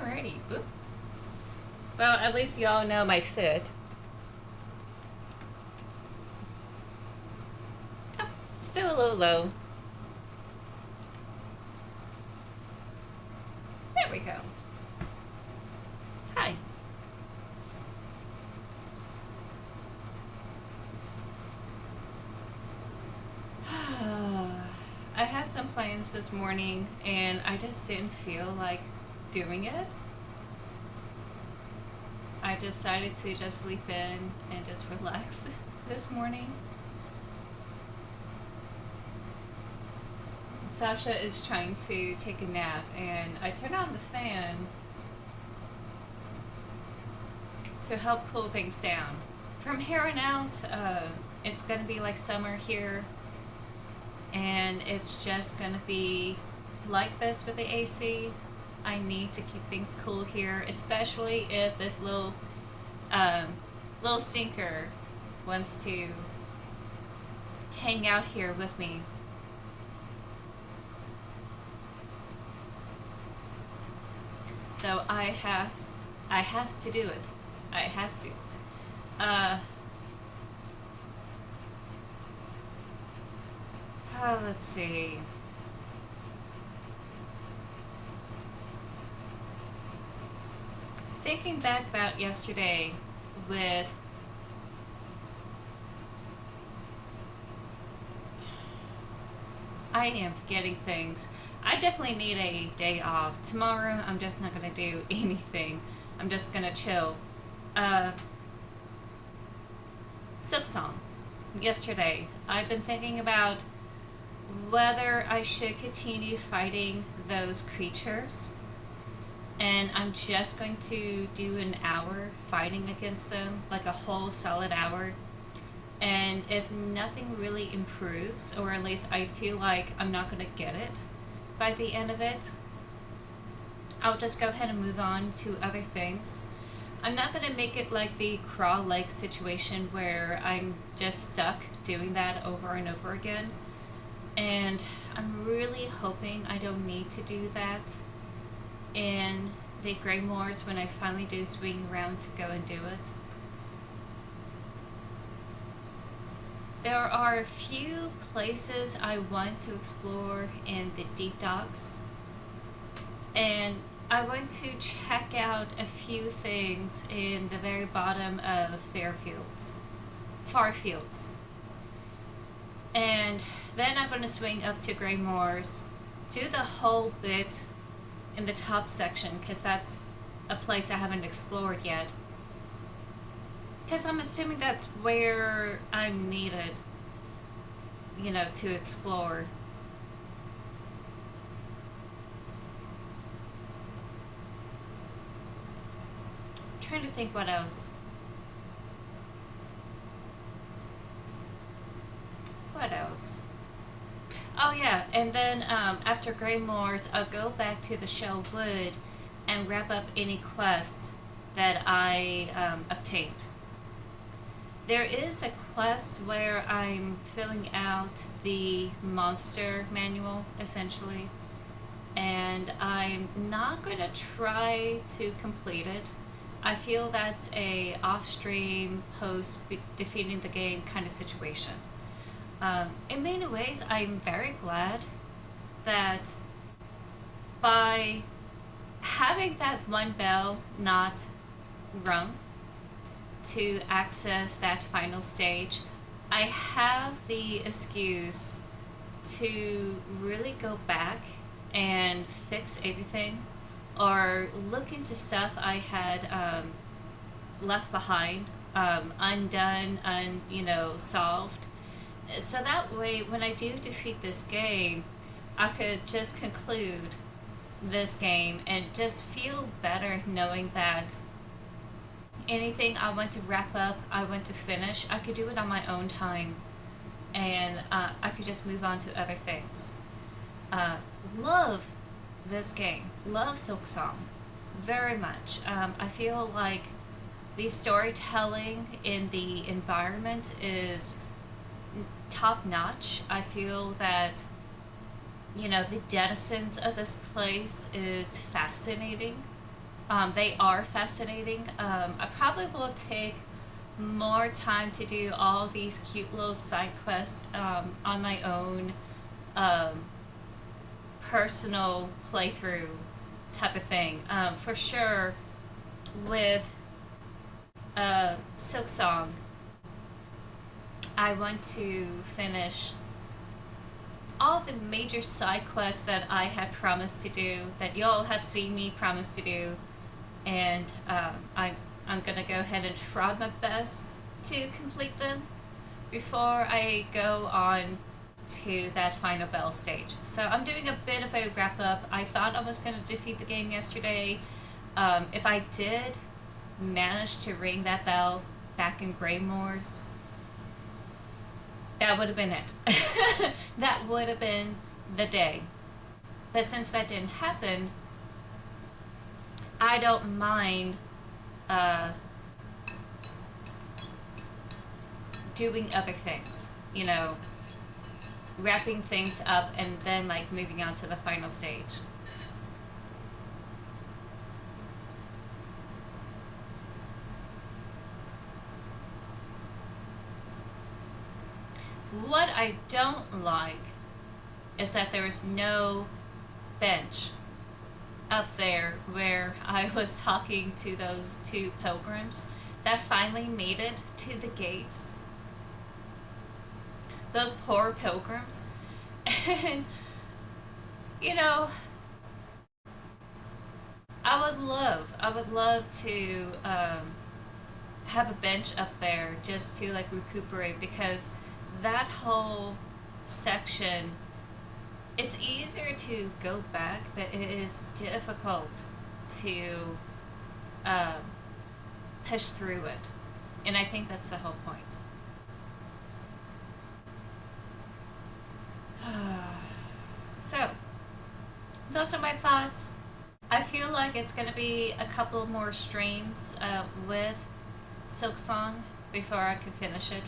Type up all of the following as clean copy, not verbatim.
Alrighty. Oop. Well, at least y'all know my fit. Oh, still a little low. There we go. Hi. I had some plans this morning and I just didn't feel like doing it. I decided to just sleep in and just relax this morning. Sasha is trying to take a nap and I turned on the fan to help cool things down. From here on out, it's going to be like summer here, and it's just going to be like this with the AC. I need to keep things cool here, especially if this little stinker wants to hang out here with me. So I has to do it. I has to. Let's see. Thinking back about yesterday with I am forgetting things. I definitely need a day off. Tomorrow I'm just not gonna do anything. I'm just gonna chill. Silk Song. Yesterday, I've been thinking about whether I should continue fighting those creatures, and I'm just going to do an hour fighting against them, like a whole solid hour. And if nothing really improves, or at least I feel like I'm not going to get it by the end of it, I'll just go ahead and move on to other things. I'm not going to make it like the crawl leg situation where I'm just stuck doing that over and over again. And I'm really hoping I don't need to do that in the Grey Moors when I finally do swing around to go and do it. There are a few places I want to explore in the deep docks, and I want to check out a few things in the very bottom of Farfields. And then I'm going to swing up to Grey Moors, do the whole bit in the top section, because that's a place I haven't explored yet. Because I'm assuming that's where I'm needed, to explore. I'm trying to think what else. What else? Oh yeah, and then after Grey Moors, I'll go back to the Shell Wood and wrap up any quest that I obtained. There is a quest where I'm filling out the monster manual, essentially, and I'm not going to try to complete it. I feel that's a off-stream, post-defeating the game kind of situation. In many ways, I'm very glad that by having that one bell not rung to access that final stage, I have the excuse to really go back and fix everything, or look into stuff I had left behind, undone, solved. So that way, when I do defeat this game, I could just conclude this game and just feel better knowing that anything I want to wrap up, I want to finish, I could do it on my own time, and I could just move on to other things. Love this game. Love Silk Song very much. I feel like the storytelling in the environment is top notch. I feel that the denizens of this place is fascinating. They are fascinating. I probably will take more time to do all these cute little side quests on my own um, personal playthrough type of thing. For sure, with Silk Song, I want to finish all the major side quests that I had promised to do, that y'all have seen me promise to do, and I'm gonna go ahead and try my best to complete them before I go on to that final bell stage. So I'm doing a bit of a wrap up. I thought I was gonna defeat the game yesterday. If I did manage to ring that bell back in Greymoor's, that would have been it. That would have been the day. But since that didn't happen, I don't mind uh, doing other things. You know, wrapping things up and then like moving on to the final stage. What I don't like is that there's no bench up there where I was talking to those two pilgrims that finally made it to the gates. Those poor pilgrims. And, you know, I would love to have a bench up there just to like recuperate, because that whole section, it's easier to go back, but it is difficult to um, push through it. And I think that's the whole point. So, those are my thoughts. I feel like it's going to be a couple more streams with Silk Song before I can finish it.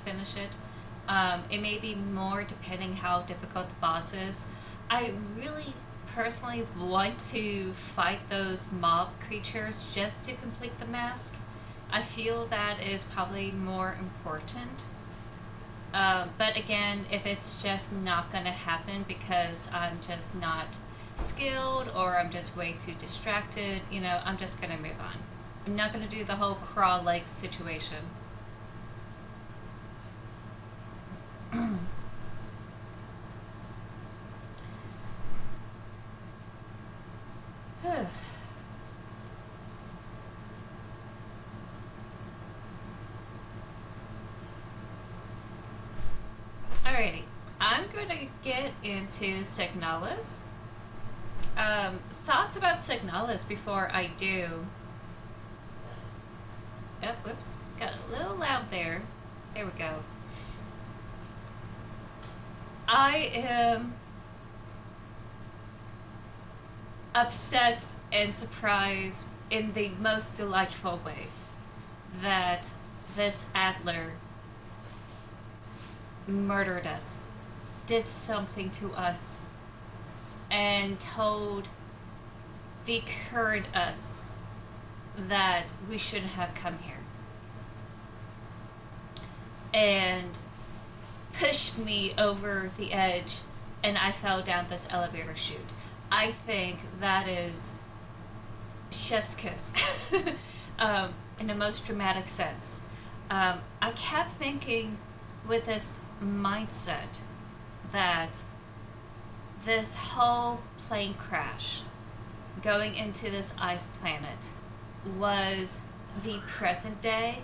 It may be more depending how difficult the boss is. I really personally want to fight those mob creatures just to complete the mask. I feel that is probably more important. But again, if it's just not going to happen because I'm just not skilled or I'm just way too distracted, you know, I'm just going to move on. I'm not going to do the whole crawl leg situation. Alrighty, I'm going to get into Signalis. Thoughts about Signalis before I do. Oh, whoops, got a little loud there. There we go. I am upset and surprised in the most delightful way that this Adler murdered us, did something to us, and told the current us that we shouldn't have come here. And pushed me over the edge, and I fell down this elevator chute. I think that is chef's kiss in the most dramatic sense. I kept thinking with this mindset that this whole plane crash going into this ice planet was the present day,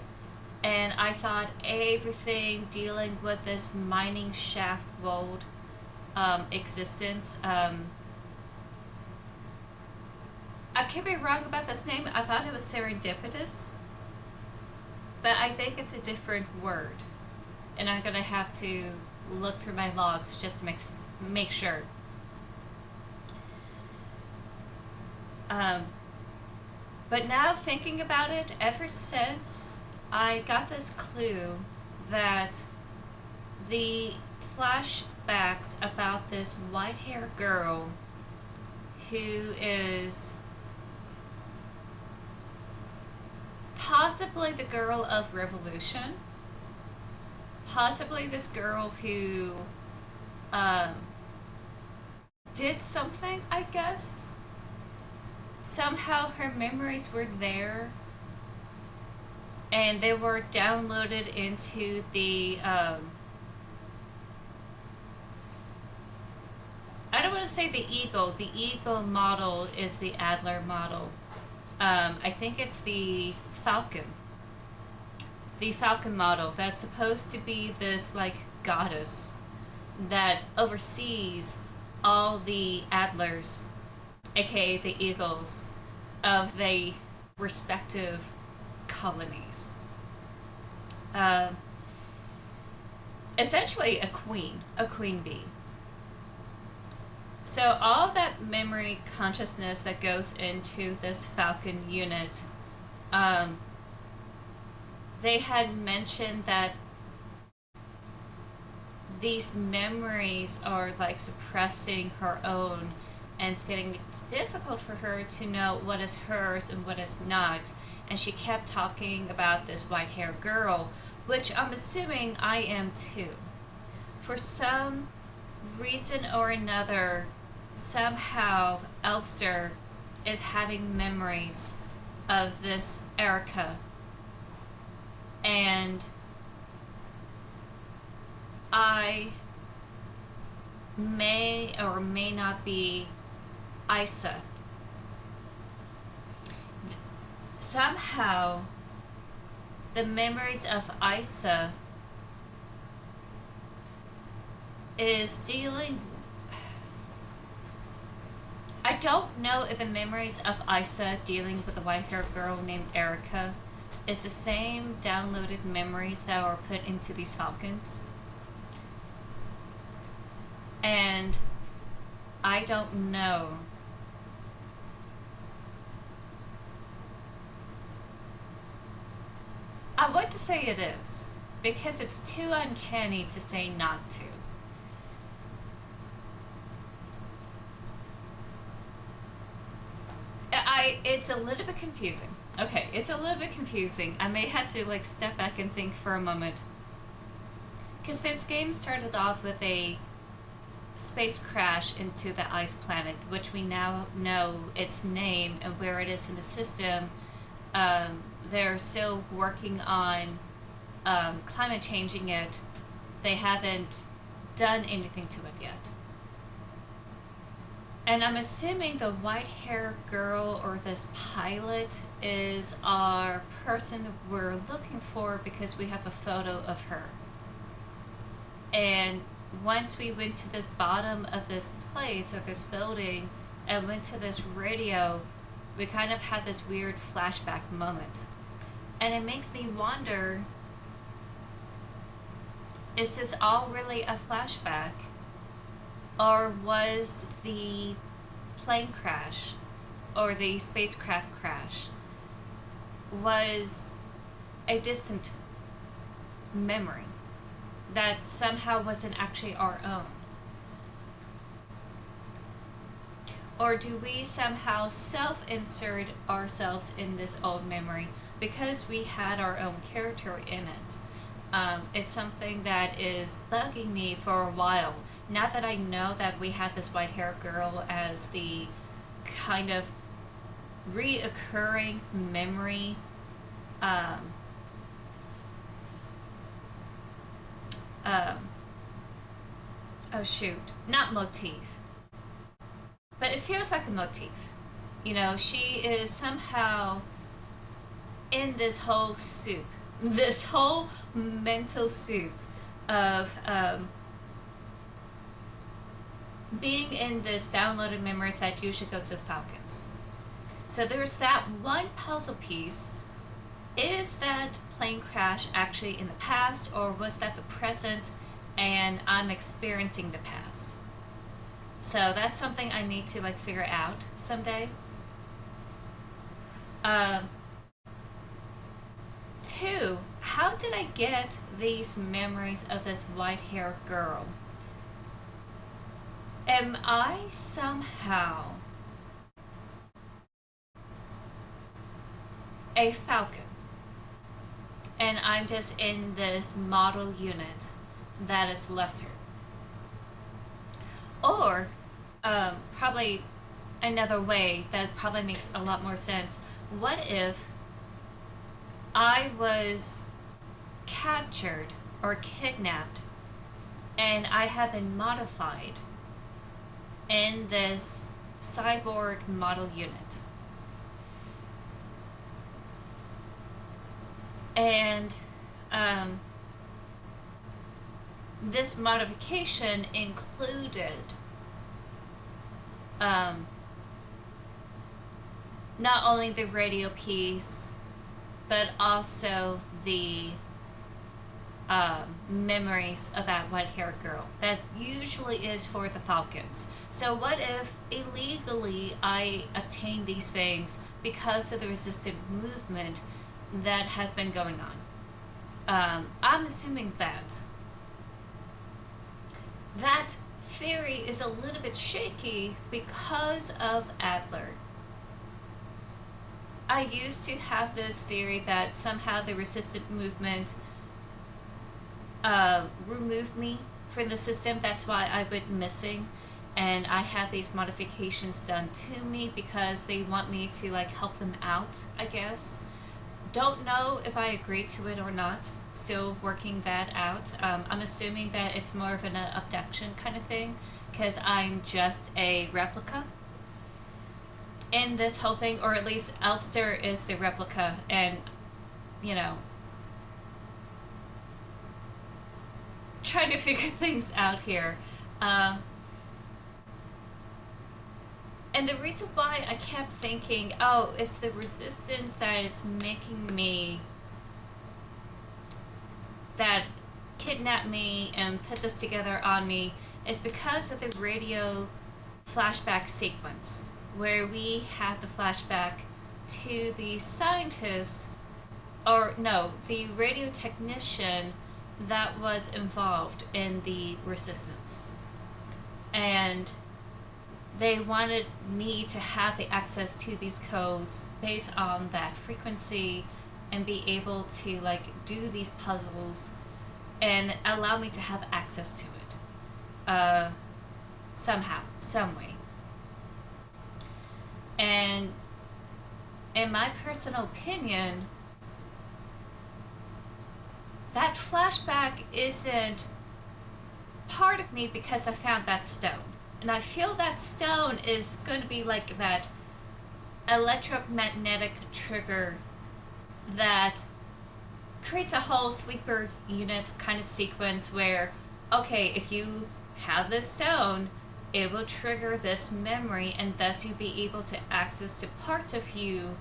and I thought everything dealing with this mining shaft world existence, I could be wrong about this name. I thought it was serendipitous, but I think it's a different word, and I'm gonna have to look through my logs just to make sure. But now thinking about it, ever since I got this clue that the flashbacks about this white-haired girl who is possibly the girl of Revolution, possibly this girl who um, did something, I guess. Somehow her memories were there and they were downloaded into the I don't want to say the eagle. The eagle model is the Adler model. I think it's the falcon. The falcon model that's supposed to be this like goddess that oversees all the Adlers, aka the eagles, of the respective colonies. Uh, Essentially, a queen bee. So all that memory consciousness that goes into this Falcon unit, um, they had mentioned that these memories are like suppressing her own, and it's getting difficult for her to know what is hers and what is not. And she kept talking about this white haired girl, which I'm assuming I am too. For some reason or another, somehow Elster is having memories of this Erica, and I may or may not be Isa. Somehow, the memories of Isa is dealing. I don't know if the memories of Isa dealing with a white-haired girl named Erica is the same downloaded memories that were put into these falcons. And I don't know. I want to say it is, because it's too uncanny to say not to. It's a little bit confusing. Okay, it's a little bit confusing. I may have to like step back and think for a moment. Because this game started off with a space crash into the ice planet, which we now know its name and where it is in the system. They're still working on climate changing it. They haven't done anything to it yet. And I'm assuming the white-haired girl or this pilot is our person we're looking for because we have a photo of her. And once we went to this bottom of this place or this building and went to this radio, we kind of had this weird flashback moment. And it makes me wonder, is this all really a flashback? Or was the plane crash or the spacecraft crash was a distant memory that somehow wasn't actually our own? Or do we somehow self-insert ourselves in this old memory because we had our own character in it? It's something that is bugging me for a while. Now that I know that we have this white-haired girl as the kind of reoccurring memory, oh shoot, not motif, but it feels like a motif. You know, she is somehow in this whole soup, this whole mental soup of being in this downloaded memories that you should go to the Falcons. So there's that one puzzle piece. Is that plane crash actually in the past, or was that the present and I'm experiencing the past? So that's something I need to like figure out someday. Two, how did I get these memories of this white-haired girl? Am I somehow a falcon? and I'm just in this model unit that is lesser. Or probably another way that probably makes a lot more sense. What if I was captured or kidnapped and I have been modified in this cyborg model unit? And this modification included um, not only the radio piece, but also the memories of that white-haired girl. That usually is for the Falcons. So what if illegally I obtain these things because of the resistant movement that has been going on? I'm assuming that that theory is a little bit shaky because of Adler. I used to have this theory that somehow the resistant movement removed me from the system. That's why I went missing, and I have these modifications done to me because they want me to like help them out, I guess. Don't know if I agree to it or not. Still working that out. I'm assuming that it's more of an abduction kind of thing because I'm just a replica in this whole thing, or at least Elster is the replica, and you know, trying to figure things out here. And the reason why I kept thinking, oh, it's the resistance that is making me, that kidnapped me and put this together on me, is because of the radio flashback sequence, where we had the flashback to the scientist, or no, the radio technician that was involved in the resistance. And they wanted me to have the access to these codes based on that frequency and be able to like do these puzzles and allow me to have access to it somehow, some way. And in my personal opinion, that flashback isn't part of me because I found that stone. And I feel that stone is going to be like that electromagnetic trigger that creates a whole sleeper unit kind of sequence where, okay, if you have this stone, it will trigger this memory, and thus you'll be able to access to parts of you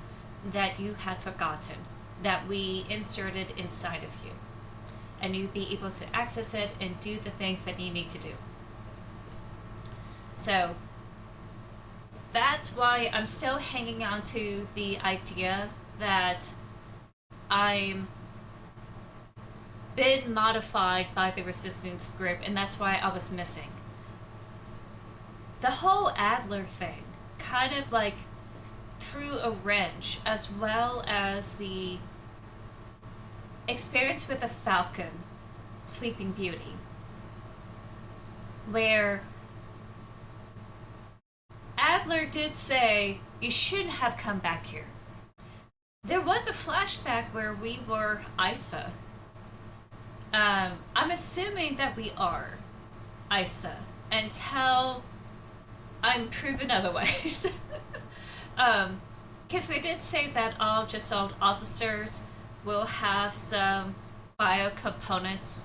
that you had forgotten, that we inserted inside of you. And you'll be able to access it and do the things that you need to do. So that's why I'm still hanging on to the idea that I'm been modified by the resistance group, and that's why I was missing. The whole Adler thing kind of like threw a wrench, as well as the experience with the Falcon, Sleeping Beauty, where Adler did say, you shouldn't have come back here. There was a flashback where we were Isa. I'm assuming that we are Isa until I'm proven otherwise. Because they did say that all Gestalt officers will have some biocomponents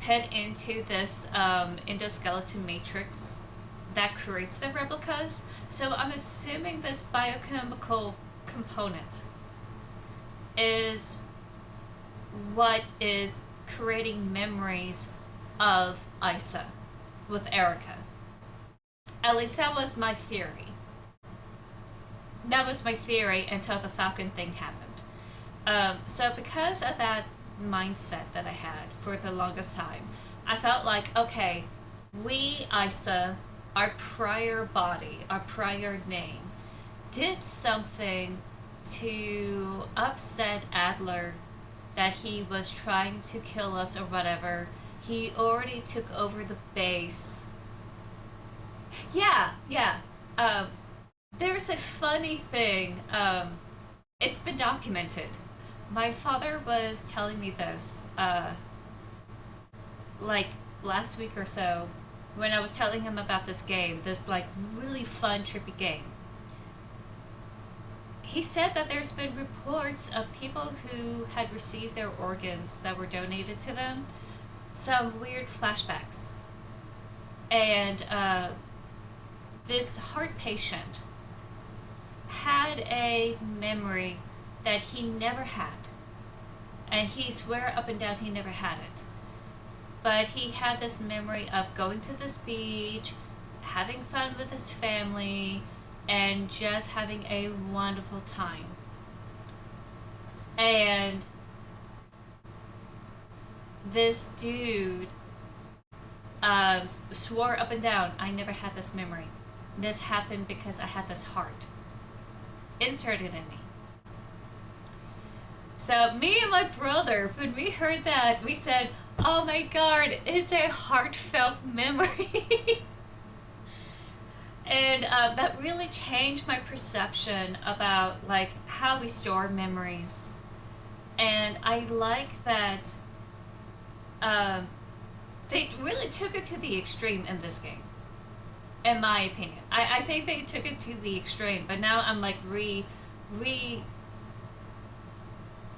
put into this endoskeleton matrix that creates the replicas. So I'm assuming this biochemical component is what is creating memories of Isa with Erica. At least that was my theory. That was my theory until the Falcon thing happened. So because of that mindset that I had for the longest time, I felt like, okay, we, Isa, our prior body, our prior name, did something to upset Adler that he was trying to kill us or whatever. He already took over the base. Yeah, yeah. Um, there's a funny thing. It's been documented. My father was telling me this, like last week or so, when I was telling him about this game, this like really fun, trippy game. He said that there's been reports of people who had received their organs that were donated to them, some weird flashbacks. And this heart patient had a memory that he never had. And he swore up and down he never had it. But he had this memory of going to this beach, having fun with his family, and just having a wonderful time. And this dude swore up and down, I never had this memory. This happened because I had this heart inserted in me. So me and my brother, when we heard that, we said, oh my god, it's a heartfelt memory. And that really changed my perception about like how we store memories. And I like that they really took it to the extreme in this game, in my opinion. I think they took it to the extreme, but now I'm like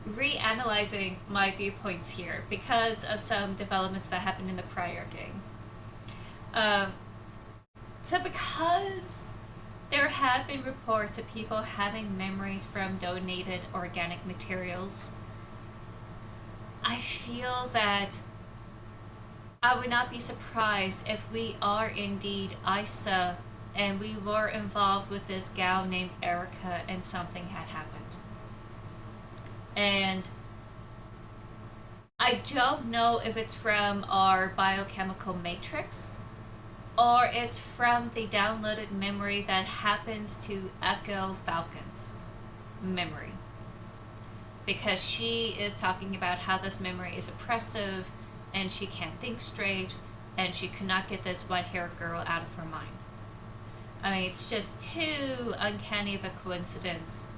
reanalyzing my viewpoints here because of some developments that happened in the prior game. So because there have been reports of people having memories from donated organic materials, I feel that I would not be surprised if we are indeed Isa and we were involved with this gal named Erica and something had happened. And I don't know if it's from our biochemical matrix or it's from the downloaded memory that happens to echo Falcon's memory. Because she is talking about how this memory is oppressive and she can't think straight and she could not get this white-haired girl out of her mind. I mean, it's just too uncanny of a coincidence.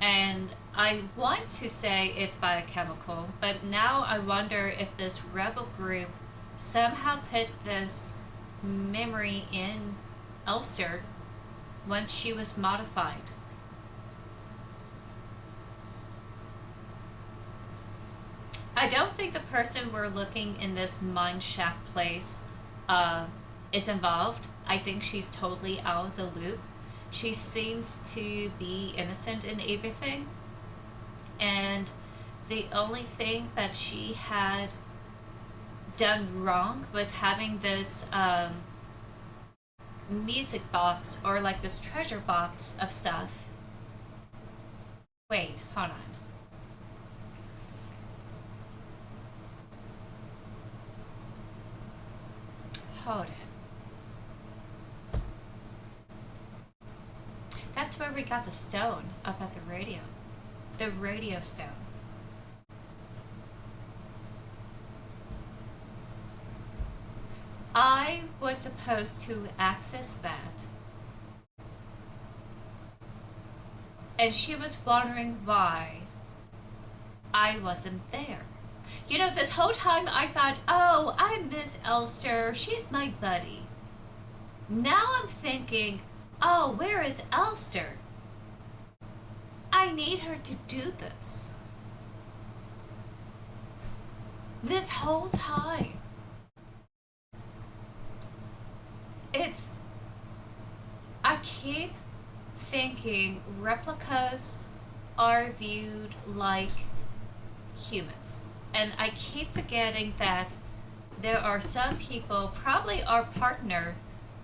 And I want to say it's biochemical, but now I wonder if this rebel group somehow put this memory in Elster once she was modified. I don't think the person we're looking in this mine shaft place is involved. I think she's totally out of the loop. She seems to be innocent in everything. And the only thing that she had done wrong was having this music box or like this treasure box of stuff. Wait, hold on. Hold it. That's where we got the stone up at the radio. The radio stone. I was supposed to access that. And she was wondering why I wasn't there. You know, this whole time I thought, oh, I miss Elster. She's my buddy. Now I'm thinking, oh, where is Elster? I need her to do this. This whole time. I keep thinking replicas are viewed like humans. And I keep forgetting that there are some people, probably our partner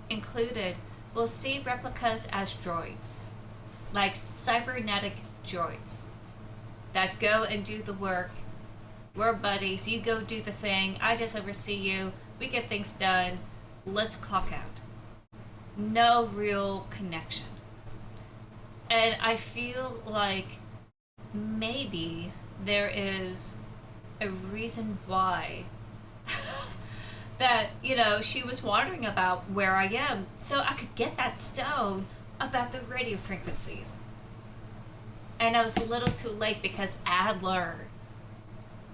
included, will see replicas as droids. Like cybernetic droids that go and do the work. We're buddies, you go do the thing, I just oversee you, we get things done, let's clock out. No real connection. And I feel like maybe there is a reason why that, she was wondering about where I am so I could get that stone about the radio frequencies. And I was a little too late because Adler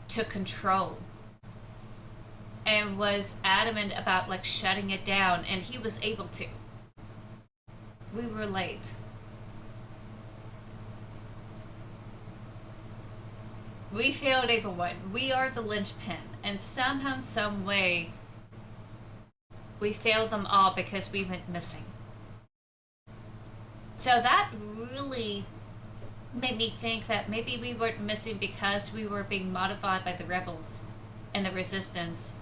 took control and was adamant about like shutting it down, and he was able to. We were late. We failed everyone. We are the linchpin, and somehow, some way, we failed them all because we went missing. So that really made me think that maybe we weren't missing because we were being modified by the rebels and the resistance.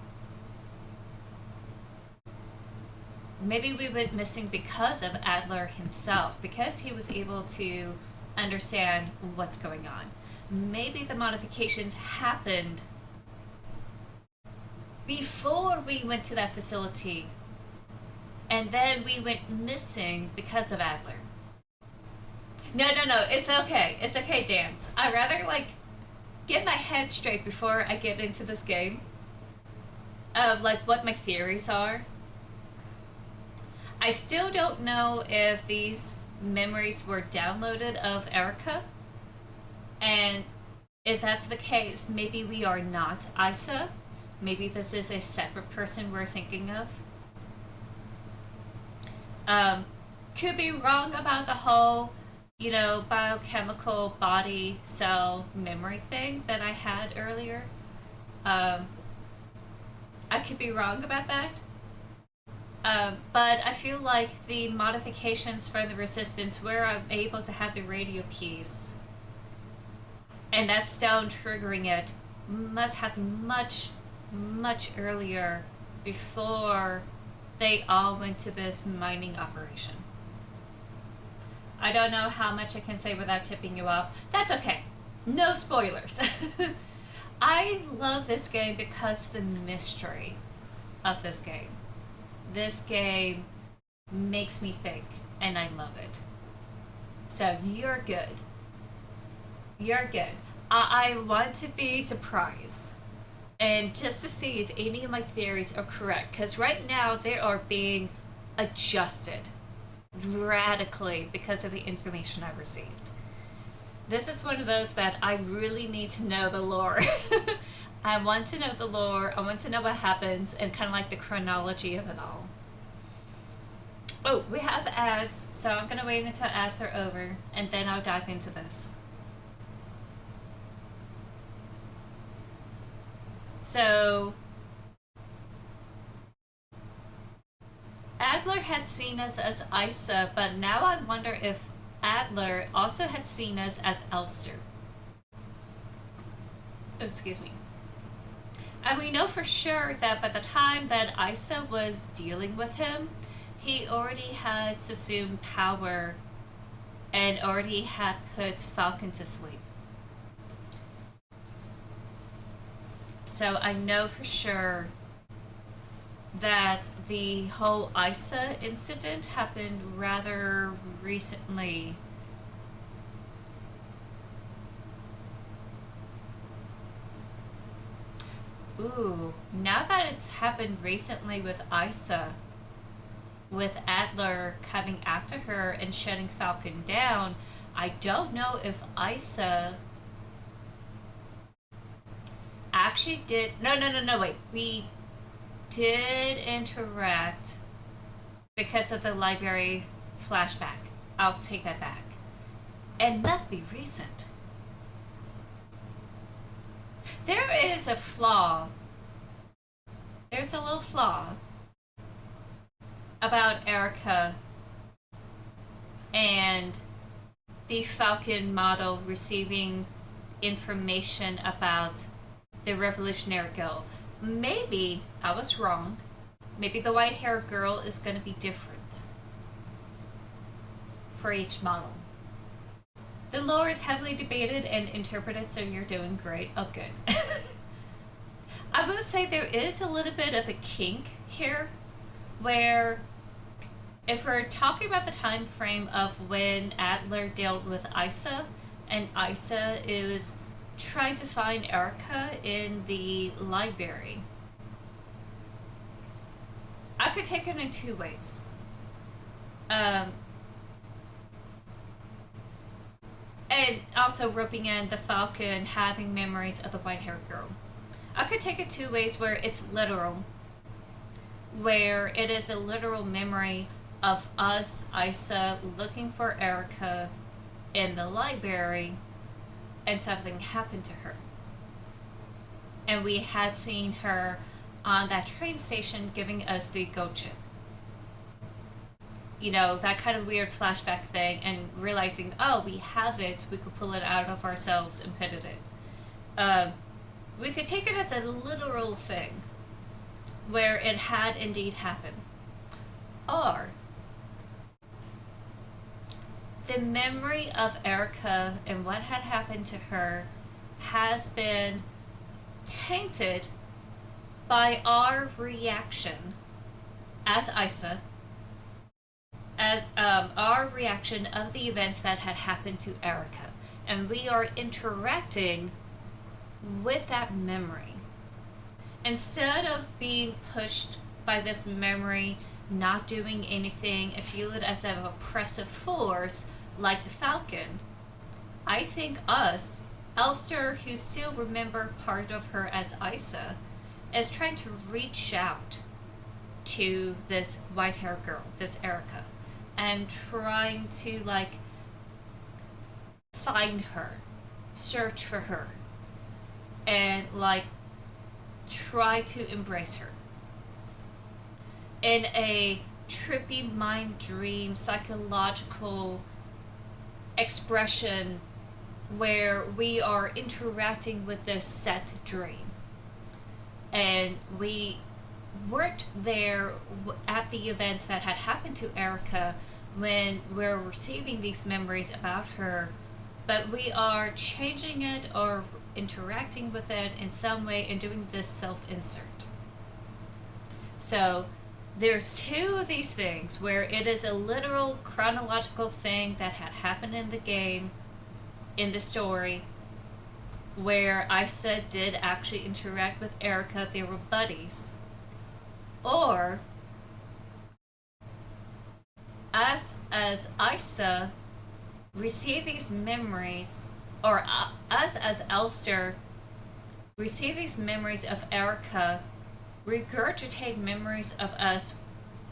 Maybe we went missing because of Adler himself, because he was able to understand what's going on. Maybe the modifications happened before we went to that facility, and then we went missing because of Adler. No, it's okay. It's okay, Dance. I'd rather, like, get my head straight before I get into this game of, like, what my theories are. I still don't know if these memories were downloaded of Erica, and if that's the case, maybe we are not Isa. Maybe this is a separate person we're thinking of. Could be wrong about the whole, biochemical body cell memory thing that I had earlier. I could be wrong about that. But I feel like the modifications for the resistance, where I'm able to have the radio piece, and that stone triggering it, must happen much, much earlier, before they all went to this mining operation. I don't know how much I can say without tipping you off. That's okay. No spoilers. I love this game because the mystery of this game. This game makes me think, and I love it. So you're good. You're good. I want to be surprised, and just to see if any of my theories are correct, because right now they are being adjusted radically because of the information I received. This is one of those that I really need to know the lore. I want to know the lore, I want to know what happens, and kind of like the chronology of it all. Oh, we have ads, so I'm going to wait until ads are over, and then I'll dive into this. So, Adler had seen us as Isa, but now I wonder if Adler also had seen us as Elster. Oh, excuse me. And we know for sure that by the time that Isa was dealing with him, he already had assumed power and already had put Falcon to sleep. So I know for sure that the whole Isa incident happened rather recently. Ooh, now that it's happened recently with Isa, with Adler coming after her and shutting Falcon down, I don't know if Isa actually did. No, wait. We did interact because of the library flashback. I'll take that back. It must be recent. There is a flaw. There's a little flaw about Erica and the Falcon model receiving information about the Revolutionary Girl. Maybe I was wrong. Maybe the white-haired girl is going to be different for each model. The lore is heavily debated and interpreted, so you're doing great. Oh, good. I will say there is a little bit of a kink here, where if we're talking about the time frame of when Adler dealt with Isa, and Isa is trying to find Erica in the library. I could take it in two ways. Um, and also roping in the Falcon having memories of the white-haired girl. I could take it two ways where it's literal, where it is a literal memory of us, Isa, looking for Erica in the library, and something happened to her. And we had seen her on that train station giving us the go chip. You know, that kind of weird flashback thing, and realizing, oh, we have it, we could pull it out of ourselves and put it in. We could take it as a literal thing, where it had indeed happened. Or the memory of Erica and what had happened to her has been tainted by our reaction as Isa, as our reaction of the events that had happened to Erica, and we are interacting with that memory instead of being pushed by this memory, not doing anything, and feel it as an oppressive force like the Falcon. I think us, Elster, who still remember part of her as Isa, is trying to reach out to this white-haired girl, this Erica, and trying to find her, search for her, and try to embrace her in a trippy mind dream psychological expression where we are interacting with this set dream, and we weren't there at the events that had happened to Erica when we're receiving these memories about her, but we are changing it or interacting with it in some way and doing this self-insert. So there's two of these things where it is a literal chronological thing that had happened in the game, in the story, where Isa did actually interact with Erica, they were buddies. Or us as Isa receive these memories, or us as Elster receive these memories of Erica, regurgitate memories of us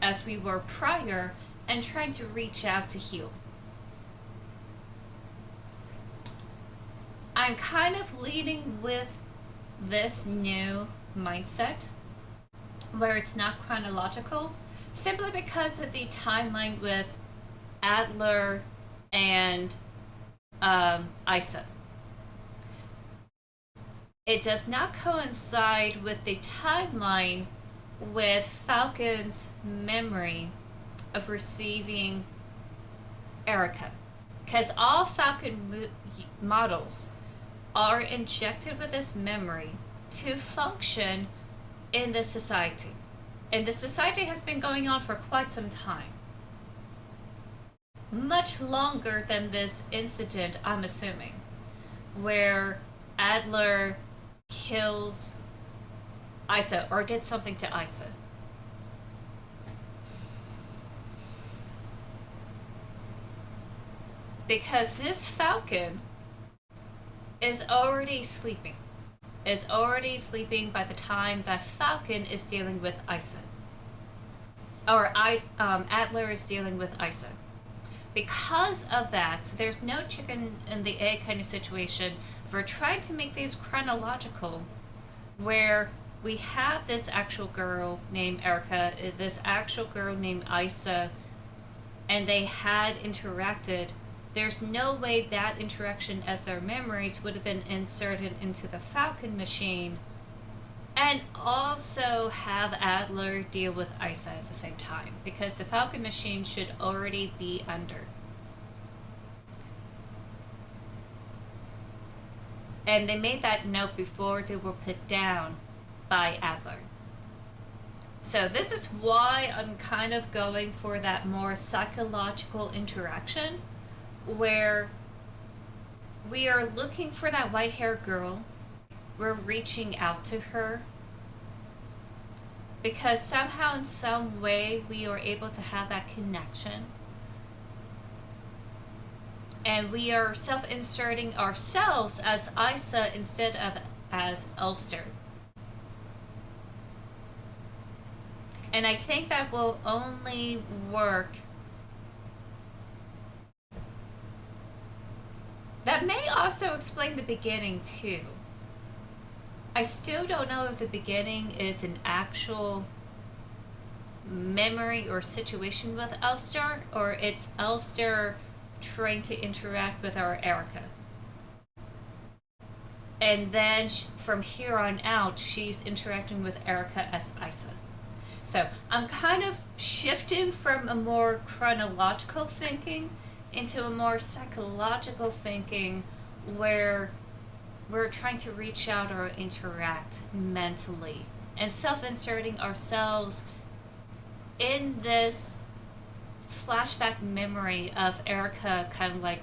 as we were prior, and trying to reach out to heal. I'm kind of leading with this new mindset where it's not chronological, simply because of the timeline with Adler and Isa. It does not coincide with the timeline with Falcon's memory of receiving Erica, because all Falcon models are injected with this memory to function in the society. And the society has been going on for quite some time. Much longer than this incident, I'm assuming, where Adler kills Isa, or did something to Isa. Because this Falcon is already sleeping. Is already sleeping by the time that Falcon is dealing with Isa. Or Adler is dealing with Isa. Because of that, there's no chicken and the egg kind of situation. We're trying to make these chronological, where we have this actual girl named Erica, this actual girl named Isa, and they had interacted. There's no way that interaction as their memories would have been inserted into the Falcon machine, and also have Adler deal with Isa at the same time, because the Falcon machine should already be under. And they made that note before they were put down by Adler. So this is why I'm kind of going for that more psychological interaction, where we are looking for that white haired girl. We're reaching out to her because somehow, in some way, we are able to have that connection. And we are self inserting ourselves as Isa instead of as Elster. And I think that will only work. That may also explain the beginning too. I still don't know if the beginning is an actual memory or situation with Elster, or it's Elster trying to interact with our Erica. And then from here on out, she's interacting with Erica as Isa. So I'm kind of shifting from a more chronological thinking into a more psychological thinking where we're trying to reach out or interact mentally and self inserting ourselves in this flashback memory of Erica kind of like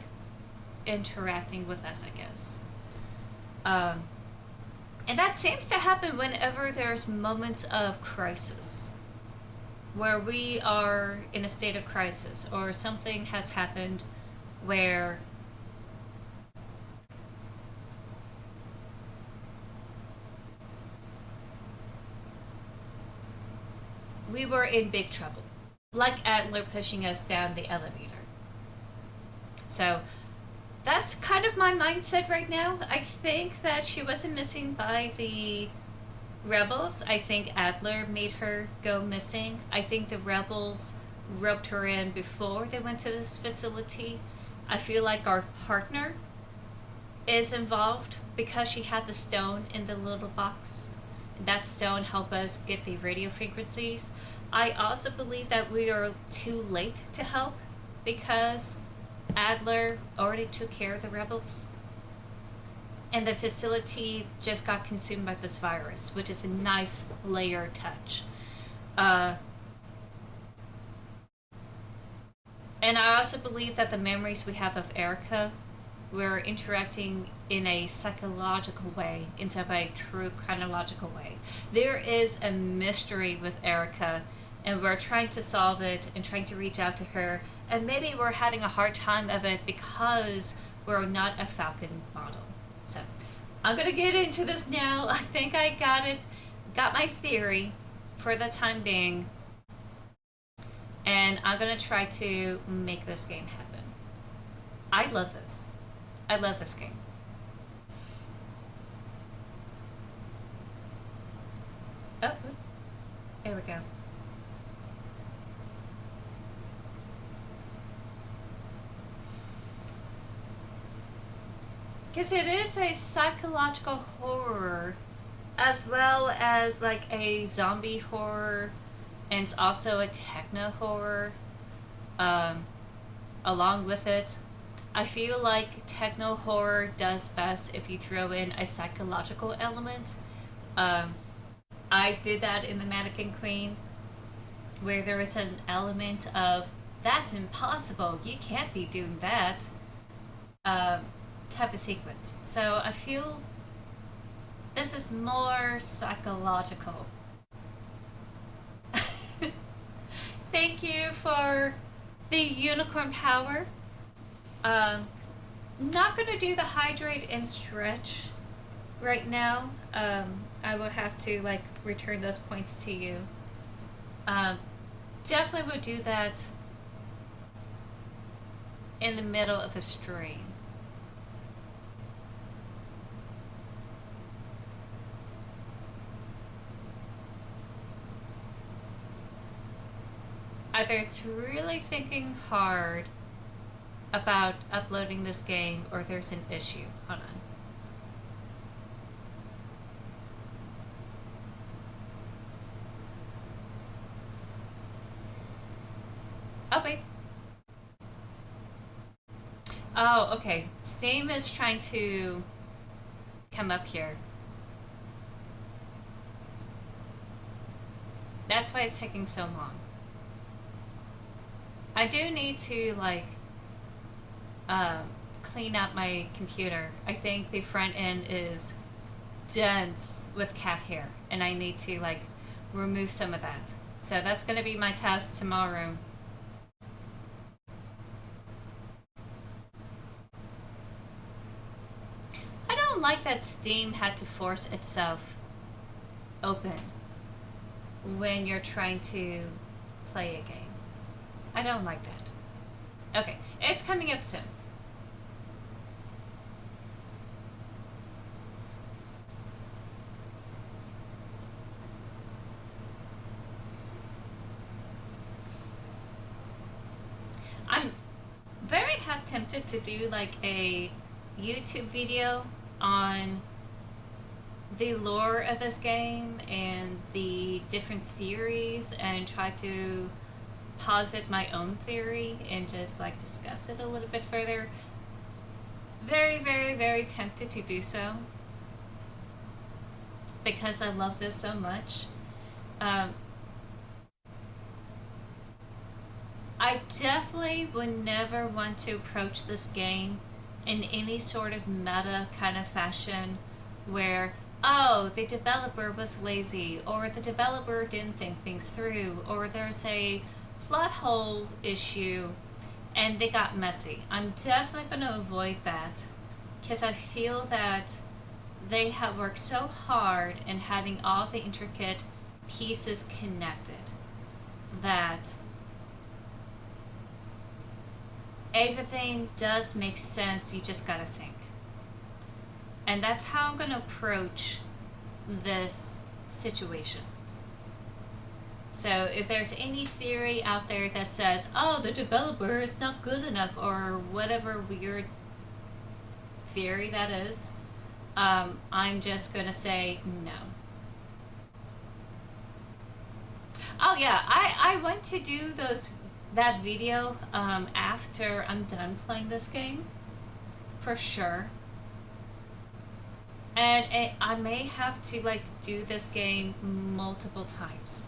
interacting with us, I guess. And that seems to happen whenever there's moments of crisis, where we are in a state of crisis or something has happened where we were in big trouble, like Adler pushing us down the elevator. So that's kind of my mindset right now. I think that she wasn't missing by the rebels. I think Adler made her go missing. I think the rebels roped her in before they went to this facility. I feel like our partner is involved because she had the stone in the little box. That stone helped us get the radio frequencies. I also believe that we are too late to help because Adler already took care of the rebels. And the facility just got consumed by this virus, which is a nice layer touch. And I also believe that the memories we have of Erica, we're interacting in a psychological way instead of a true chronological way. There is a mystery with Erica, and we're trying to solve it and trying to reach out to her. And maybe we're having a hard time of it because we're not a Falcon model. So I'm going to get into this now. I think I got it. Got my theory for the time being. And I'm going to try to make this game happen. I love this. I love this game. Oh, there we go. Because it is a psychological horror as well as like a zombie horror, and it's also a techno horror along with it. I feel like techno horror does best if you throw in a psychological element. I did that in the Mannequin Queen, where there is an element of that's impossible, you can't be doing that type of sequence. So I feel this is more psychological. Thank you for the unicorn power. Not gonna do the hydrate and stretch right now. I will have to like return those points to you. Definitely would do that in the middle of the stream. Either it's really thinking hard about uploading this game or there's an issue. Hold on. Oh, wait. Oh, okay. Steam is trying to come up here. That's why it's taking so long. I do need to, like, clean out my computer. I think the front end is dense with cat hair, and I need to like remove some of that. So that's going to be my task tomorrow. I don't like that Steam had to force itself open when you're trying to play a game. I don't like that. Okay, it's coming up soon. I'm very half tempted to do like a YouTube video on the lore of this game and the different theories and try to posit my own theory and just like discuss it a little bit further. Very, very, very tempted to do so because I love this so much. I definitely would never want to approach this game in any sort of meta kind of fashion where, oh, the developer was lazy, or the developer didn't think things through, or there's a plot hole issue and they got messy. I'm definitely going to avoid that because I feel that they have worked so hard in having all the intricate pieces connected that everything does make sense. You just gotta think. And that's how I'm gonna approach this situation. So if there's any theory out there that says, oh, the developer is not good enough, or whatever weird theory that is, I'm just gonna say no. Oh yeah, I want to do that video after I'm done playing this game, for sure. And I may have to like do this game multiple times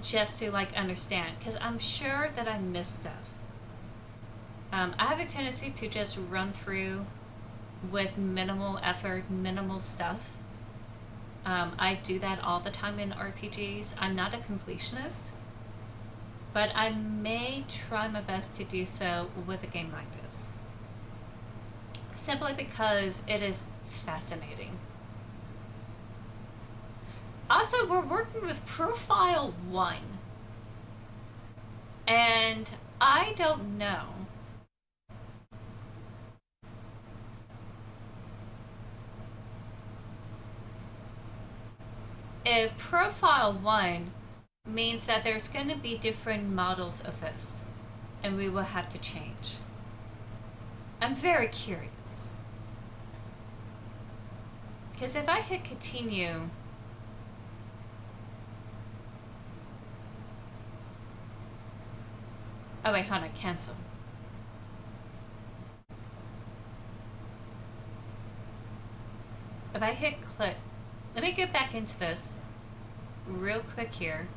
just to like understand, because I'm sure that I missed stuff. I have a tendency to just run through with minimal effort, minimal stuff. I do that all the time in RPGs. I'm not a completionist, but I may try my best to do so with a game like this. Simply because it is fascinating. Also, we're working with Profile 1. And I don't know if Profile 1 means that there's going to be different models of this, and we will have to change. I'm very curious. Because if I hit continue, oh wait, hold on, cancel. If I hit click, let me get back into this real quick here.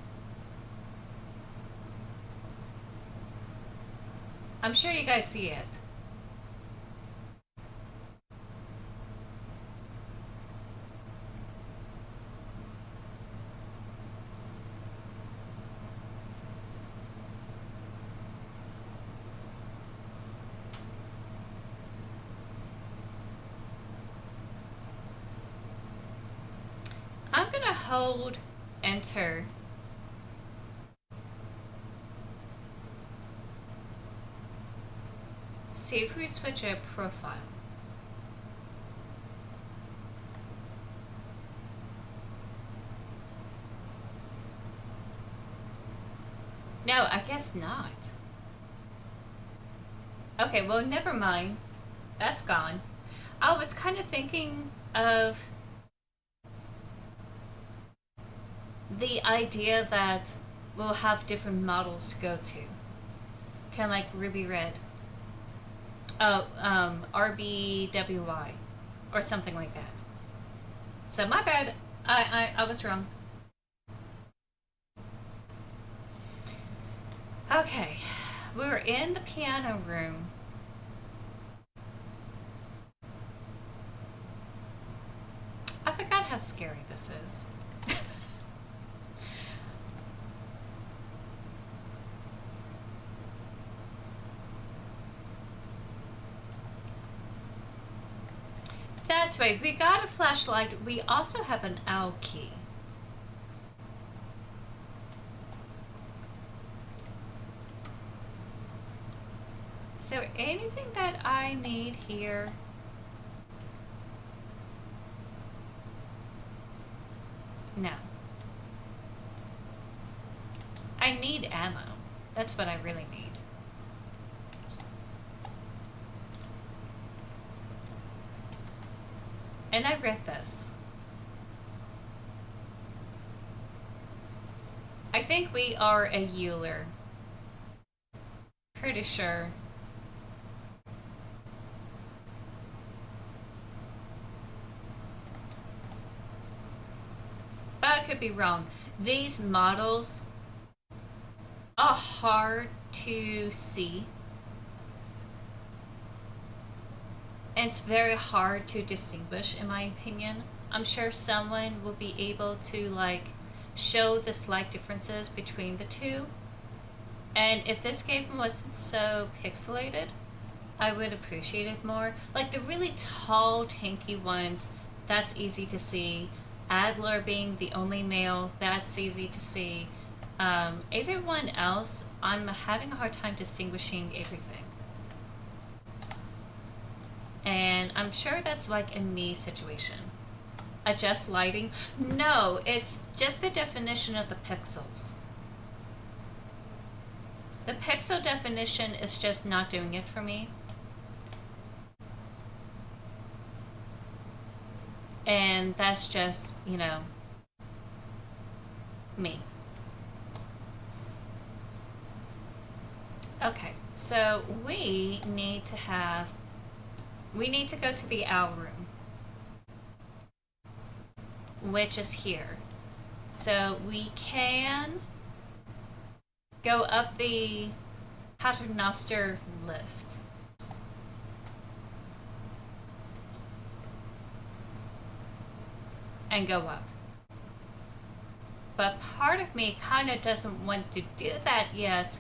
I'm sure you guys see it. I'm gonna hold enter. See if we switch a profile. No, I guess not. Okay, well, never mind. That's gone. I was kind of thinking of the idea that we'll have different models to go to. Kind of like Ruby Red. Oh, RBWY. Or something like that. So my bad. I was wrong. Okay. We were in the piano room. how scary this is. That's right, we got a flashlight. We also have an owl key. Is there anything that I need here? No. I need ammo. That's what I really need. And I read this. I think we are a Euler. Pretty sure. But I could be wrong. These models are hard to see. And it's very hard to distinguish, in my opinion. I'm sure someone will be able to like show the slight differences between the two. And if this game wasn't so pixelated, I would appreciate it more. Like the really tall, tanky ones, that's easy to see. Adler being the only male, that's easy to see. Everyone else, I'm having a hard time distinguishing everything. And I'm sure that's like a me situation. Adjust lighting? No, it's just the definition of the pixels. The pixel definition is just not doing it for me. And that's just, you know, me. Okay, so we need to go to the owl room, which is here. So we can go up the Paternoster lift. And go up. But part of me kind of doesn't want to do that yet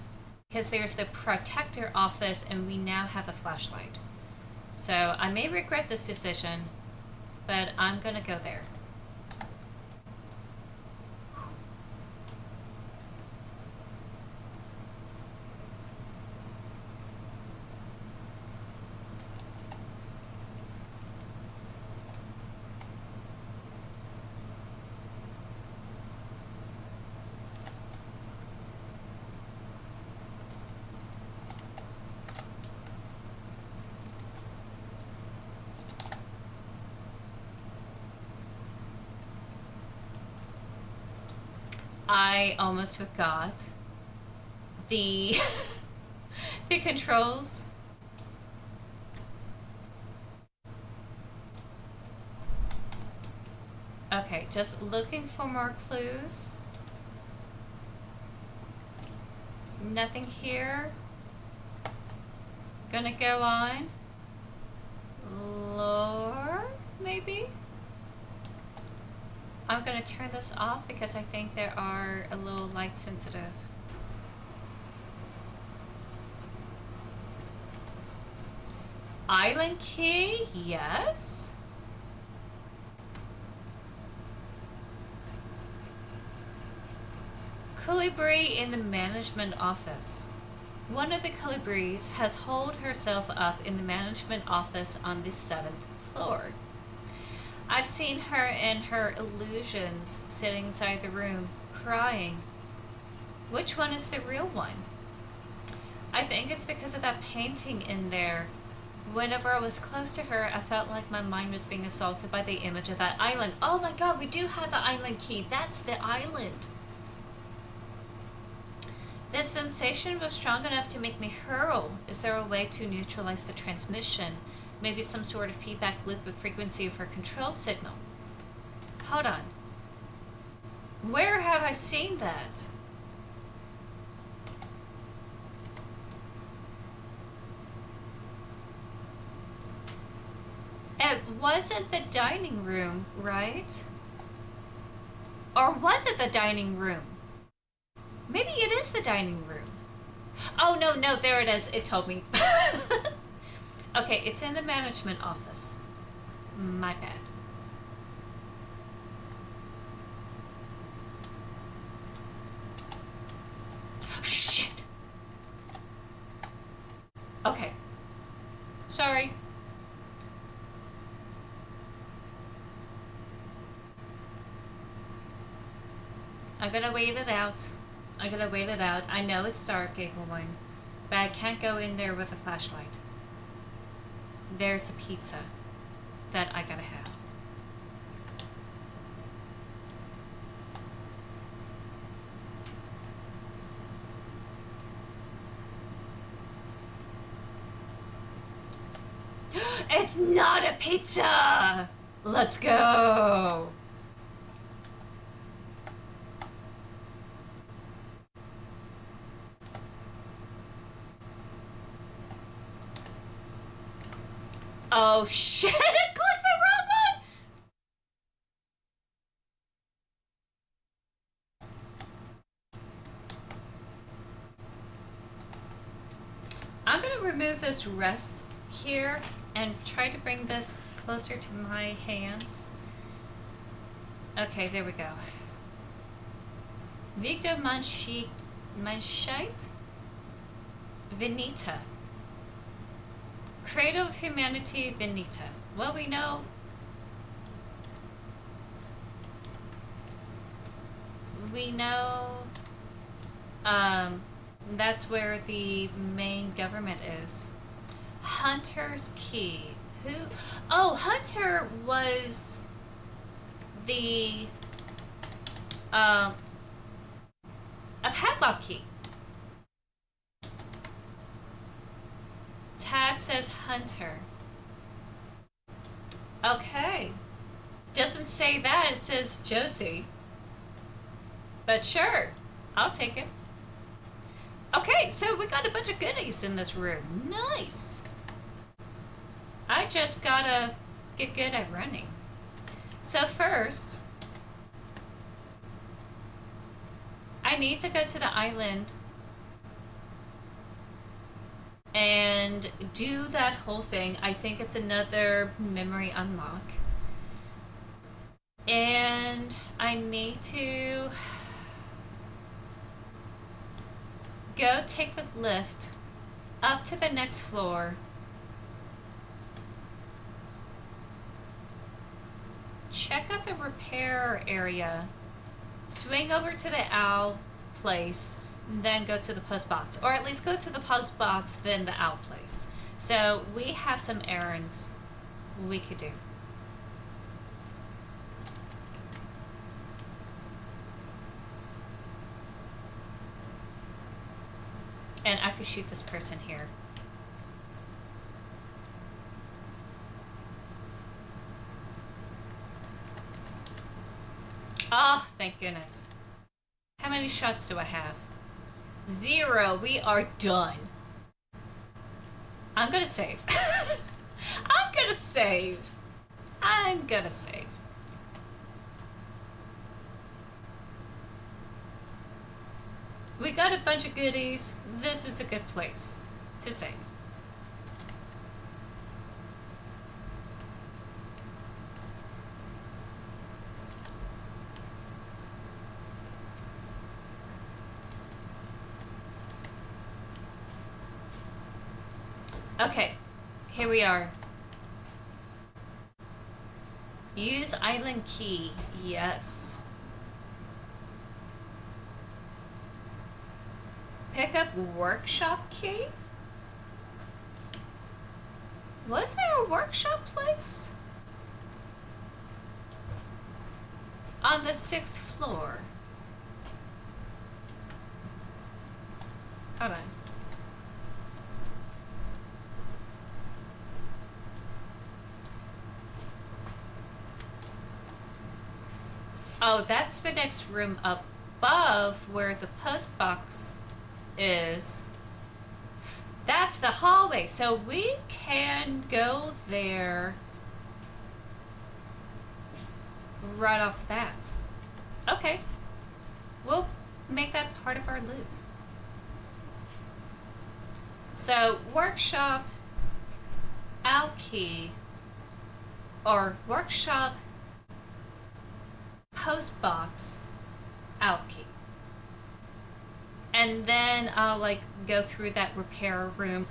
because there's the protector office and we now have a flashlight. So I may regret this decision, but I'm gonna go there. I almost forgot the the controls. Okay, just looking for more clues. Nothing here. Gonna go on. Lower, maybe? I'm gonna turn this off because I think there are a little light sensitive. Island key, yes. Colibri in the management office. One of the colibris has holed herself up in the management office on the 7th floor. I've seen her in her illusions sitting inside the room, crying. Which one is the real one? I think it's because of that painting in there. Whenever I was close to her, I felt like my mind was being assaulted by the image of that island. Oh my god, we do have the island key. That's the island. That sensation was strong enough to make me hurl. Is there a way to neutralize the transmission? Maybe some sort of feedback loop of frequency of her control signal. Hold on. Where have I seen that? It wasn't the dining room, right? Or was it the dining room? Maybe it is the dining room. Oh, no, there it is. It told me. Okay, it's in the management office. My bad. Shit! Okay. Sorry. I'm gonna wait it out. I know it's dark, Giggling, but I can't go in there with a flashlight. There's a pizza that I gotta have. It's not a pizza! Let's go! Oh shit! Click the wrong one! I'm gonna remove this rest here and try to bring this closer to my hands. Okay, there we go. Victor Manscheit Venita. Cradle of Humanity Venita. Well, we know that's where the main government is. Hunter's Key. Who? Oh, Hunter was the a padlock key. Tag says Hunter. Okay. Doesn't say that, it says Josie. But sure, I'll take it. Okay, so we got a bunch of goodies in this room. Nice. I just gotta get good at running. So first, I need to go to the island and do that whole thing. I think it's another memory unlock. And I need to go take the lift up to the next floor. Check out the repair area. Swing over to the owl place, then go to the post box. Or at least go to the post box, then the owl place. So we have some errands we could do. And I could shoot this person here. Oh, thank goodness. How many shots do I have? 0. We are done. I'm gonna save. I'm gonna save. I'm gonna save. We got a bunch of goodies. This is a good place to save. Okay, here we are. Use island key. Yes. Pick up workshop key? Was there a workshop place? On the 6th floor. Hold on. Oh, that's the next room above where the post box is. That's the hallway, so we can go there right off the bat. Okay. We'll make that part of our loop. So, workshop Alkey, or workshop postbox Alkey. And then I'll like go through that repair room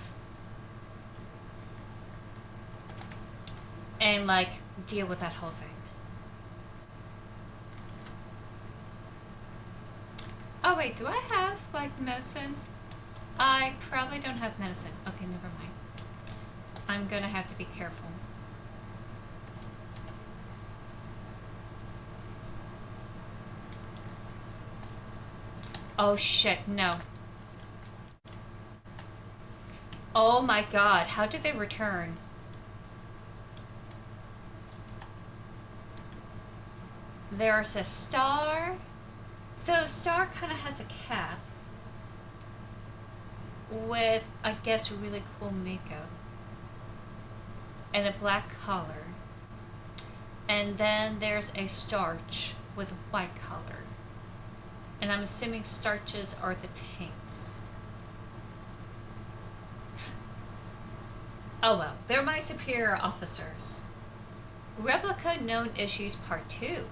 and like deal with that whole thing. Oh wait, do I have like medicine? I probably don't have medicine. Okay, never mind. I'm gonna have to be careful. Oh shit, no. Oh my god, how did they return? There's a star. So a star kind of has a cap with, I guess, really cool makeup and a black collar. And then there's a starch with a white collar. And I'm assuming starches are the tanks. Oh well, they're my superior officers. Replica Known Issues Part 2.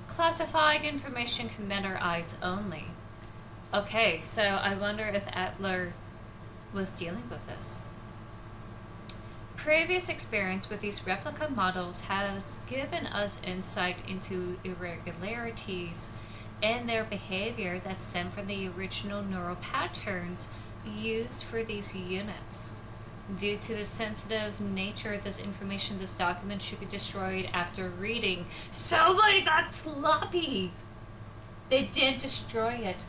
Classified information commander eyes only. Okay, so I wonder if Adler was dealing with this. Previous experience with these replica models has given us insight into irregularities in their behavior that stem from the original neural patterns used for these units. Due to the sensitive nature of this information, this document should be destroyed after reading. Somebody got sloppy! They did destroy it.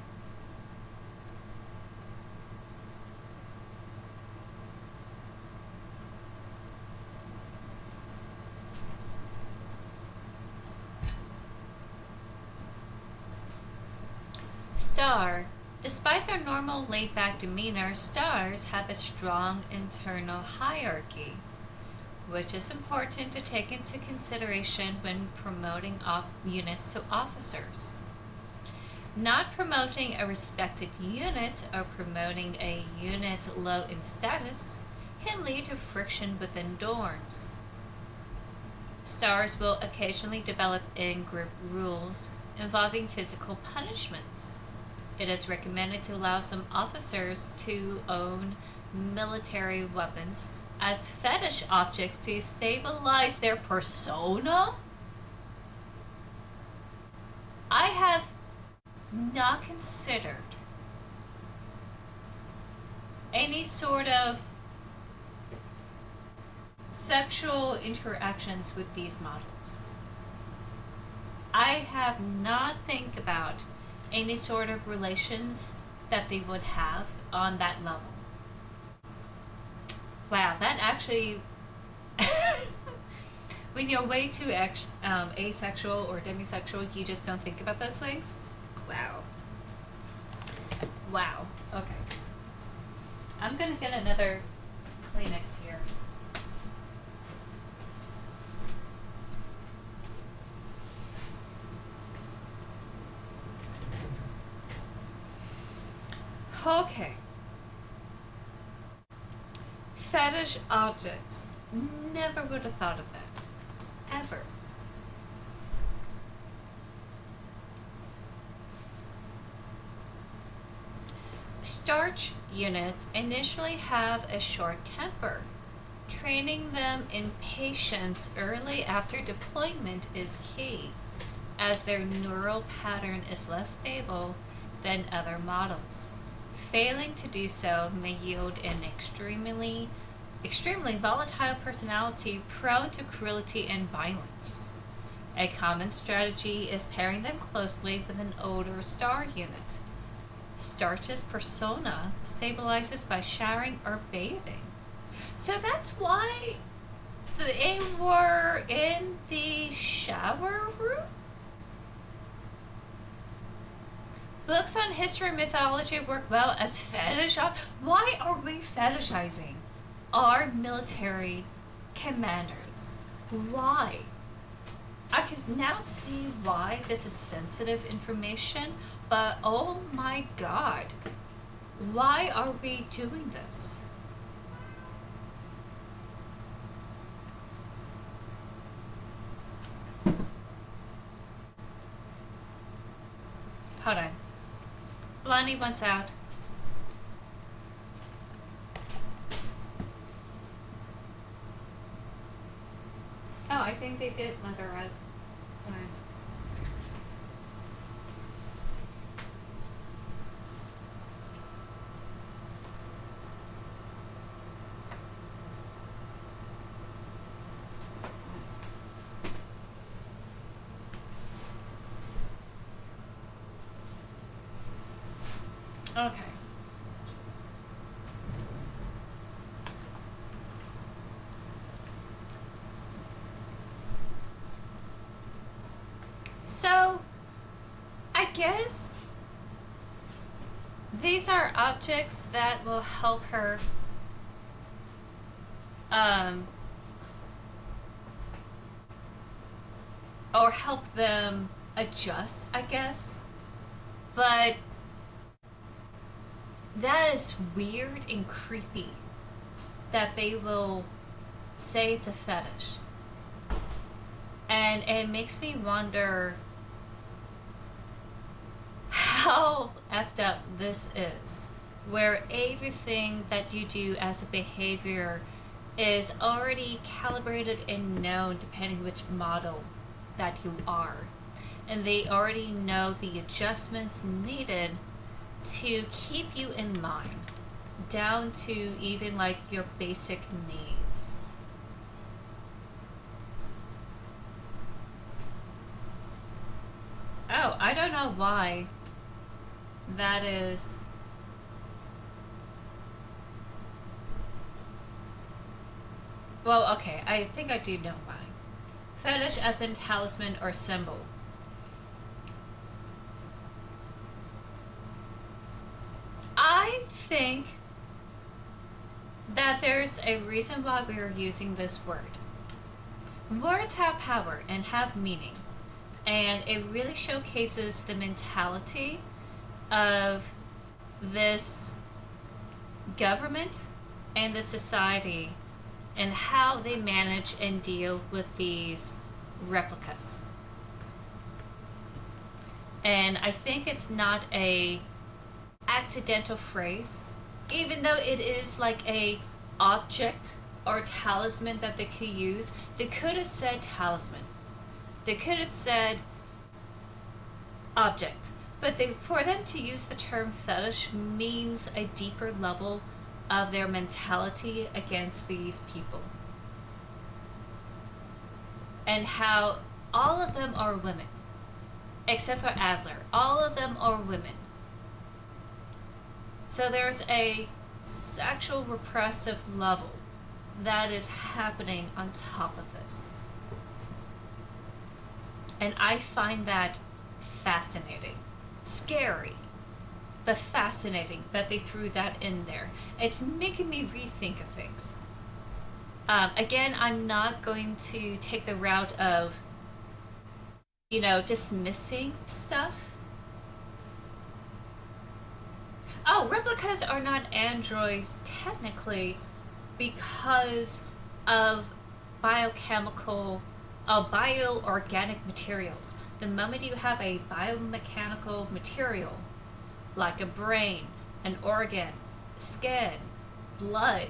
Star. Despite their normal laid-back demeanor, stars have a strong internal hierarchy, which is important to take into consideration when promoting units to officers. Not promoting a respected unit or promoting a unit low in status can lead to friction within dorms. Stars will occasionally develop in-group rules involving physical punishments. It is recommended to allow some officers to own military weapons as fetish objects to stabilize their persona. I have not considered any sort of sexual interactions with these models. I have not think about any sort of relations that they would have on that level. Wow, that actually when you're way too asexual or demisexual, you just don't think about those things. Wow. Okay, I'm gonna get another Kleenex here. Okay. Fetish objects. Never would have thought of that. Ever. Starch units initially have a short temper. Training them in patience early after deployment is key, as their neural pattern is less stable than other models. Failing to do so may yield an extremely volatile personality prone to cruelty and violence. A common strategy is pairing them closely with an older star unit. Starch's persona stabilizes by showering or bathing. So that's why they were in the shower room? Books on history and mythology work well as fetish. Why are we fetishizing our military commanders? Why? I can now see why this is sensitive information, but oh my god, why are we doing this? Hold on. Lonnie wants out. Oh, I think they did let her out. Hold on. Okay. So, I guess these are objects that will help her um or help them adjust, I guess. But that is weird and creepy that they will say it's a fetish. And it makes me wonder how effed up this is. Where everything that you do as a behavior is already calibrated and known depending which model that you are. And they already know the adjustments needed to keep you in line, down to even like your basic needs. Oh, I don't know why that is. Well, okay, I think I do know why. Fetish as in talisman or symbol. I think that there's a reason why we are using this word. Words have power and have meaning, and it really showcases the mentality of this government and the society and how they manage and deal with these replicas. And I think it's not a accidental phrase, even though it is like a object or talisman that they could use. They could have said talisman. They could have said object. But for them to use the term fetish means a deeper level of their mentality against these people. And how all of them are women. Except for Adler. All of them are women. So there's a sexual repressive level that is happening on top of this. And I find that fascinating. Scary, but fascinating that they threw that in there. It's making me rethink of things. Again, I'm not going to take the route of, dismissing stuff. Oh, replicas are not androids technically because of biochemical, bioorganic materials. The moment you have a biomechanical material, like a brain, an organ, skin, blood,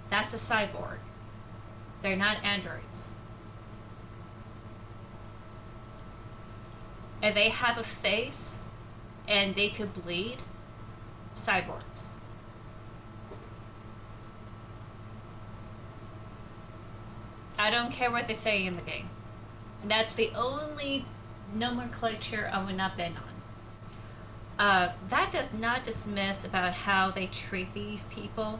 that's a cyborg. They're not androids. And they have a face, and they could bleed, cyborgs. I don't care what they say in the game. That's the only nomenclature I would not bend on. That does not dismiss about how they treat these people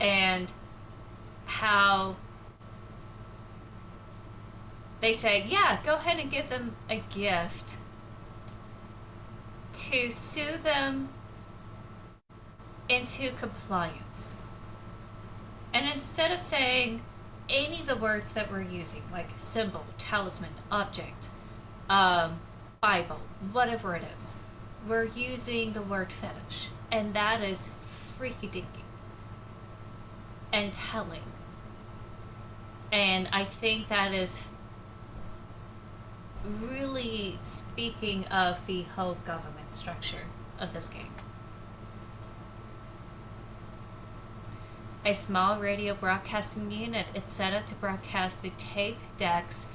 and how they say, yeah, go ahead and give them a gift to sue them into compliance. And instead of saying, any of the words that we're using, like symbol, talisman, object, Bible, whatever it is, we're using the word fetish. And that is freaky dinky and telling. And I think that is really speaking of the whole government structure of this game. A small radio broadcasting unit is set up to broadcast the tape decks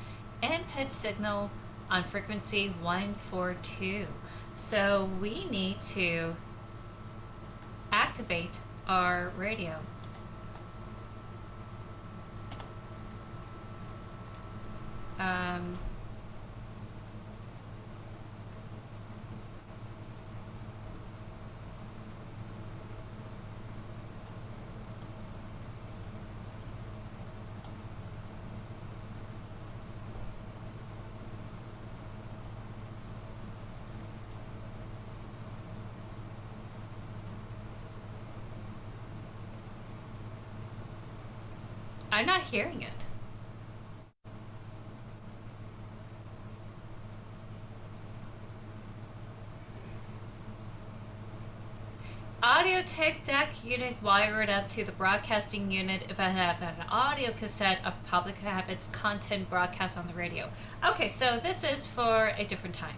input signal on frequency 142. So we need to activate our radio. I'm not hearing it. Audio tape deck unit wired up to the broadcasting unit if I have an audio cassette of public habits content broadcast on the radio. Okay, so this is for a different time.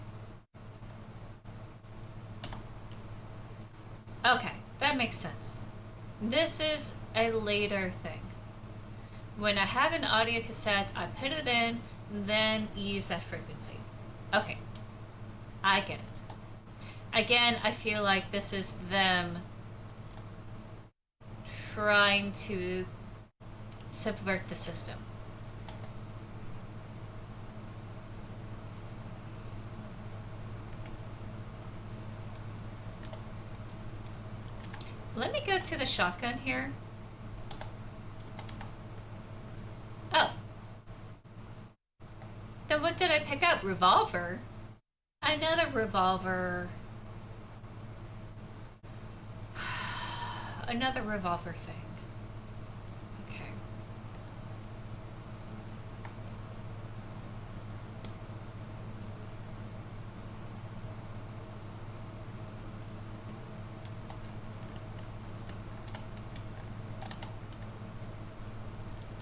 Okay, that makes sense. This is a later thing. When I have an audio cassette, I put it in, then use that frequency. Okay, I get it. Again, I feel like this is them trying to subvert the system. Let me go to the shotgun here. Oh. Then what did I pick up? Revolver? Another revolver. Another revolver thing. Okay.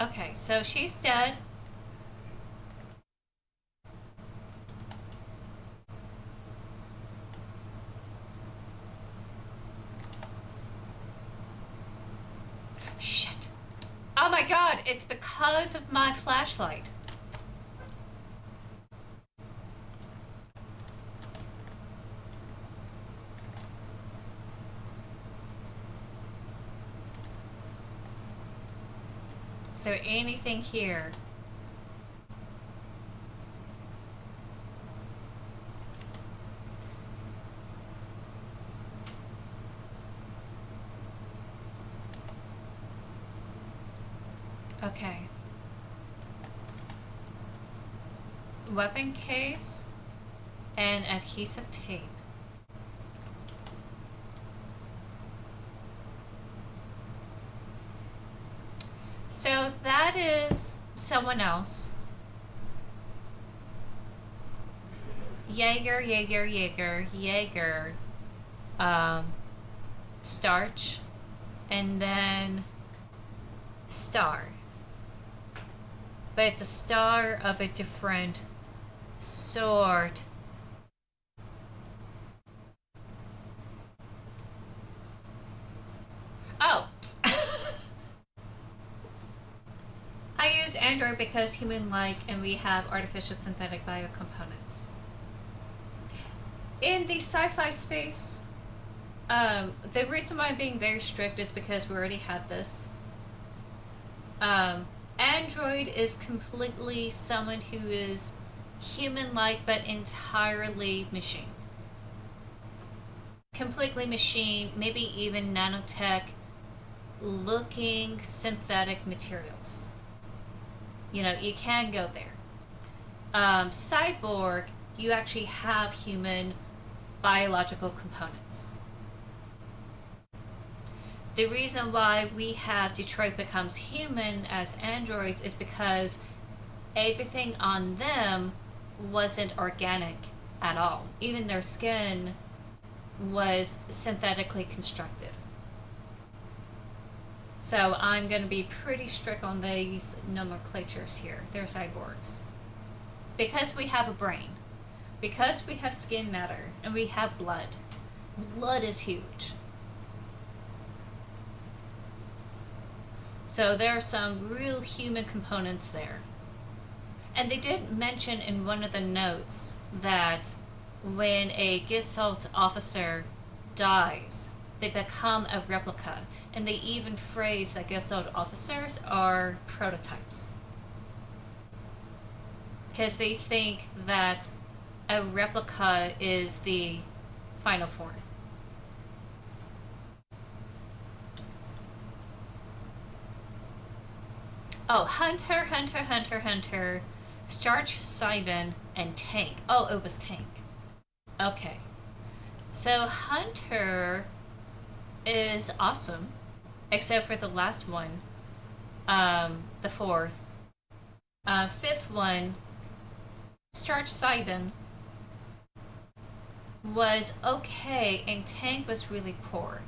Okay, so she's dead. Shit. Oh my god, it's because of my flashlight. Is there anything here? Okay. Weapon case and adhesive tape. So that is someone else. Jaeger. Starch. And then star. But it's a star of a different sort. Oh. I use Android because human-like and we have artificial synthetic biocomponents. In the sci-fi space, the reason why I'm being very strict is because we already had this. Android is completely someone who is human-like but entirely machine. Completely machine, maybe even nanotech looking synthetic materials. You know, you can go there. Cyborg, you actually have human biological components. The reason why we have Detroit Becomes Human as androids is because everything on them wasn't organic at all. Even their skin was synthetically constructed. So I'm going to be pretty strict on these nomenclatures here. They're cyborgs. Because we have a brain, because we have skin matter, and we have blood. Blood is huge. So there are some real human components there. And they did mention in one of the notes that when a Gestalt officer dies, they become a replica. And they even phrase that Gestalt officers are prototypes. Because they think that a replica is the final form. Oh, Hunter, Starch, Cybin, and Tank. Oh, it was Tank. Okay. So Hunter is awesome, except for the last one, the fourth. Fifth one, Starch Cybin, was okay, and Tank was really poor.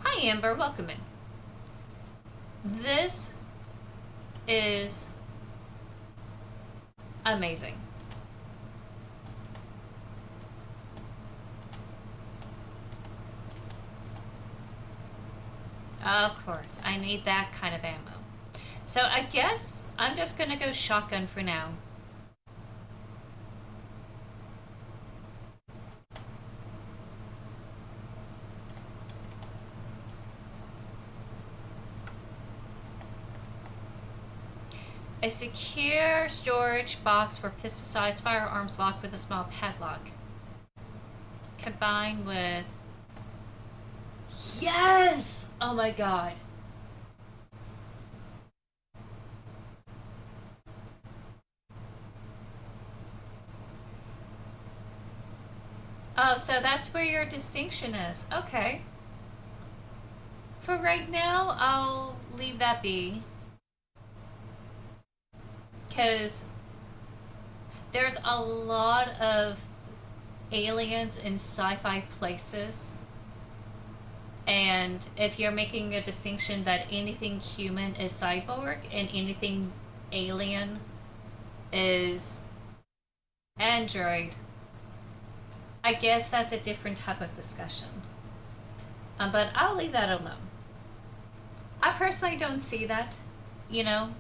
Hi, Amber. Welcome in. This is amazing. Of course, I need that kind of ammo. So I guess I'm just gonna go shotgun for now. A secure storage box for pistol-sized firearms locked with a small padlock. Combined with... Yes! Oh my god. Oh, so that's where your distinction is. Okay. For right now, I'll leave that be. Because there's a lot of aliens in sci-fi places, and if you're making a distinction that anything human is cyborg and anything alien is android, I guess that's a different type of discussion. But I'll leave that alone. I personally don't see that, you know.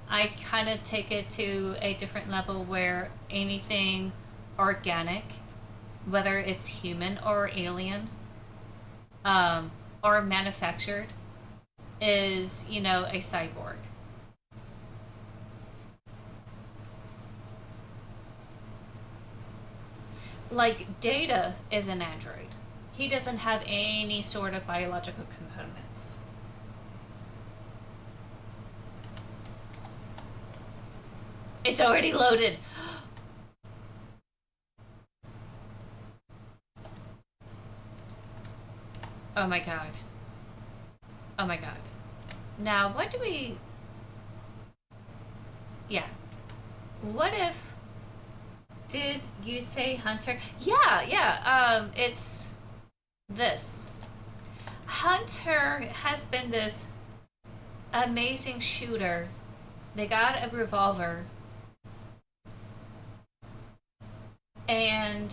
I kind of take it to a different level where anything organic, whether it's human or alien, or manufactured, is, you know, a cyborg. Like, Data is an android. He doesn't have any sort of biological components. It's already loaded. Oh my god. Oh my god. Now, what do we... Yeah. What if... Did you say Hunter? Yeah, it's this. Hunter has been this amazing shooter. They got a revolver. And,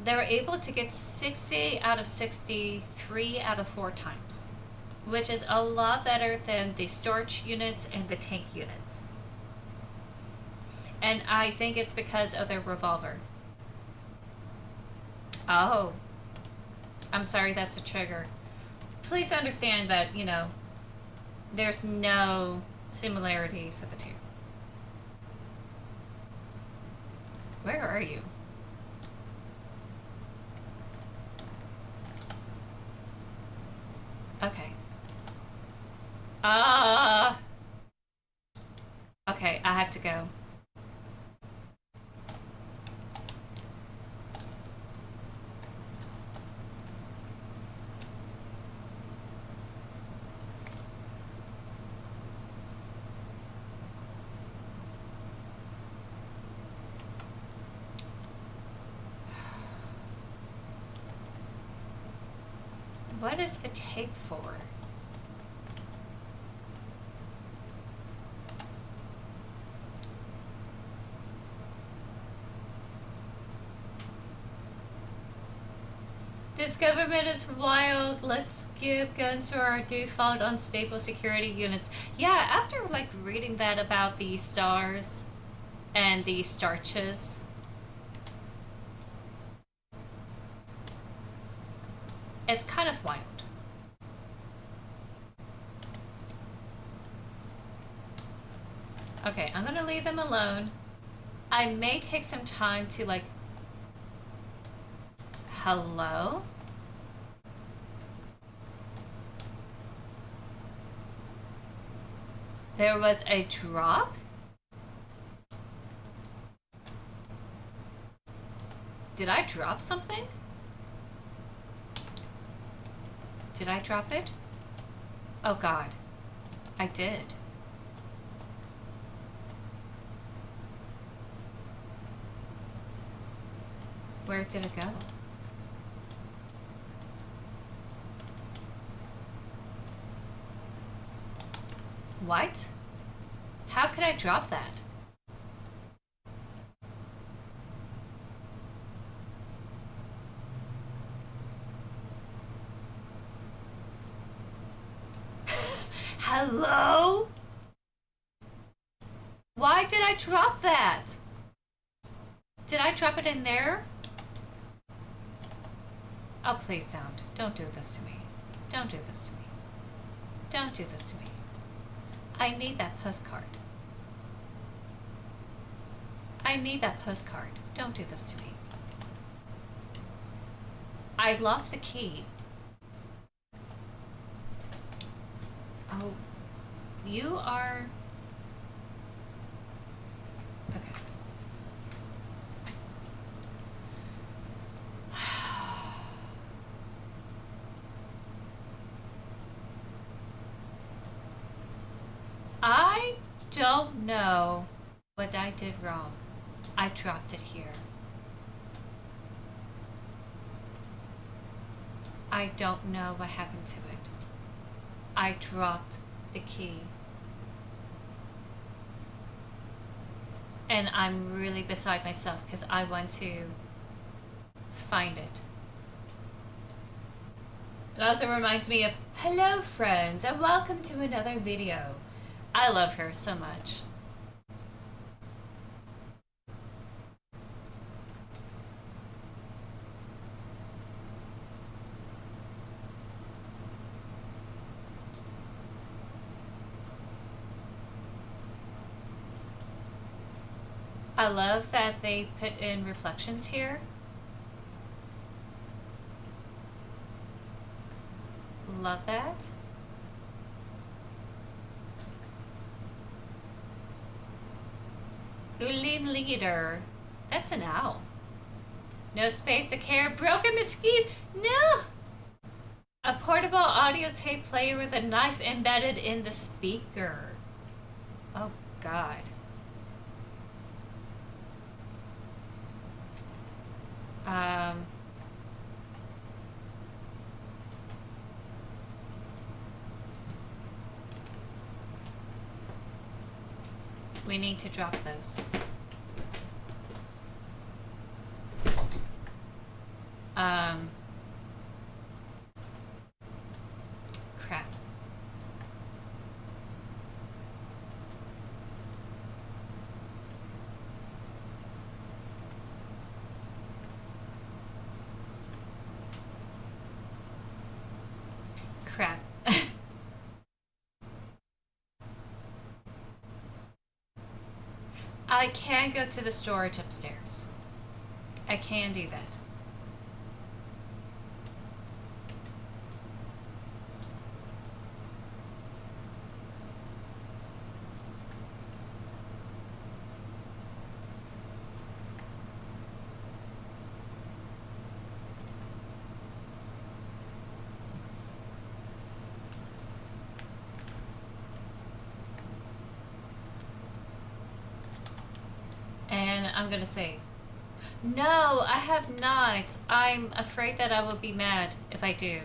they were able to get 60 out of 63 out of 4 times, which is a lot better than the Storch units and the tank units. And I think it's because of their revolver. Oh. I'm sorry, that's a trigger. Please understand that, you know, there's no similarities of the two. Where are you? Okay. Okay, I have to go. what is the tape for? This government is wild. Let's give guns to our default unstable security units. Yeah, after like reading that about the stars and the starches, it's kind of wild. Okay, I'm gonna leave them alone. I may take some time to like... Hello? There was a drop? Did I drop something? Did I drop it? Oh God, I did. Where did it go? What? How could I drop that? Hello? Why did I drop that? Did I drop it in there? Oh, please don't. Don't do this to me. Don't do this to me. Don't do this to me. I need that postcard. I need that postcard. Don't do this to me. I lost the key. Oh, you are... Okay. I don't know what I did wrong. I dropped it here. I don't know what happened to it. I dropped the key. And I'm really beside myself because I want to find it. It also reminds me of, hello friends and welcome to another video. I love her so much. I love that they put in reflections here. Love that. Ulin leader. That's an owl. No space to care. Broken mosquito. No! A portable audio tape player with a knife embedded in the speaker. Oh, God. We need to drop this. Crap. Crap. I can go to the storage upstairs. I can do that. I'm gonna save. No, I have not. I'm afraid that I will be mad if I do.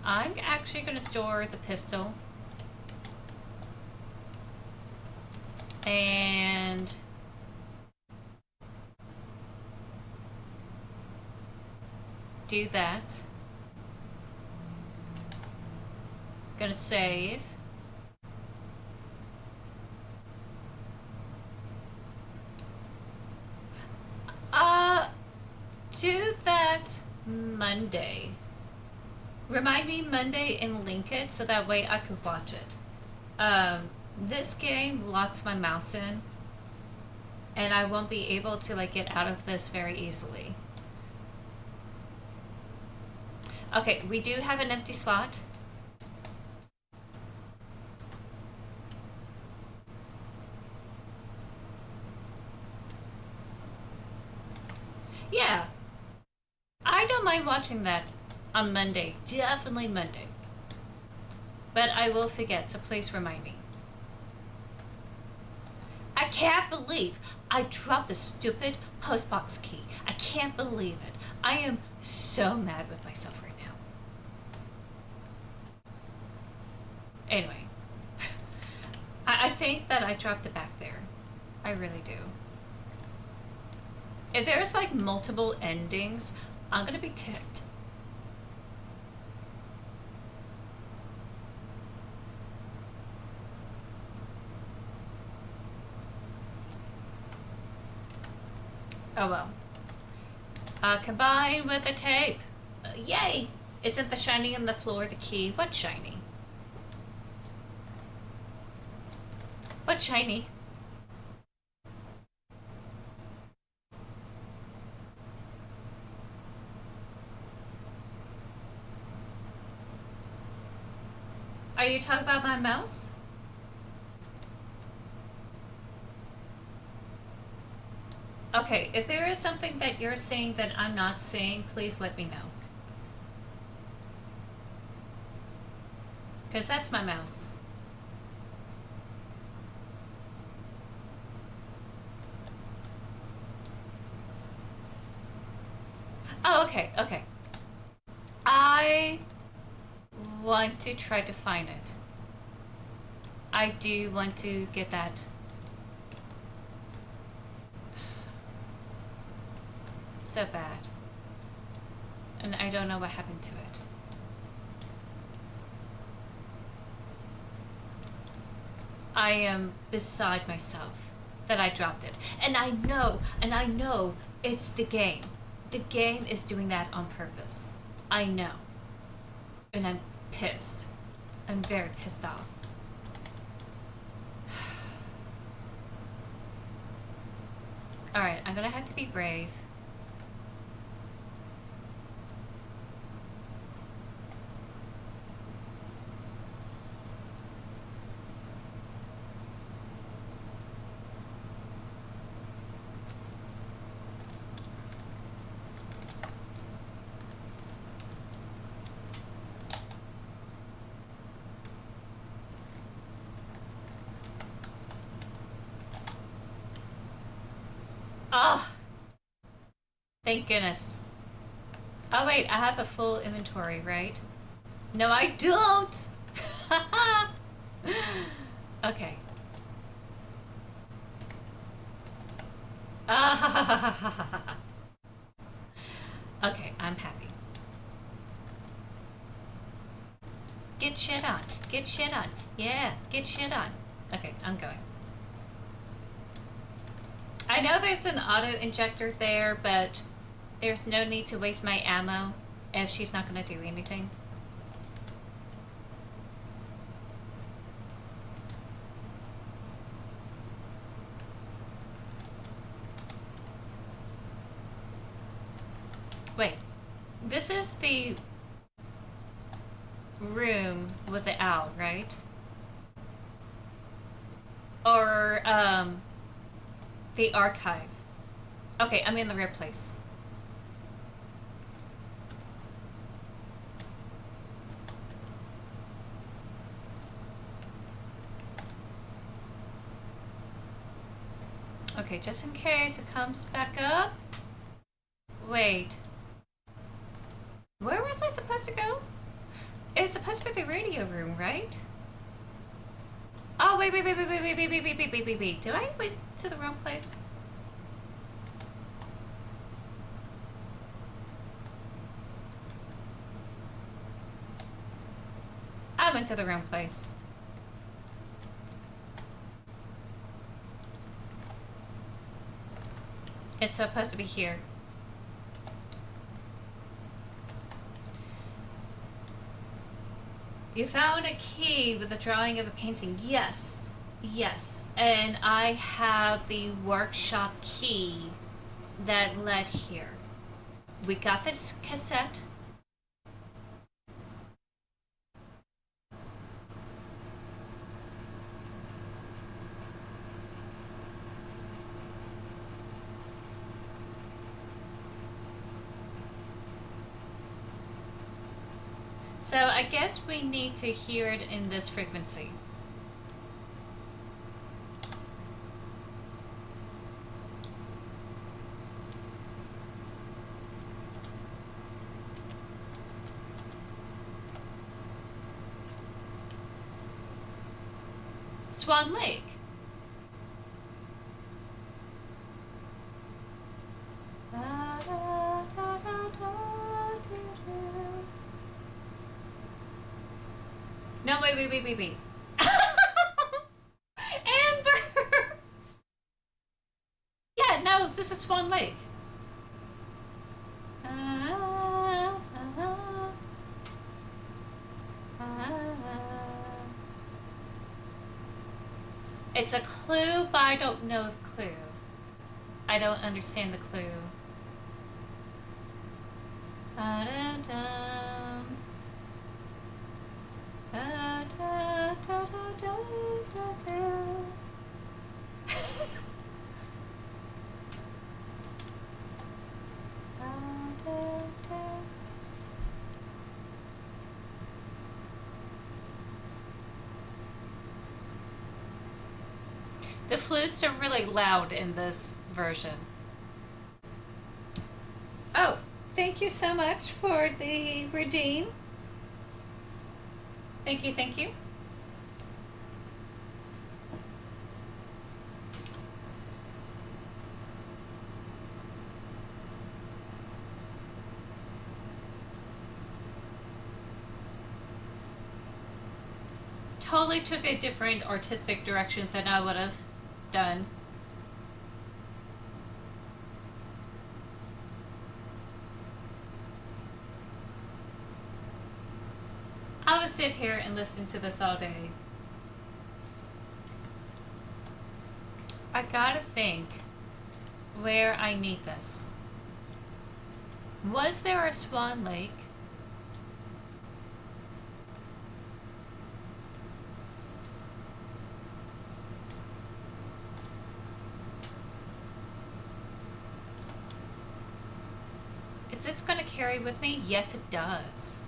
I'm actually going to store the pistol. And do that. Gonna save. Do that Monday. Remind me Monday and link it so that way I could watch it. This game locks my mouse in, and I won't be able to like get out of this very easily. Okay, we do have an empty slot. Yeah, I don't mind watching that on Monday. Definitely Monday. But I will forget, so please remind me. I can't believe I dropped the stupid postbox key. I can't believe it. I am so mad with myself right now. Anyway, I think that I dropped it back there. I really do. If there's like multiple endings, I'm gonna be ticked. Oh well. Combined with a tape. Yay! Isn't the shiny on the floor the key? What's shiny? What's shiny? Are you talking about my mouse? Okay, if there is something that you're seeing that I'm not seeing, please let me know. Because that's my mouse. Oh, okay, okay. I want to try to find it. I do want to get that. So bad. And I don't know what happened to it. I am beside myself that I dropped it. And I know it's the game. The game is doing that on purpose. I know. And I'm pissed. I'm very pissed off. Alright, I'm gonna have to be brave. Oh! Thank goodness. Oh wait, I have a full inventory, right? No, I don't! Okay. Okay, I'm happy. Get shit on. Get shit on. Yeah, get shit on. Okay, I'm going. I know there's an auto injector there, but there's no need to waste my ammo if she's not going to do anything. Wait, this is the room with the owl, right? Or, the archive. Okay, I'm in the right place. Okay, just in case it comes back up. Wait. Where was I supposed to go? It's supposed to be the radio room, right? Oh, wait. Did I went to the wrong place? I went to the wrong place. It's supposed to be here. You found a key with a drawing of a painting. Yes. And I have the workshop key that led here. We got this cassette. So I guess we need to hear it in this frequency. Swan Lake. No, wait. Amber! Yeah, no, this is Swan Lake. It's a clue, but I don't know the clue. I don't understand the clue. The flutes are really loud in this version. Oh, thank you so much for the redeem. Thank you. Totally took a different artistic direction than I would have done. I would sit here and listen to this all day. I gotta think where I need this. Was there a Swan Lake? Is this going to carry with me? Yes, it does.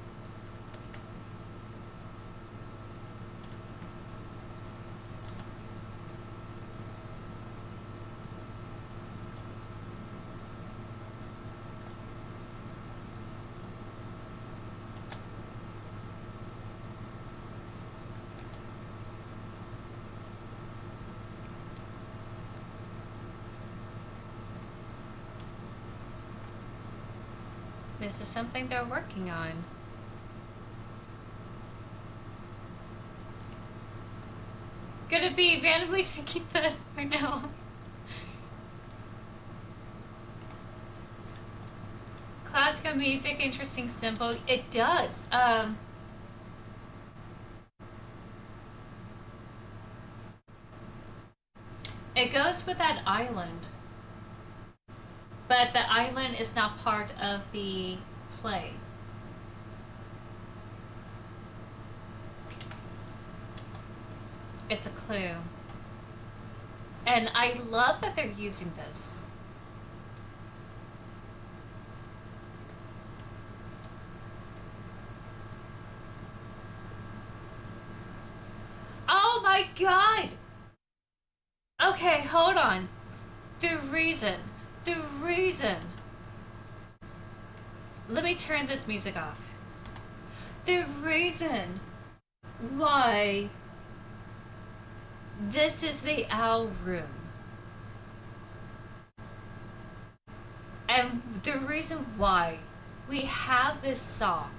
This is something they're working on. Gonna be randomly thinking that or no? Classical music, interesting symbol. It does. It goes with that island. But the island is not part of the play. It's a clue. And I love that they're using this. Oh my god! Okay, hold on. The reason. Let me turn this music off. the reason why this is the owl room, and the reason why we have this song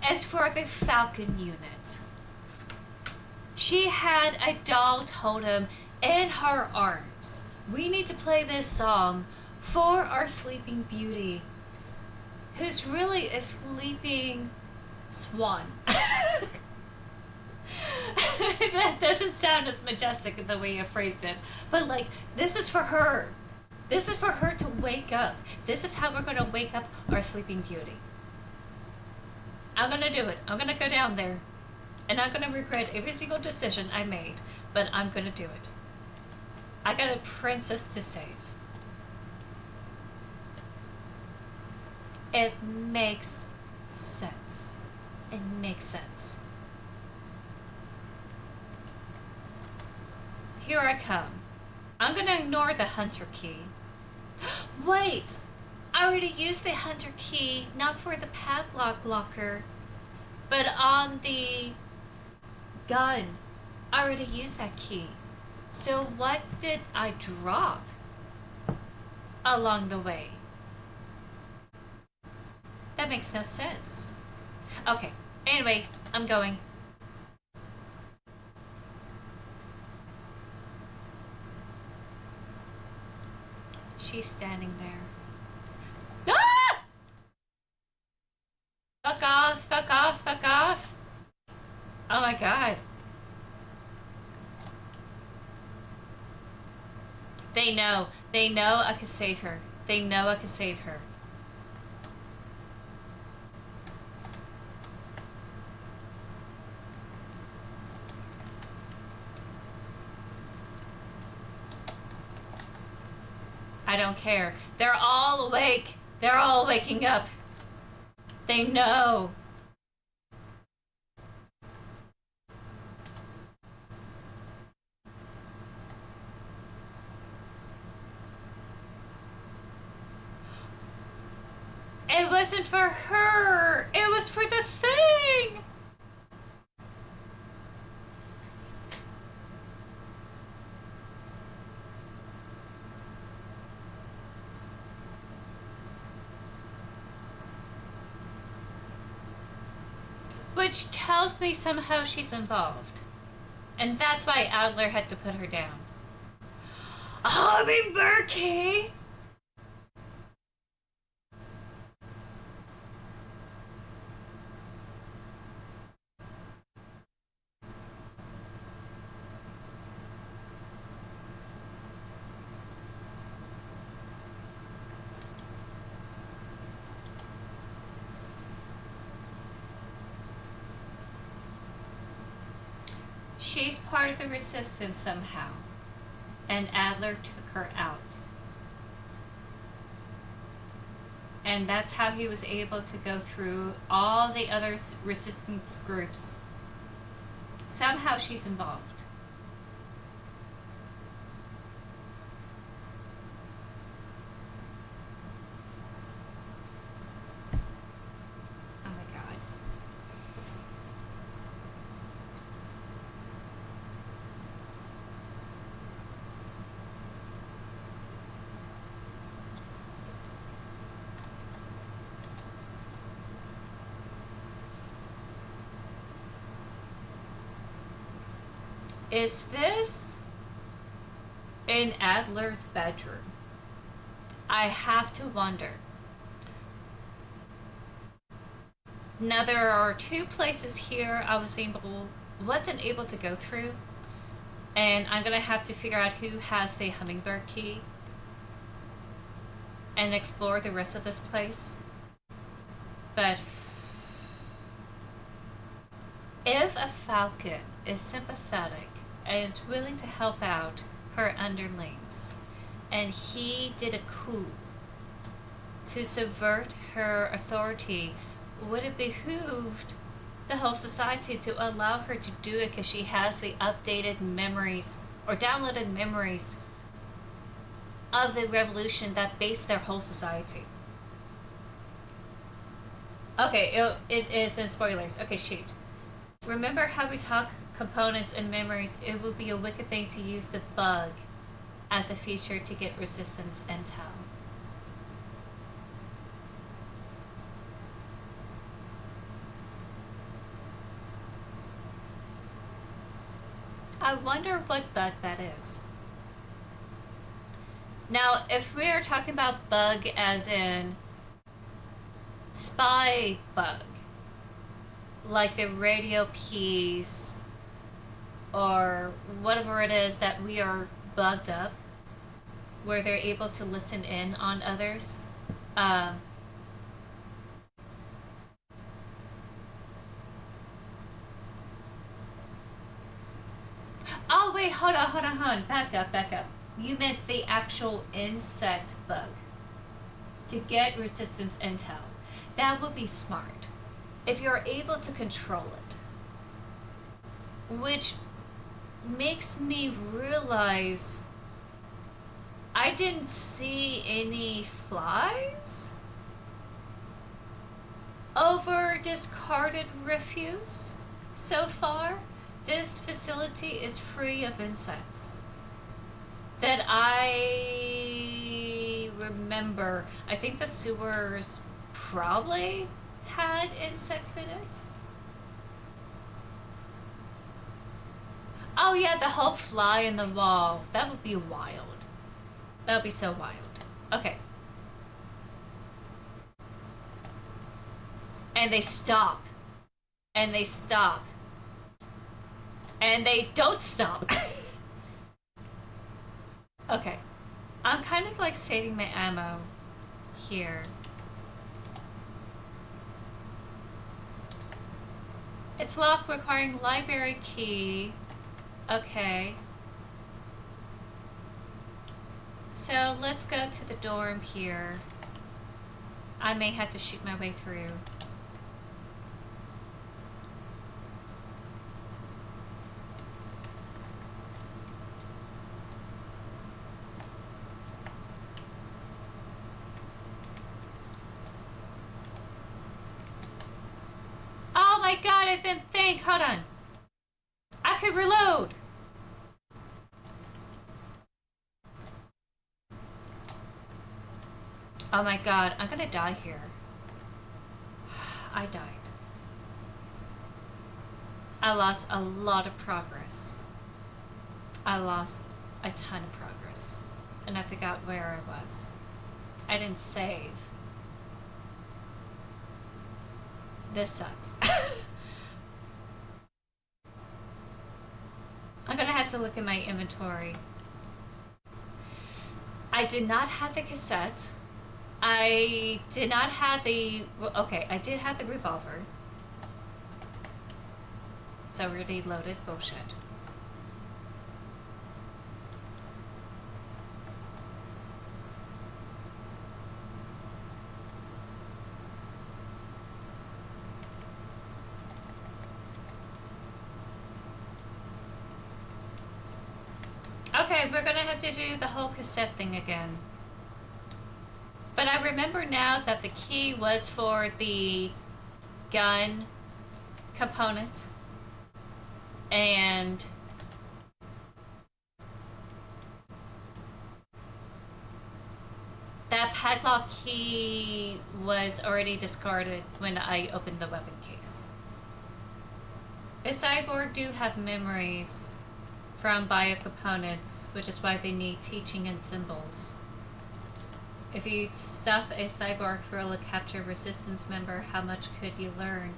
is for the Falcon unit. She had a doll totem in her arms. We need to play this song for our Sleeping Beauty, who's really a sleeping swan. That doesn't sound as majestic in the way you phrased it, but like, this is for her. This is for her to wake up. This is how we're going to wake up our Sleeping Beauty. I'm going to do it. I'm going to go down there, and I'm going to regret every single decision I made, but I'm going to do it. I got a princess to save. It makes sense. It makes sense. Here I come. I'm gonna ignore the hunter key. Wait! I already used the hunter key, not for the padlock locker, but on the gun. I already used that key. So what did I drop along the way? That makes no sense. Okay, anyway, I'm going. She's standing there. Ah! Fuck off, fuck off, fuck off. Oh my god. They know. They know I could save her. They know I could save her. I don't care. They're all awake. They're all waking up. They know. It wasn't for her. It was for the thing. Which tells me somehow she's involved. And that's why Adler had to put her down. Hummingbird key? She's part of the resistance somehow, and Adler took her out. And that's how he was able to go through all the other resistance groups. Somehow she's involved. Is this in Adler's bedroom? I have to wonder. Now there are two places here I wasn't able to go through, and I'm gonna have to figure out who has the hummingbird key and explore the rest of this place. But if a falcon is sympathetic and is willing to help out her underlings, and he did a coup to subvert her authority, would it behooved the whole society to allow her to do it because she has the updated memories or downloaded memories of the revolution that based their whole society? Okay, it is in spoilers. Okay, shoot. Remember how we talk components and memories? It would be a wicked thing to use the bug as a feature to get resistance intel. I wonder what bug that is. Now, if we are talking about bug as in spy bug, like a radio piece or whatever it is that we are bugged up, where they're able to listen in on others. Uh, oh, wait, hold on. Back up. You meant the actual insect bug to get resistance intel. That would be smart if you're able to control it. Which makes me realize I didn't see any flies over discarded refuse so far. This facility is free of insects that I remember. I think the sewers probably had insects in it. Oh yeah, the whole fly in the wall. That would be wild. That would be so wild. Okay. And they stop. And they stop. And they don't stop. Okay. I'm kind of like saving my ammo here. It's locked, requiring library key. Okay. So let's go to the dorm here. I may have to shoot my way through. Oh my god, I didn't think. Hold on. I could reload. Oh my god, I'm gonna die here. I died. I lost a lot of progress. I lost a ton of progress. And I forgot where I was. I didn't save. This sucks. I'm gonna have to look at my inventory. I did not have the cassette. I did not have the... Okay, I did have the revolver. It's already loaded. Bullshit. Okay, we're gonna have to do the whole cassette thing again. But I remember now that the key was for the gun component. And that padlock key was already discarded when I opened the weapon case. The cyborg do have memories from biocomponents, which is why they need teaching and symbols. If you stuff a cyborg full of capture resistance member, how much could you learn?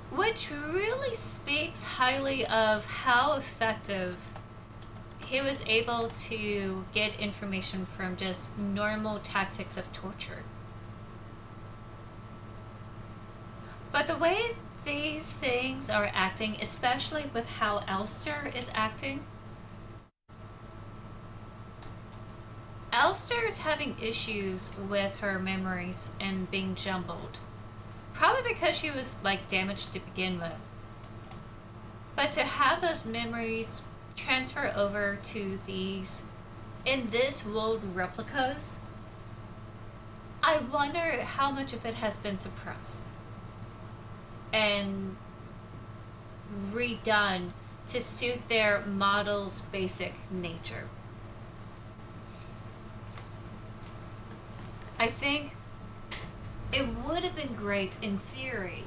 Which really speaks highly of how effective he was able to get information from just normal tactics of torture. But the way these things are acting, especially with how Elster is acting, Elster is having issues with her memories and being jumbled. Probably because she was like damaged to begin with. But to have those memories transfer over to these, in this world, replicas, I wonder how much of it has been suppressed and redone to suit their model's basic nature. I think it would have been great in theory,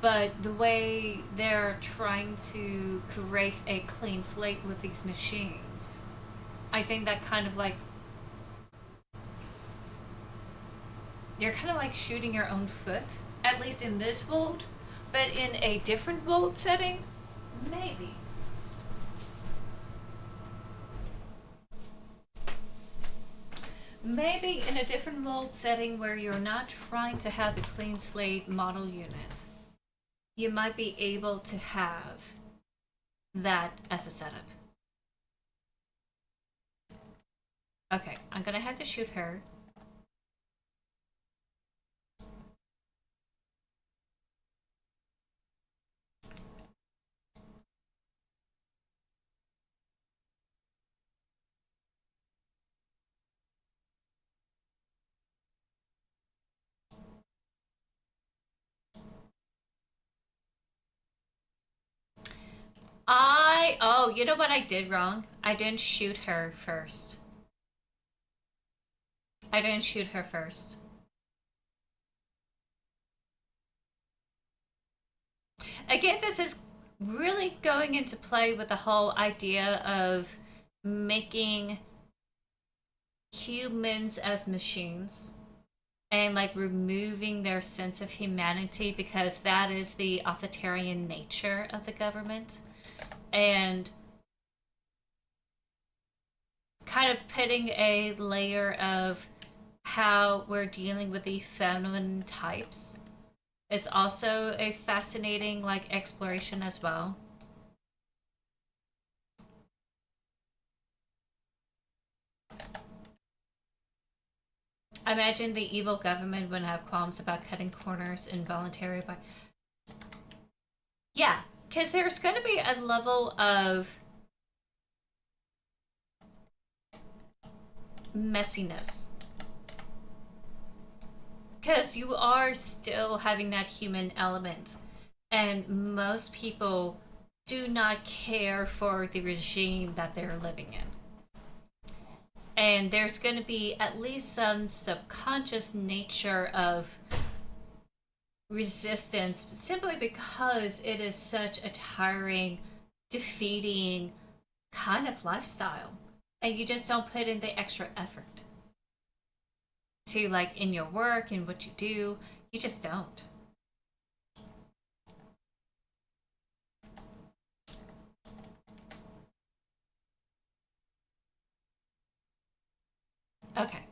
but the way they're trying to create a clean slate with these machines, I think that kind of like you're kind of like shooting your own foot, at least in this world, but in a different world setting, maybe. Maybe in a different world setting where you're not trying to have a clean slate model unit, you might be able to have that as a setup. Okay, I'm gonna have to shoot her. Oh, you know what I did wrong? I didn't shoot her first. I didn't shoot her first. Again, this is really going into play with the whole idea of making humans as machines and like removing their sense of humanity because that is the authoritarian nature of the government. And kind of putting a layer of how we're dealing with the feminine types is also a fascinating like exploration as well. I imagine the evil government would have qualms about cutting corners involuntary by. Yeah, because there's going to be a level of messiness. Because you are still having that human element. And most people do not care for the regime that they're living in. And there's going to be at least some subconscious nature of resistance simply because it is such a tiring, defeating kind of lifestyle. And you just don't put in the extra effort to like in your work and what you do. You just don't. Okay.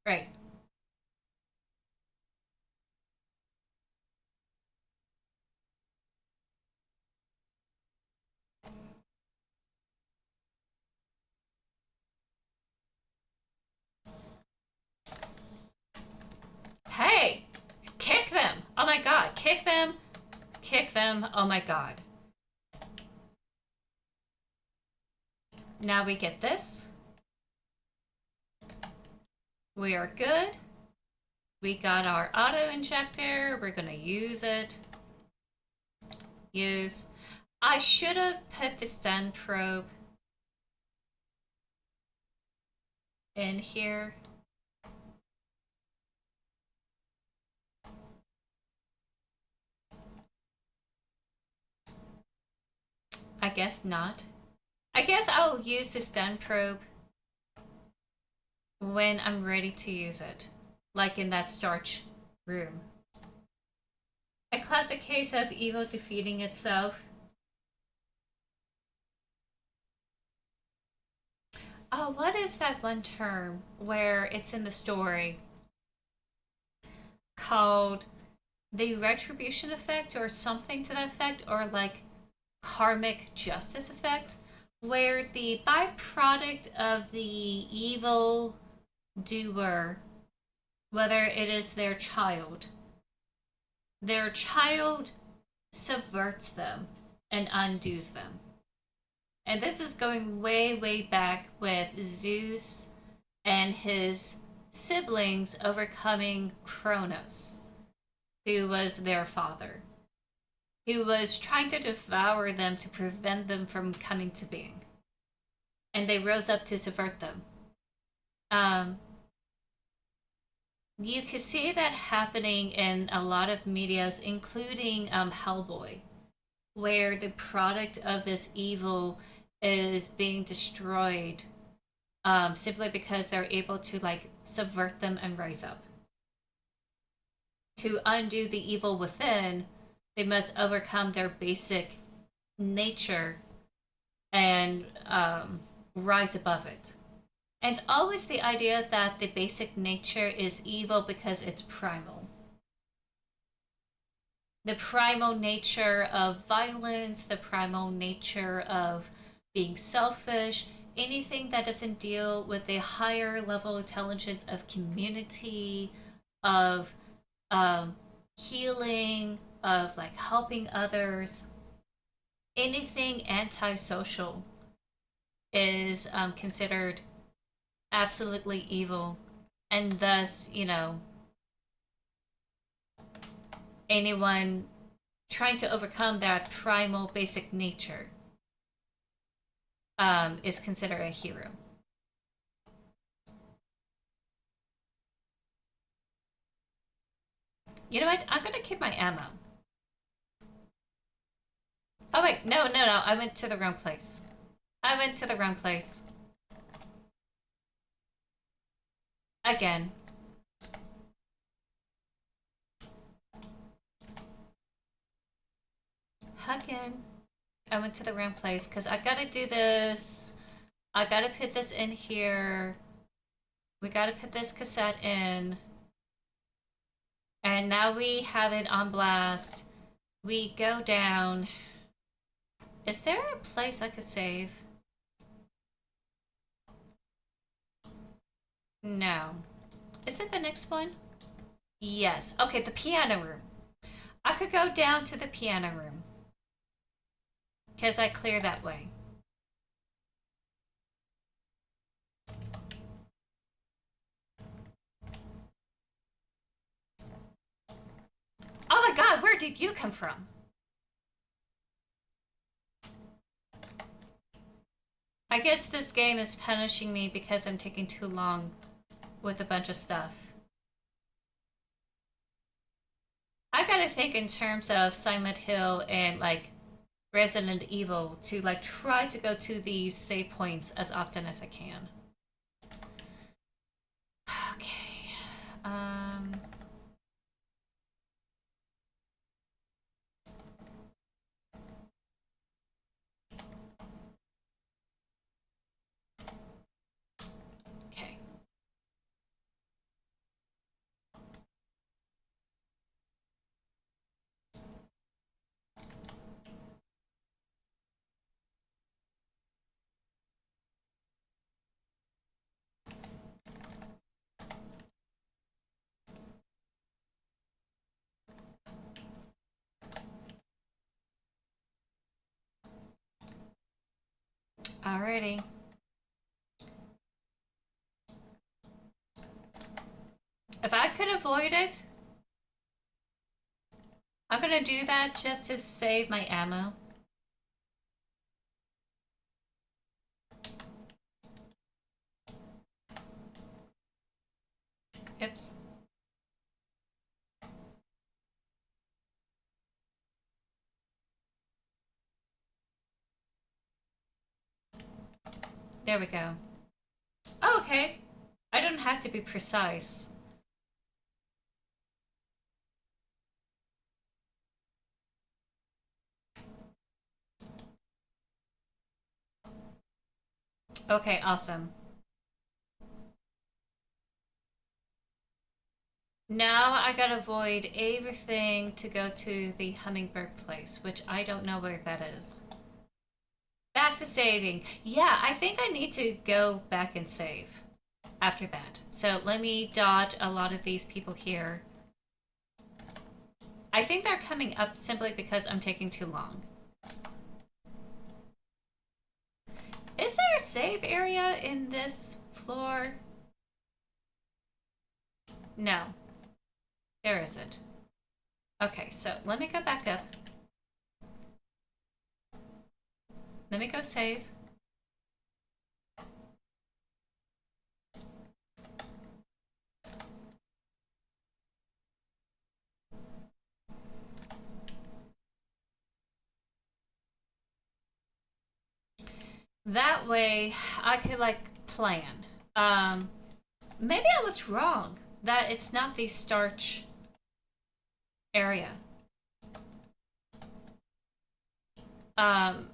Right. Hey, kick them. Oh my god, kick them. Kick them. Oh my god. Now we get this. We are good. We got our auto injector. We're gonna use it. Use. I should have put the stun probe in here. I guess not. I guess I'll use the stun probe when I'm ready to use it. Like in that starch room. A classic case of evil defeating itself. Oh, what is that one term where it's in the story called the retribution effect or something to that effect, or like karmic justice effect, where the byproduct of the evil doer, whether it is their child, their child subverts them and undoes them. And this is going way, way back with Zeus and his siblings overcoming Kronos, who was their father, who was trying to devour them to prevent them from coming to being. And they rose up to subvert them. You could see that happening in a lot of medias, including Hellboy, where the product of this evil is being destroyed simply because they're able to like subvert them and rise up. To undo the evil within, they must overcome their basic nature and rise above it. And it's always the idea that the basic nature is evil because it's primal. The primal nature of violence, the primal nature of being selfish, anything that doesn't deal with the higher level intelligence of community, of healing, of like helping others, anything antisocial is considered absolutely evil, and thus, anyone trying to overcome that primal basic nature is considered a hero. You know what? I'm gonna keep my ammo. Oh wait, no, I went to the wrong place. Again. Again. I went to the wrong place because I gotta do this. I gotta put this in here. We gotta put this cassette in. And now we have it on blast. We go down. Is there a place I could save? No. Is it the next one? Yes. Okay, the piano room. I could go down to the piano room. Because I clear that way. Oh my god, where did you come from? I guess this game is punishing me because I'm taking too long with a bunch of stuff. I gotta think in terms of Silent Hill and like Resident Evil to like try to go to these save points as often as I can. Okay. Okay. Alrighty. If I could avoid it, I'm gonna do that just to save my ammo. Oops. There we go. Oh, okay. I don't have to be precise. Okay, awesome. Now I gotta avoid everything to go to the hummingbird place, which I don't know where that is. Back to saving. Yeah, I think I need to go back and save after that. So let me dodge a lot of these people here. I think they're coming up simply because I'm taking too long. Is there a save area in this floor? No, there isn't. Okay, so let me go back up. Let me go save. That way I could like plan. Maybe I was wrong that it's not the starch area. Um,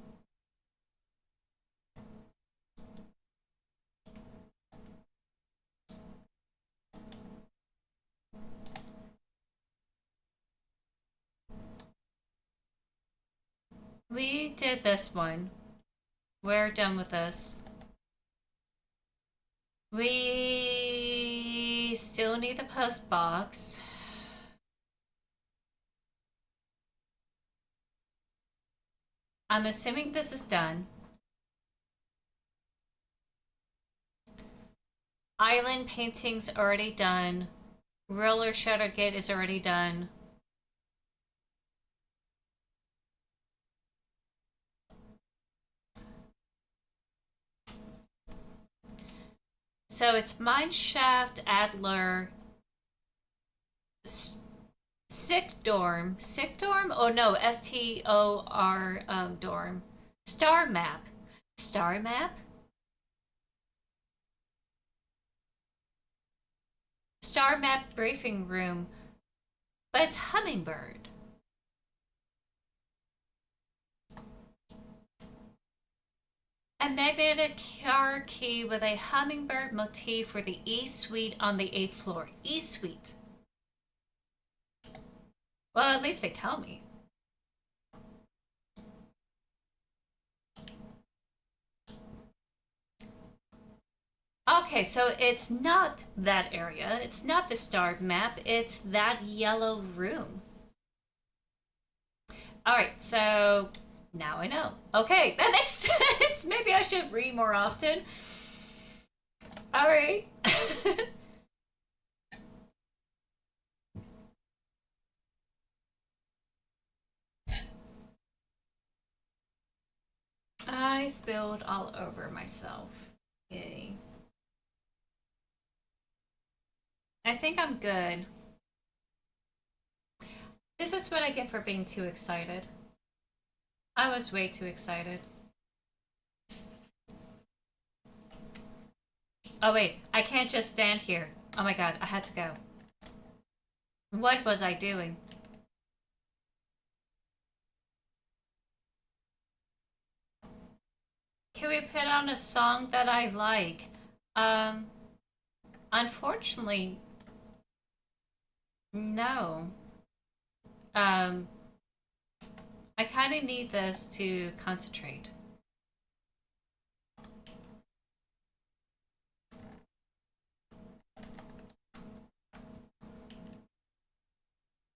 we did this one. We're done with this. We still need the post box. I'm assuming this is done. Island painting's already done. Roller shutter gate is already done. So it's mine shaft, Adler, sick dorm. Sick dorm? Oh no, STOR dorm. Star map. Star map? Star map briefing room. But it's hummingbird. A magnetic car key with a hummingbird motif for the E suite on the 8th floor. E suite. Well, at least they tell me. Okay, so it's not that area. It's not the star map. It's that yellow room. All right, so now I know. Okay, that makes sense. Maybe I should read more often. All right. I spilled all over myself. Yay. I think I'm good. This is what I get for being too excited. I was way too excited. Oh wait, I can't just stand here. Oh my god, I had to go. What was I doing? Can we put on a song that I like? Um, Unfortunately, no. Um, I kind of need this to concentrate.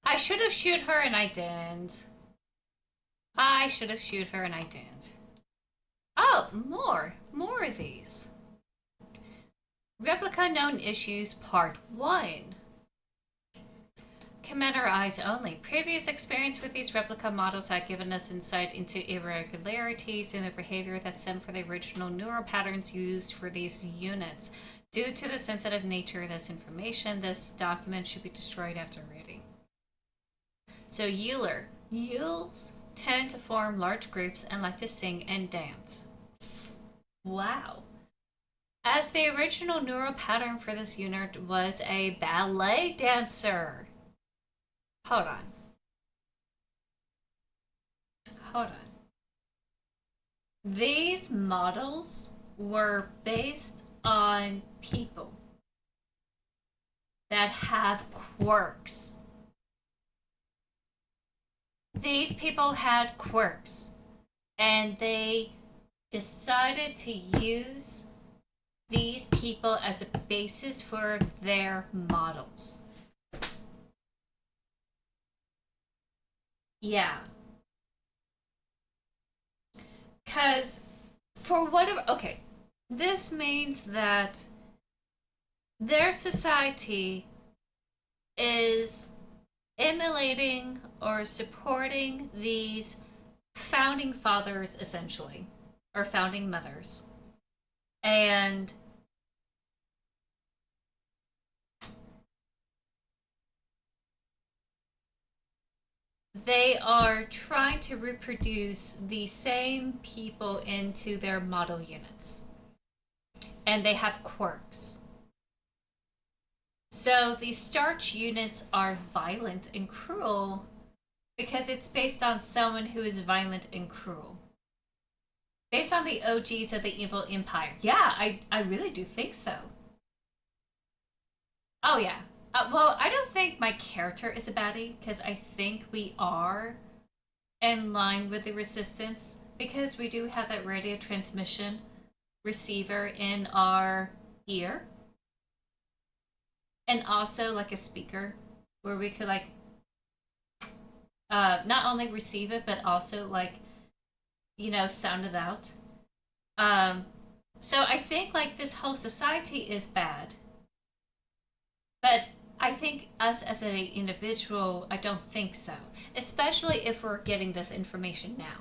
I should have shoot her and I didn't. I should have shoot her and I didn't. Oh, more. More of these. Replica known issues part 1. Commander eyes only. Previous experience with these replica models had given us insight into irregularities in their behavior that stem from the original neural patterns used for these units. Due to the sensitive nature of this information, this document should be destroyed after reading. So Euler. Euls tend to form large groups and like to sing and dance. Wow. As the original neural pattern for this unit was a ballet dancer. Hold on. Hold on. These models were based on people that have quirks. These people had quirks, and they decided to use these people as a basis for their models. Yeah. Because for whatever, okay, this means that their society is emulating or supporting these founding fathers, essentially, or founding mothers. And they are trying to reproduce the same people into their model units. And they have quirks. So these starch units are violent and cruel because it's based on someone who is violent and cruel. Based on the OGs of the evil empire. Yeah, I really do think so. Oh, yeah. Well, I don't think my character is a baddie because I think we are in line with the resistance because we do have that radio transmission receiver in our ear and also like a speaker where we could like not only receive it but also like sound it out. um so I think like this whole society is bad, but I think us as an individual, I don't think so, especially if we're getting this information now.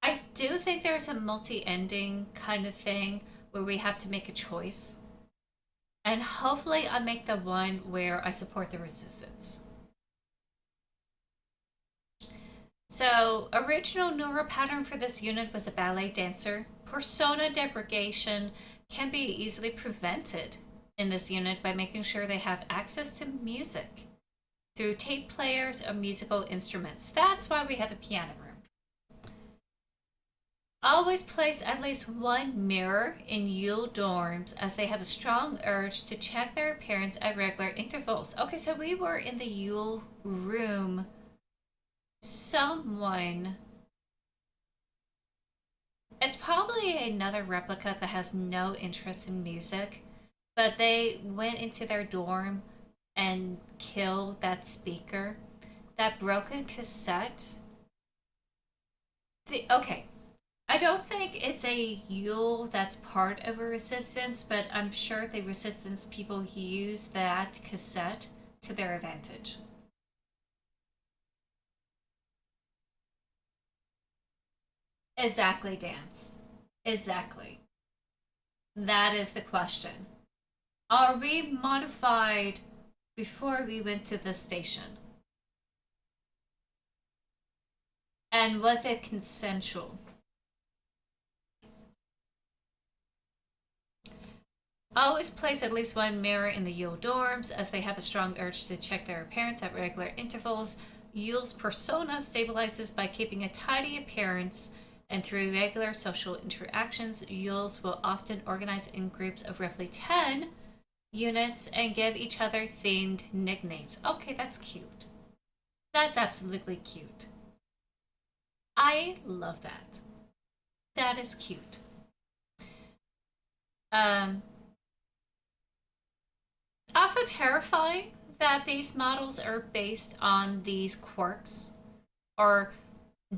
I do think there's a multi-ending kind of thing where we have to make a choice, and hopefully I make the one where I support the resistance. So, original neural pattern for this unit was a ballet dancer. Persona degradation can be easily prevented in this unit by making sure they have access to music through tape players or musical instruments. That's why we have a piano room. Always place at least one mirror in Yule dorms as they have a strong urge to check their appearance at regular intervals. Okay, so we were in the Yule room. Someone. It's probably another replica that has no interest in music, but they went into their dorm and killed that speaker. That broken cassette. Okay, I don't think it's a Yule that's part of a resistance, but I'm sure the resistance people use that cassette to their advantage. Exactly, Dance. Exactly. That is the question. Are we modified before we went to the station? And was it consensual? Always place at least one mirror in the Yule dorms as they have a strong urge to check their appearance at regular intervals. Yule's persona stabilizes by keeping a tidy appearance, and through regular social interactions, Yules will often organize in groups of roughly 10 units and give each other themed nicknames. Okay, that's cute. That's absolutely cute. I love that. That is cute. Um, Also terrifying that these models are based on these quirks or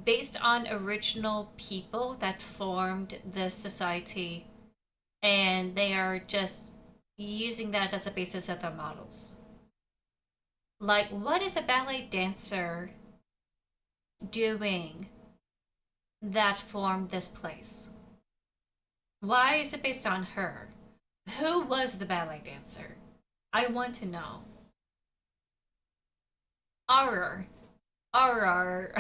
based on original people that formed the society, and they are just using that as a basis of their models. Like, what is a ballet dancer doing that formed this place? Why is it based on her? Who was the ballet dancer? I want to know. R R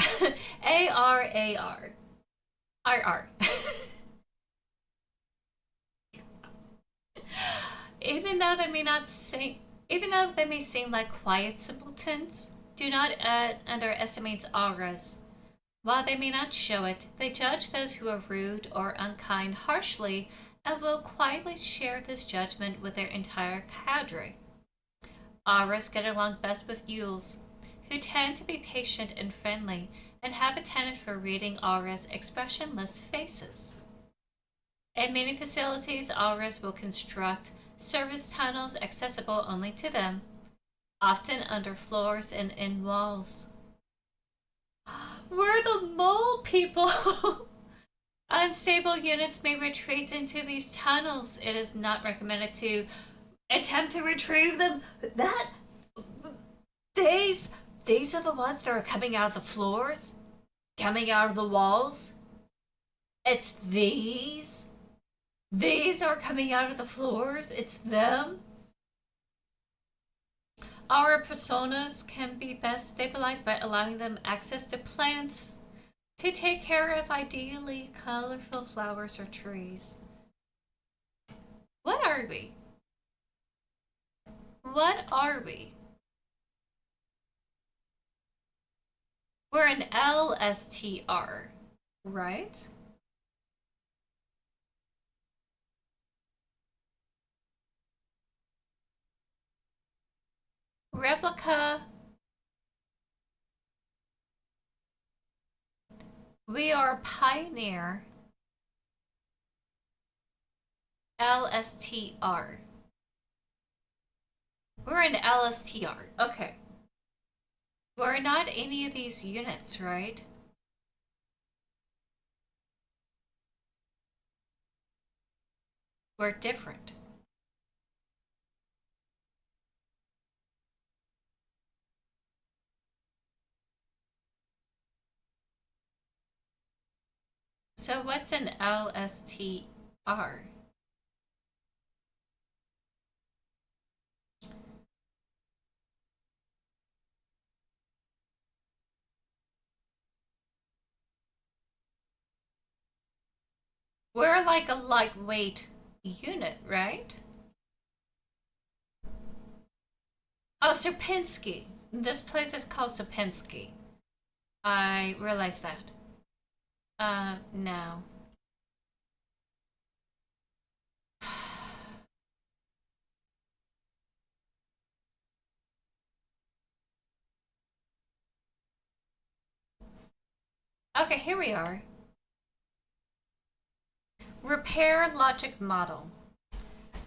A R A R R R. Even though they may not seem, even though they may seem like quiet simpletons, do not underestimate auras. While they may not show it, they judge those who are rude or unkind harshly and will quietly share this judgment with their entire cadre. Auras get along best with Yules, who tend to be patient and friendly and have a talent for reading auras' expressionless faces. In many facilities, auras will construct service tunnels accessible only to them, often under floors and in walls. We're the mole people. Unstable units may retreat into these tunnels. It is not recommended to attempt to retrieve them. That these these are the ones that are coming out of the floors, coming out of the walls. It's these. These are coming out of the floors. It's them. Our personas can be best stabilized by allowing them access to plants to take care of ideally colorful flowers or trees. What are we? What are we? We're an LSTR, right? Replica. We are Pioneer LSTR. We're an LSTR. Okay. We're not any of these units, right? We're different. So what's an LSTR? We're like a lightweight unit, right? Oh, Sierpinski. This place is called Sierpinski. I realized that. No. Okay, here we are. Repair logic model.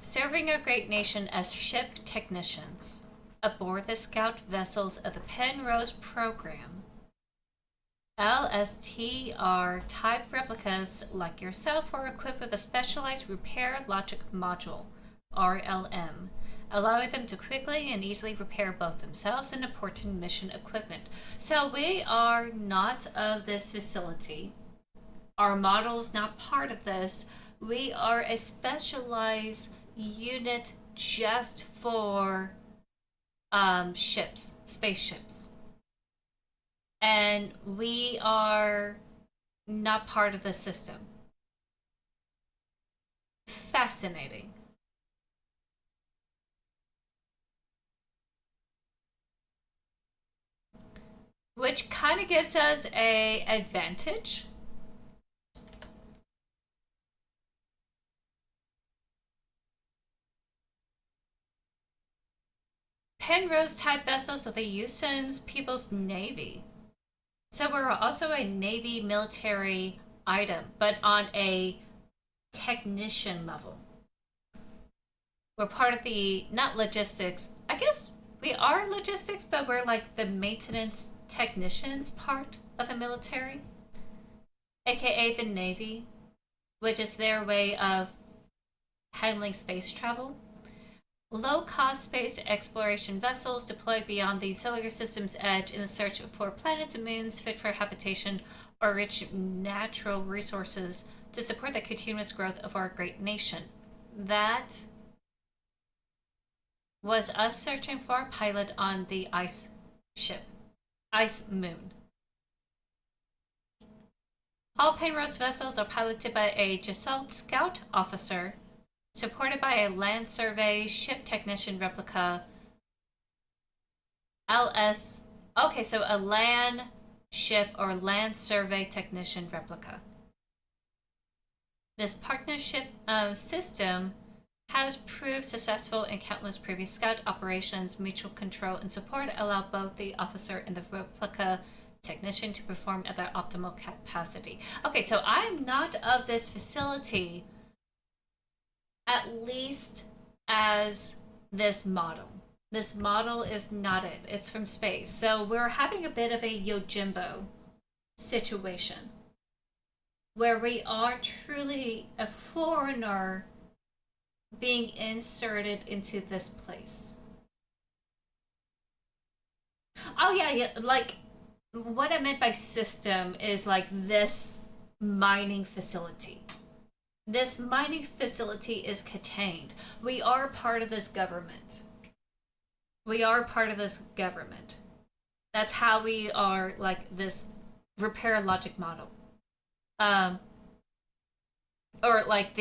Serving a great nation as ship technicians aboard the scout vessels of the Penrose program. LSTR type replicas like yourself are equipped with a specialized repair logic module, RLM, allowing them to quickly and easily repair both themselves and important mission equipment. So we are not of this facility. Our model's not part of this. We are a specialized unit just for ships, spaceships. And we are not part of the system. Fascinating. Which kind of gives us a advantage. Penrose type vessels that they use in people's navy. So we're also a navy military item, but on a technician level. We're part of the not logistics. I guess we are logistics, but we're like the maintenance technicians part of the military, aka the navy, which is their way of handling space travel. Low-cost space exploration vessels deployed beyond the solar system's edge in the search for planets and moons fit for habitation or rich natural resources to support the continuous growth of our great nation. That was us searching for a pilot on the ice ship, Ice Moon. All Penrose vessels are piloted by a Gestalt Scout officer supported by a land survey ship technician replica. LS. Okay, so a land ship or land survey technician replica. This partnership system has proved successful in countless previous scout operations. Mutual control and support allow both the officer and the replica technician to perform at their optimal capacity. Okay, so I'm not of this facility, at least as this model. This model is not it. It's from space. So we're having a bit of a Yojimbo situation where we are truly a foreigner being inserted into this place. Oh yeah, yeah. Like what I meant by system is like this mining facility. This mining facility is contained. We are part of this government. We are part of this government. That's how we are like this repair logic model. Um, or like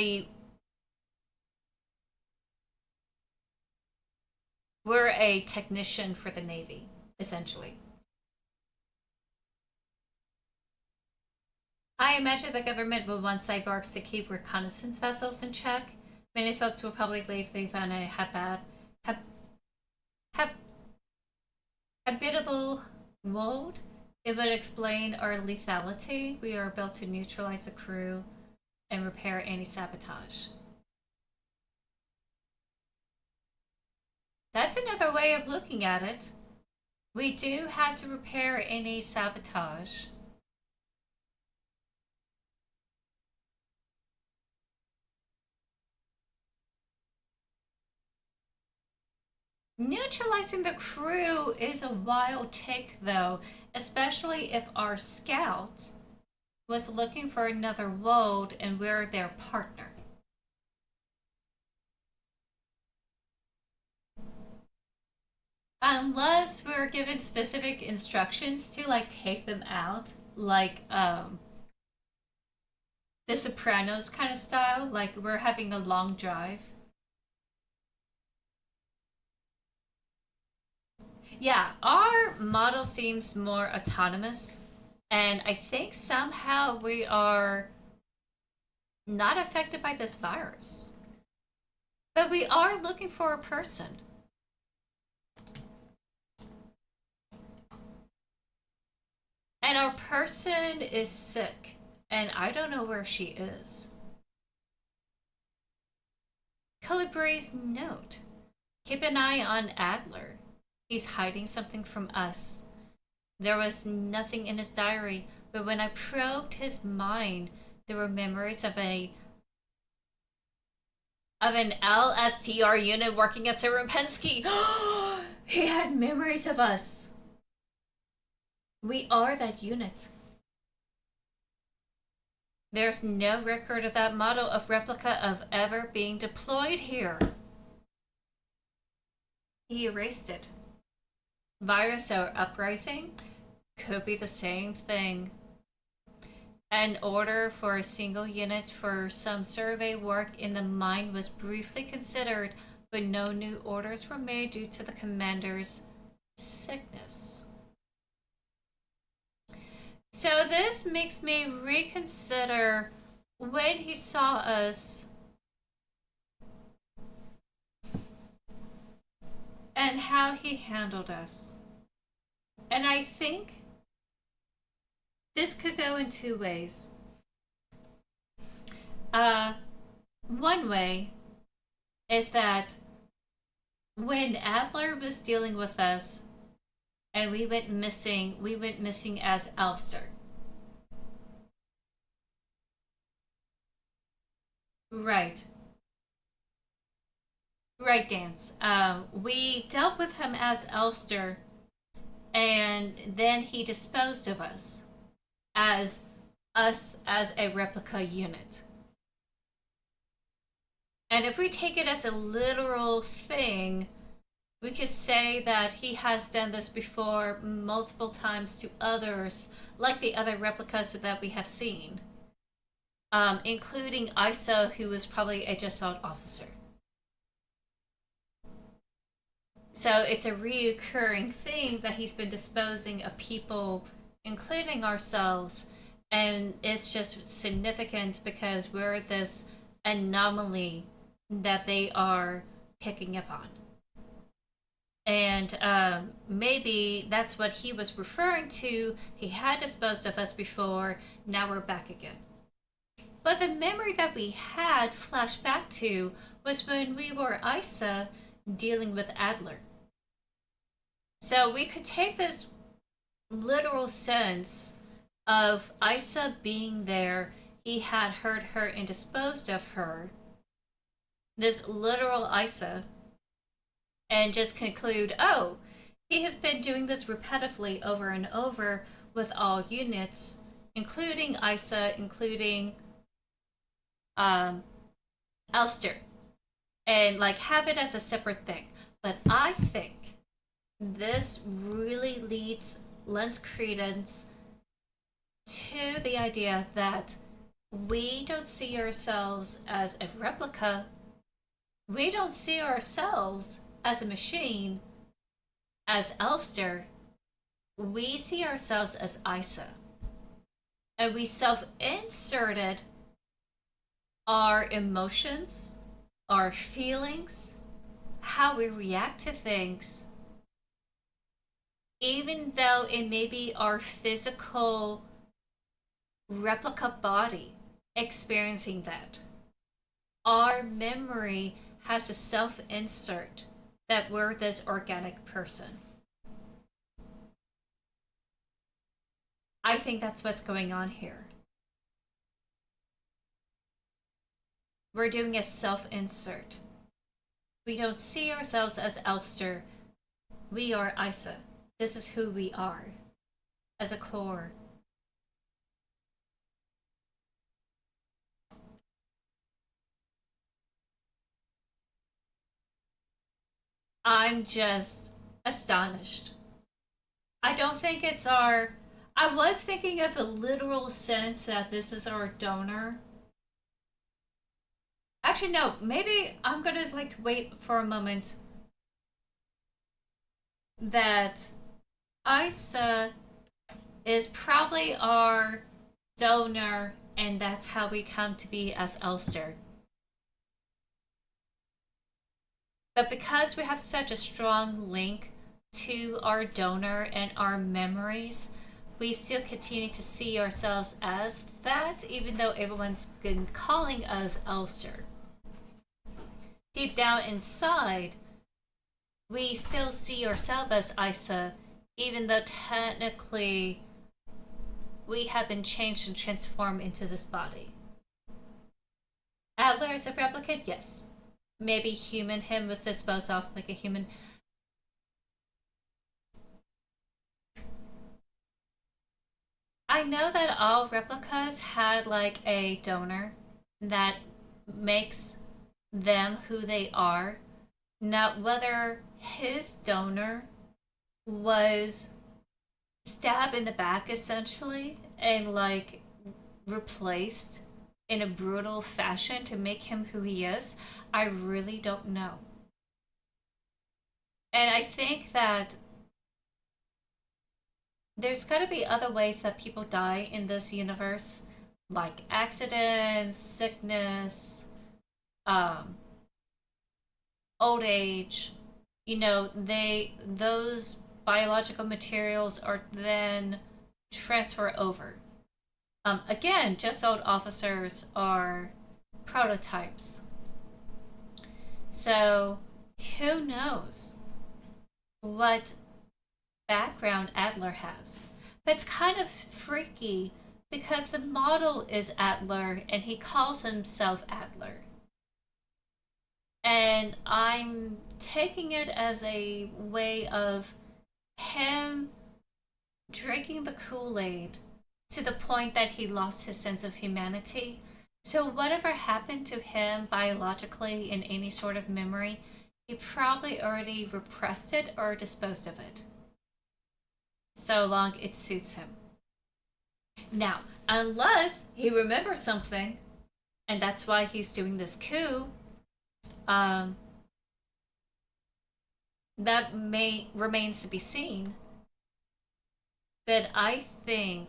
we're a technician for the Navy, essentially. I imagine the government would want cyborgs to keep reconnaissance vessels in check. Many folks will probably leave if they found a hab, hab, habitable world. It would explain our lethality. We are built to neutralize the crew and repair any sabotage. That's another way of looking at it. We do have to repair any sabotage. Neutralizing the crew is a wild take, though, especially if our scout was looking for another world and we're their partner. Unless we're given specific instructions to like take them out, like the Sopranos kind of style, like we're having a long drive. Yeah, our model seems more autonomous, and I think somehow we are not affected by this virus. But we are looking for a person. And our person is sick, and I don't know where she is. Calibri's note. Keep an eye on Adler. He's hiding something from us. There was nothing in his diary, but when I probed his mind, there were memories of an LSTR unit working at Serapensky. He had memories of us. We are that unit. There's no record of that model of replica of ever being deployed here. He erased it. Virus or uprising could be the same thing. An order for a single unit for some survey work in the mine was briefly considered, but no new orders were made due to the commander's sickness. So this makes me reconsider when he saw us and how he handled us. And I think this could go in two ways. One way is that when Adler was dealing with us and we went missing as Elster. Right. Right, Dance. We dealt with him as Elster, and then he disposed of as us as a replica unit. And if we take it as a literal thing, we could say that he has done this before multiple times to others, like the other replicas that we have seen, including Isa, who was probably a Jassault officer. So it's a reoccurring thing that he's been disposing of people, including ourselves, and it's just significant because we're this anomaly that they are picking up on. And maybe that's what he was referring to. He had disposed of us before, now we're back again. But the memory that we had flashed back to was when we were Isa dealing with Adler. So we could take this literal sense of Isa being there, he had hurt her and disposed of her, this literal Isa, and just conclude, oh, he has been doing this repetitively over and over with all units, including Isa, including Elster, and like have it as a separate thing. But I think this really lends credence to the idea that we don't see ourselves as a replica. We don't see ourselves as a machine, as Elster. We see ourselves as Isa. And we self inserted our emotions, our feelings, how we react to things, even though it may be our physical replica body experiencing that. Our memory has a self insert that we're this organic person. I think that's what's going on here. We're doing a self insert. We don't see ourselves as Elster. We are Isa. This is who we are as a core. I'm just astonished. I don't think it's our. I was thinking of a literal sense that this is our donor. Actually, no. Maybe I'm gonna like wait for a moment. That Isa is probably our donor, and that's how we come to be as Elster. But because we have such a strong link to our donor and our memories, we still continue to see ourselves as that, even though everyone's been calling us Elster. Deep down inside, we still see ourselves as Isa, even though technically we have been changed and transformed into this body. Adler is a replicant? Yes. Maybe human him was disposed of like a human. I know that all replicas had like a donor that makes them who they are. Now, whether his donor was stabbed in the back essentially and like replaced in a brutal fashion to make him who he is, I really don't know. And I think that there's got to be other ways that people die in this universe, like accidents, sickness, um, old age. You know, those biological materials are then transfer over. Again, just old officers are prototypes. So who knows what background Adler has? But it's kind of freaky because the model is Adler and he calls himself Adler. And I'm taking it as a way of him drinking the Kool-Aid to the point that he lost his sense of humanity. So whatever happened to him biologically in any sort of memory, he probably already repressed it or disposed of it. So long it suits him. Now, unless he remembers something, and that's why he's doing this coup, that may remains to be seen. But I think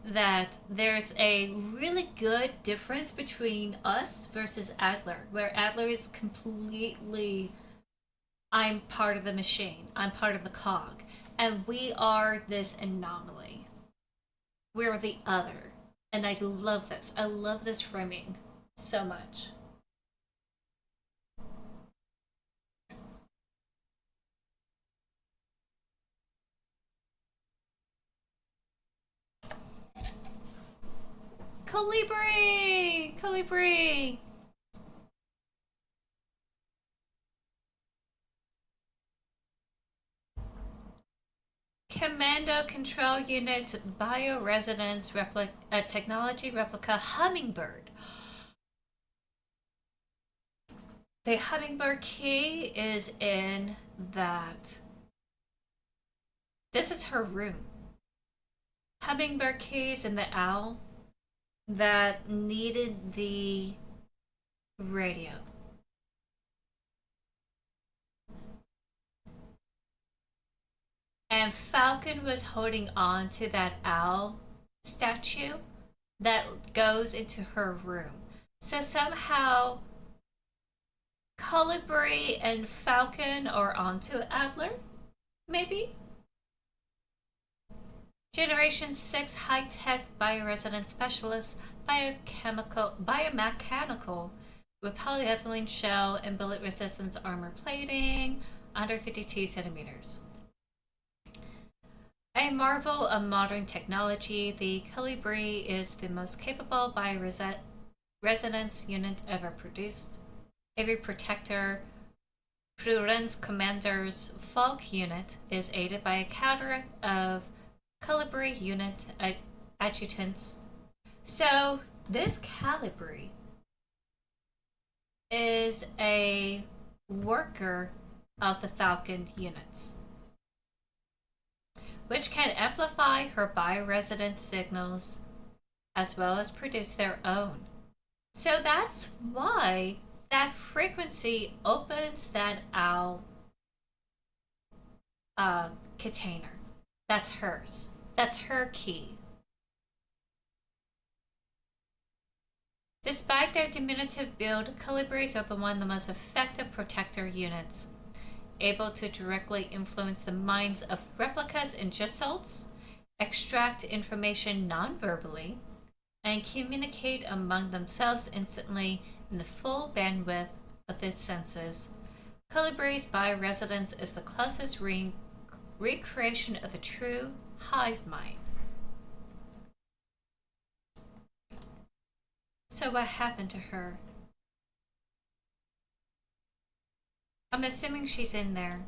that there's a really good difference between us versus Adler, where Adler is completely, I'm part of the machine, I'm part of the cog, and we are this anomaly. We're the other. And I love this. I love this framing so much. Colibri! Colibri! Commando Control Unit Bioresonance Technology Replica Hummingbird. The Hummingbird key is in that. This is her room. Hummingbird key is in the owl that needed the radio. And Falcon was holding on to that owl statue that goes into her room. So somehow Colibri and Falcon are onto Adler, maybe? Generation 6 high-tech bioresonance specialist, biomechanical with polyethylene shell and bullet resistance armor plating, under 52 centimeters. A marvel of modern technology, the Colibri is the most capable bioresonance unit ever produced. Every protector, Prudence Commander's Falk unit is aided by a cadre of Colibri unit adjutants. So this Colibri is a worker of the Falcon units, which can amplify her bioresonance signals as well as produce their own. So that's why that frequency opens that owl container. That's hers. That's her key. Despite their diminutive build, Colibris are one of the most effective protector units, able to directly influence the minds of replicas and Gisselts, extract information non-verbally, and communicate among themselves instantly in the full bandwidth of their senses. Colibri's bioresonance is the closest recreation of the true hive mind. So what happened to her? I'm assuming she's in there.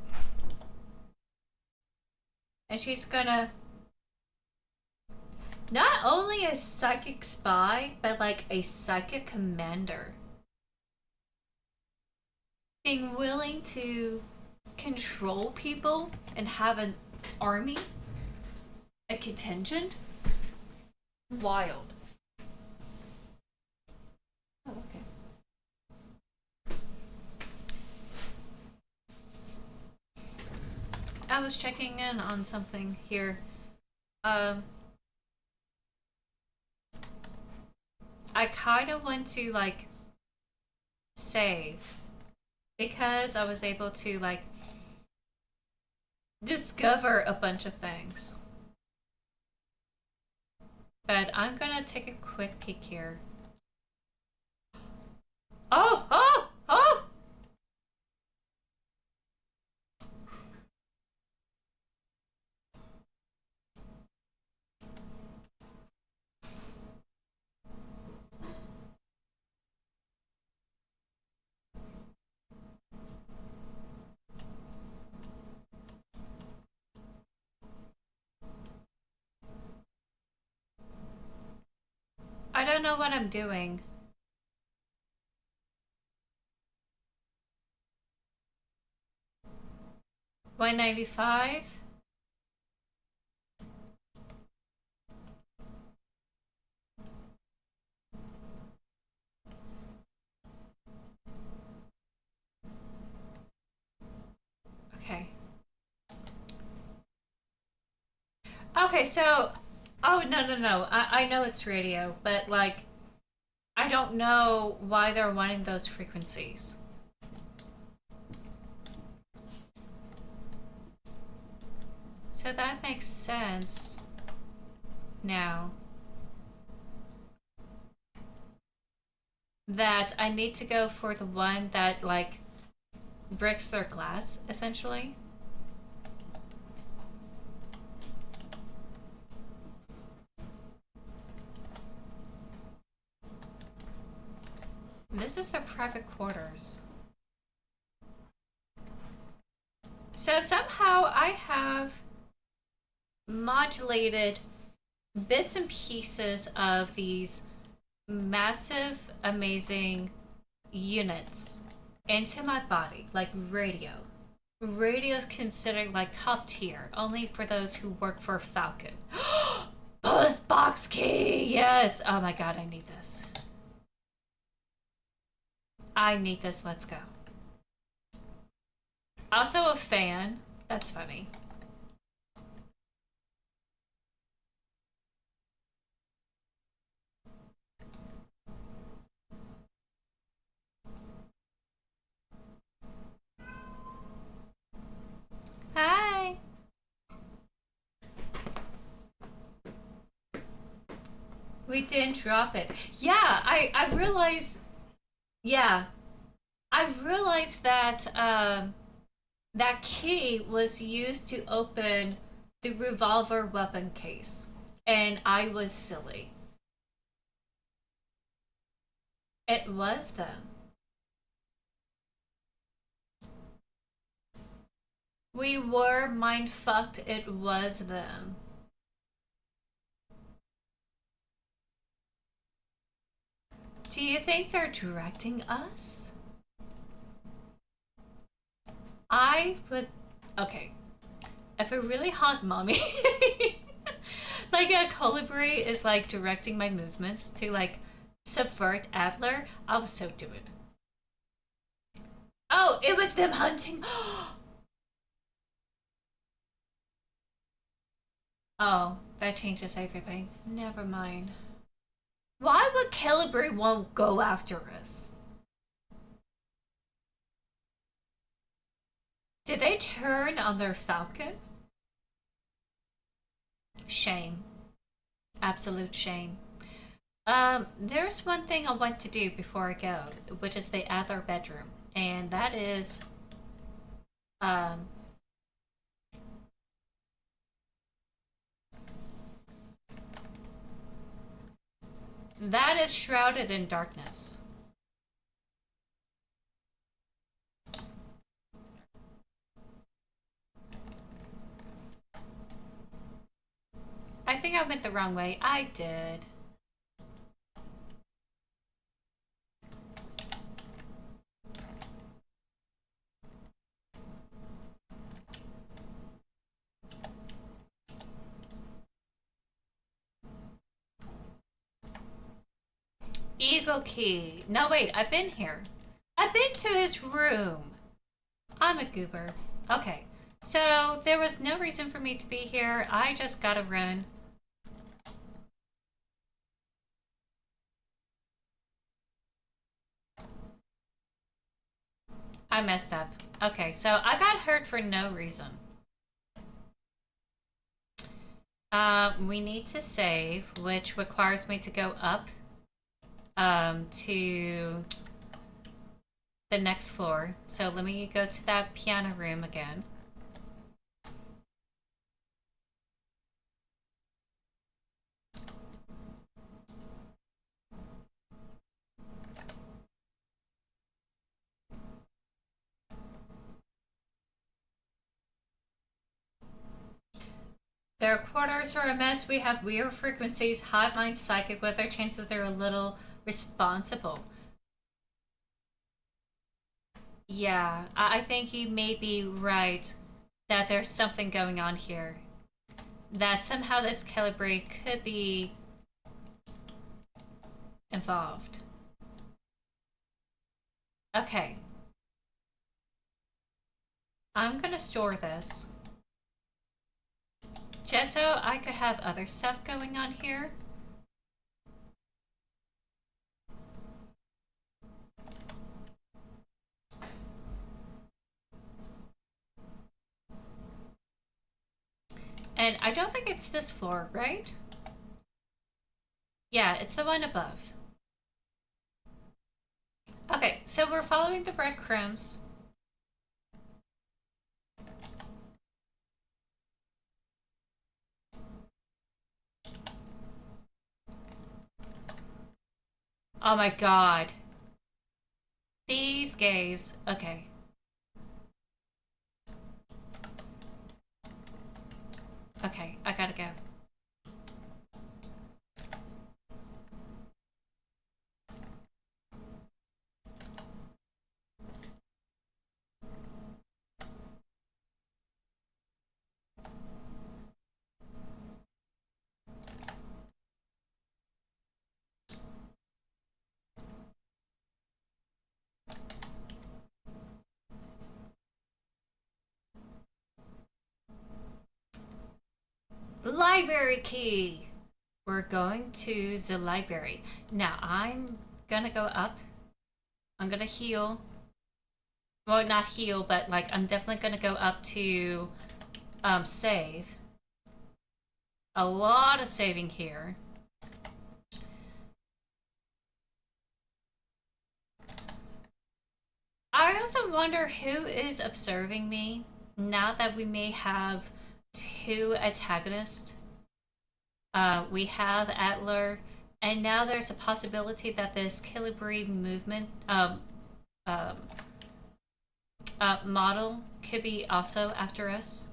And she's gonna... not only a psychic spy, but like a psychic commander. Being willing to control people and have an army, a contingent. Wild. Oh, okay. I was checking in on something here. I kind of want to like save because I was able to like discover a bunch of things. But I'm gonna take a quick peek here. Oh! Oh! Oh! I don't know what I'm doing. $195? Okay. Okay, so... oh, no. I know it's radio, but like... I don't know why they're wanting those frequencies. So that makes sense now. That I need to go for the one that like breaks their glass, essentially. This is their private quarters. So somehow I have modulated bits and pieces of these massive, amazing units into my body, like radio. Radio is considered like top tier, only for those who work for Falcon. Bonus box key! Yes! Oh my god, I need this. I need this, let's go. Also a fan. That's funny. Hi! We didn't drop it. Yeah, I realized. Yeah, I realized that that key was used to open the revolver weapon case, and I was silly. It was them. We were mind fucked. It was them. Do you think they're directing us? I would. Okay. If a really hot mommy, like a colibri, is like directing my movements to like subvert Adler, I would so do it. Oh, it was them hunting. Oh, that changes everything. Never mind. Why would Calibri won't go after us? Did they turn on their falcon? Shame. Absolute shame. There's one thing I want to do before I go, which is the Adler bedroom. And that is um that is shrouded in darkness. I think I went the wrong way. I did. Eagle key. No, wait, I've been here. I've been to his room. I'm a goober. Okay, so there was no reason for me to be here. I just gotta run. I messed up. Okay, so I got hurt for no reason. We need to save, which requires me to go up to the next floor. So let me go to that piano room again. Their quarters are a mess. We have weird frequencies, hot mind, psychic weather, chances they're a little responsible. Yeah, I think you may be right that there's something going on here. That somehow this Calibri could be involved. Okay. I'm gonna store this. Just so I could have other stuff going on here. And I don't think it's this floor, right? Yeah, it's the one above. Okay, so we're following the breadcrumbs. Oh my god. These gays. Okay. Okay, I gotta go. Library key. We're going to the library. Now I'm gonna go up. I'm gonna heal. Well, not heal, but like I'm definitely gonna go up to save. A lot of saving here. I also wonder who is observing me now that we may have two antagonists. We have Atler, and now there's a possibility that this Kilibri movement um, model could be also after us.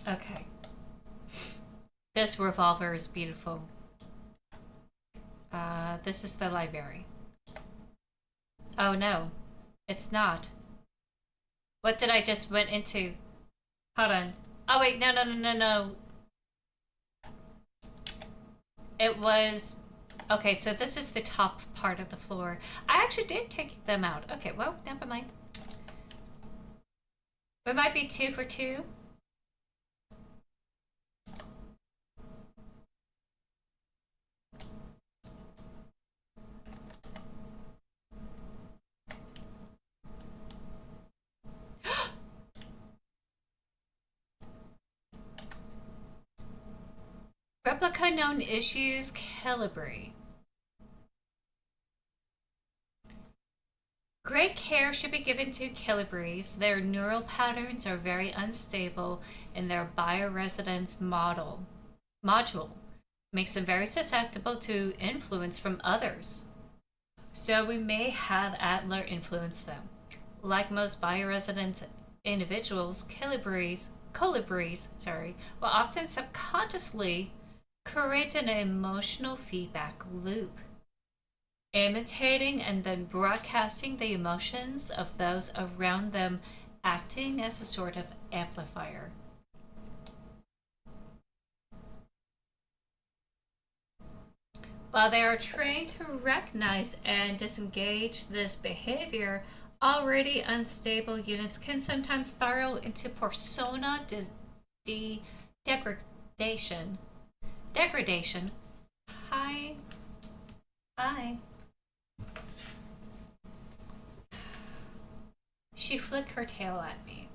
Okay. This revolver is beautiful. This is the library. Oh no, it's not. What did I just went into? Hold on. Oh wait, no, no, no, no, no. It was... Okay, so this is the top part of the floor. I actually did take them out. Okay, well, never mind. We might be 2 for 2. Replica known issues, Calibri. Great care should be given to Calibris. Their neural patterns are very unstable in their bioresonance module. Makes them very susceptible to influence from others. So we may have Adler influence them. Like most bioresonance individuals, colibris, will often subconsciously create an emotional feedback loop, imitating and then broadcasting the emotions of those around them, acting as a sort of amplifier. While they are trained to recognize and disengage this behavior, already unstable units can sometimes spiral into persona degradation. Degradation. Hi. Hi. She flicked her tail at me.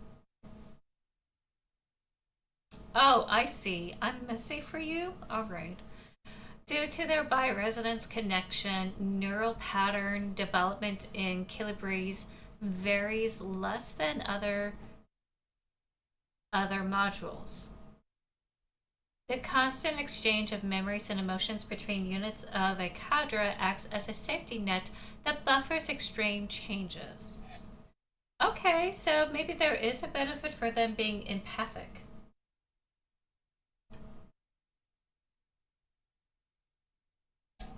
Oh, I see. I'm messy for you? Alright. Due to their bioresonance connection, neural pattern development in Kilibris varies less than other modules. The constant exchange of memories and emotions between units of a cadre acts as a safety net that buffers extreme changes. Okay, so maybe there is a benefit for them being empathic.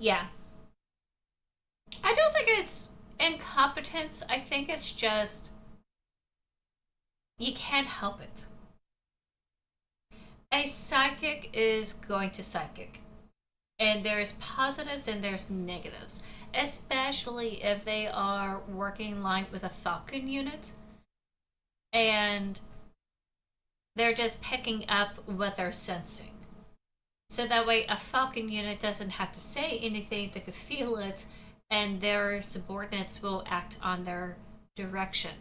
Yeah. I don't think it's incompetence. I think it's just you can't help it. A psychic is going to psychic. And there's positives and there's negatives, especially if they are working line with a Falcon unit and they're just picking up what they're sensing. So that way, a Falcon unit doesn't have to say anything, they could feel it, and their subordinates will act on their direction.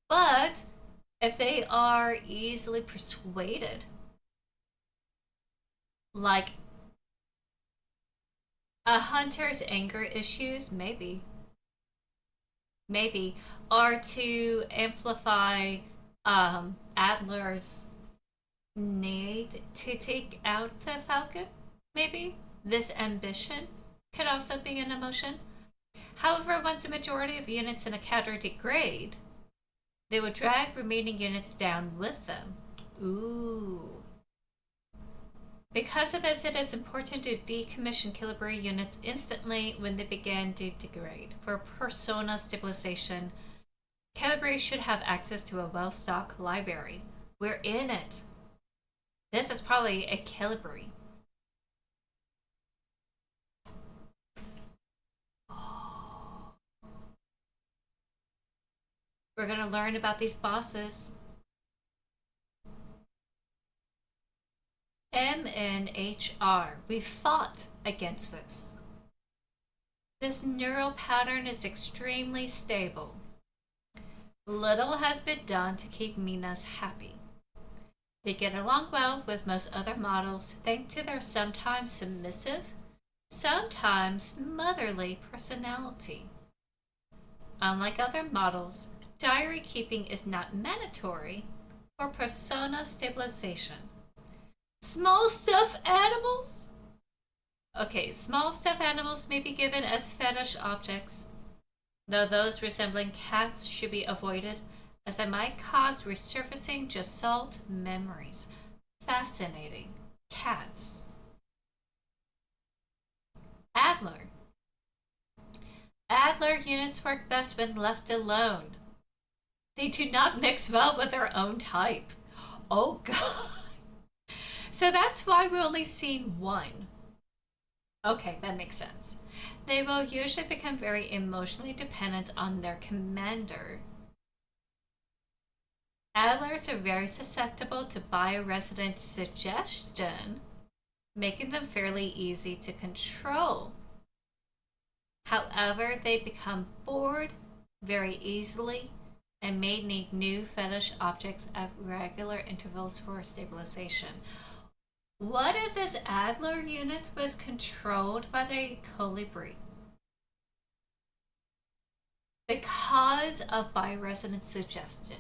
But if they are easily persuaded, like a hunter's anger issues, maybe, are to amplify Adler's need to take out the falcon, maybe. This ambition could also be an emotion. However, once a majority of units in a cadre degrade, they would drag remaining units down with them. Ooh. Because of this, it is important to decommission Calibri units instantly when they begin to degrade. For persona stabilization, Calibri should have access to a well-stocked library. We're in it. This is probably a Calibri. We're going to learn about these bosses. MNHR. We fought against this. This neural pattern is extremely stable. Little has been done to keep Minas happy. They get along well with most other models thanks to their sometimes submissive, sometimes motherly personality. Unlike other models, diary keeping is not mandatory for persona stabilization. Small stuffed animals? Okay, small stuffed animals may be given as fetish objects, though those resembling cats should be avoided as they might cause resurfacing Gestalt memories. Fascinating. Cats. Adler. Adler units work best when left alone. They do not mix well with their own type. Oh god. So that's why we only seen one. Okay, that makes sense. They will usually become very emotionally dependent on their commander. Adlers are very susceptible to bioresident suggestion, making them fairly easy to control. However, they become bored very easily and may need new fetish objects at regular intervals for stabilization. What if this Adler unit was controlled by the Colibri? Because of bioresonance suggestion.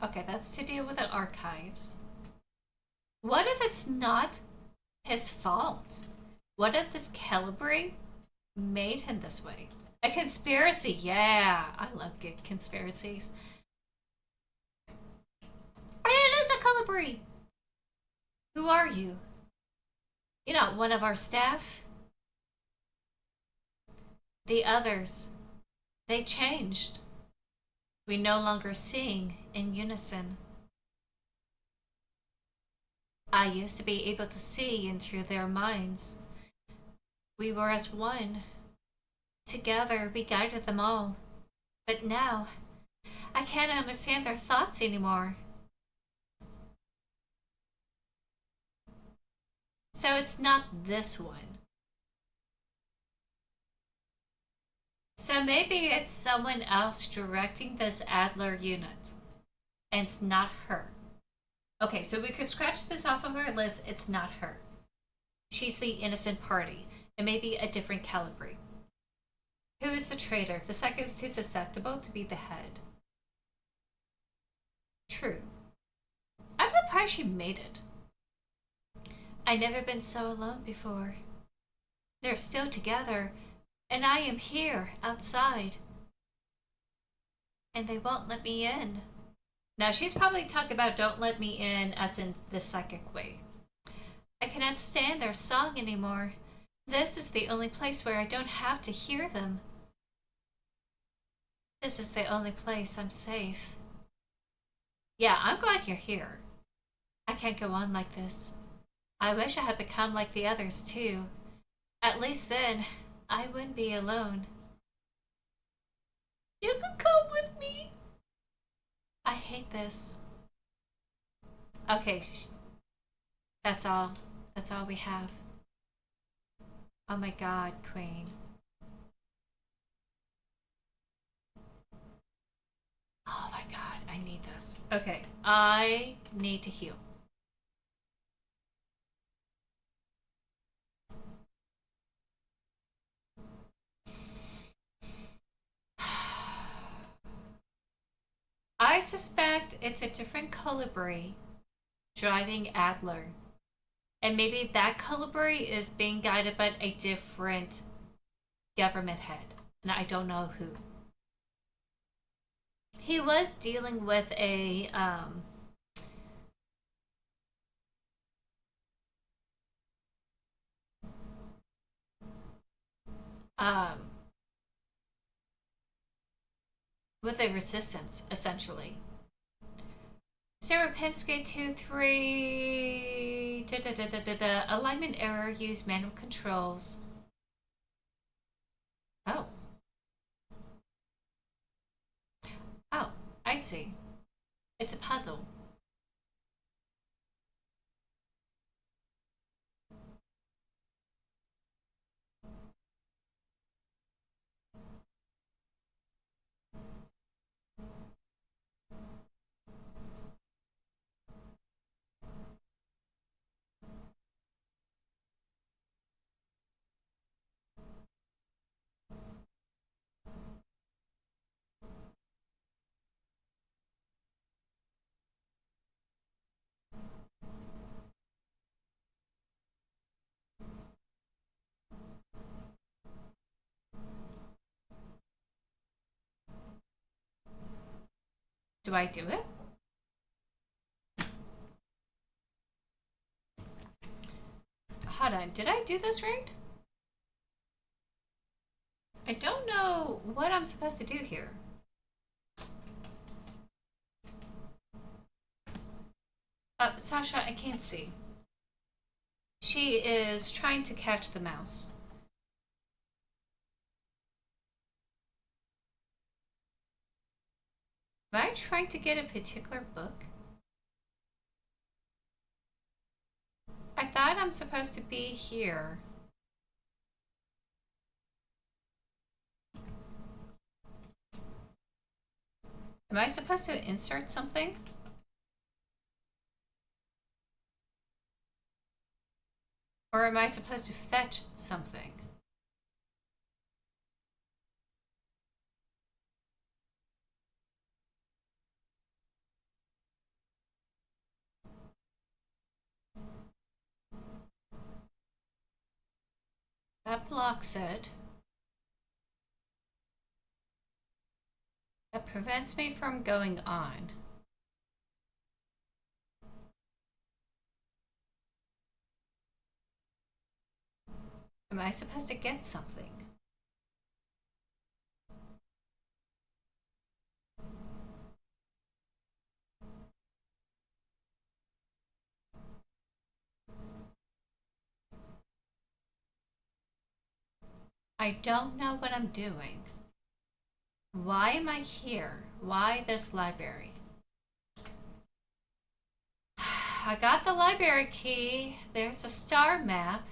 Okay, that's to deal with the archives. What if it's not his fault? What if this Calibri made him this way? A conspiracy, yeah. I love good conspiracies. It is a Calibri! Who are you? You're not one of our staff? The others, they changed. We no longer sing in unison. I used to be able to see into their minds. We were as one. Together, we guided them all. But now, I can't understand their thoughts anymore. So it's not this one. So maybe it's someone else directing this Adler unit. And it's not her. Okay, so we could scratch this off of our list. It's not her. She's the innocent party. It may be a different Calibri. Who is the traitor? The second is too susceptible to be the head. True. I'm surprised she made it. I've never been so alone before. They're still together, and I am here, outside. And they won't let me in. Now, she's probably talking about don't let me in as in the psychic way. I cannot stand their song anymore. This is the only place where I don't have to hear them. This is the only place I'm safe. Yeah, I'm glad you're here. I can't go on like this. I wish I had become like the others too. At least then, I wouldn't be alone. You can come with me. I hate this. Okay, that's all. That's all we have. Oh my god, Queen. Oh my god, I need this. Okay, I need to heal. I suspect it's a different colibri driving Adler. And maybe that colibri is being guided by a different government head. And I don't know who. He was dealing with a um with a resistance, essentially. Sarah Penske 2-3 alignment error, use manual controls. Oh. Oh, I see. It's a puzzle. Do I do it? Hold on, did I do this right? I don't know what I'm supposed to do here. Sasha, I can't see. She is trying to catch the mouse. Am I trying to get a particular book? I thought I'm supposed to be here. Am I supposed to insert something? Or am I supposed to fetch something? That blocks it. That prevents me from going on. Am I supposed to get something? I don't know what I'm doing. Why am I here? Why this library? I got the library key. There's a star map.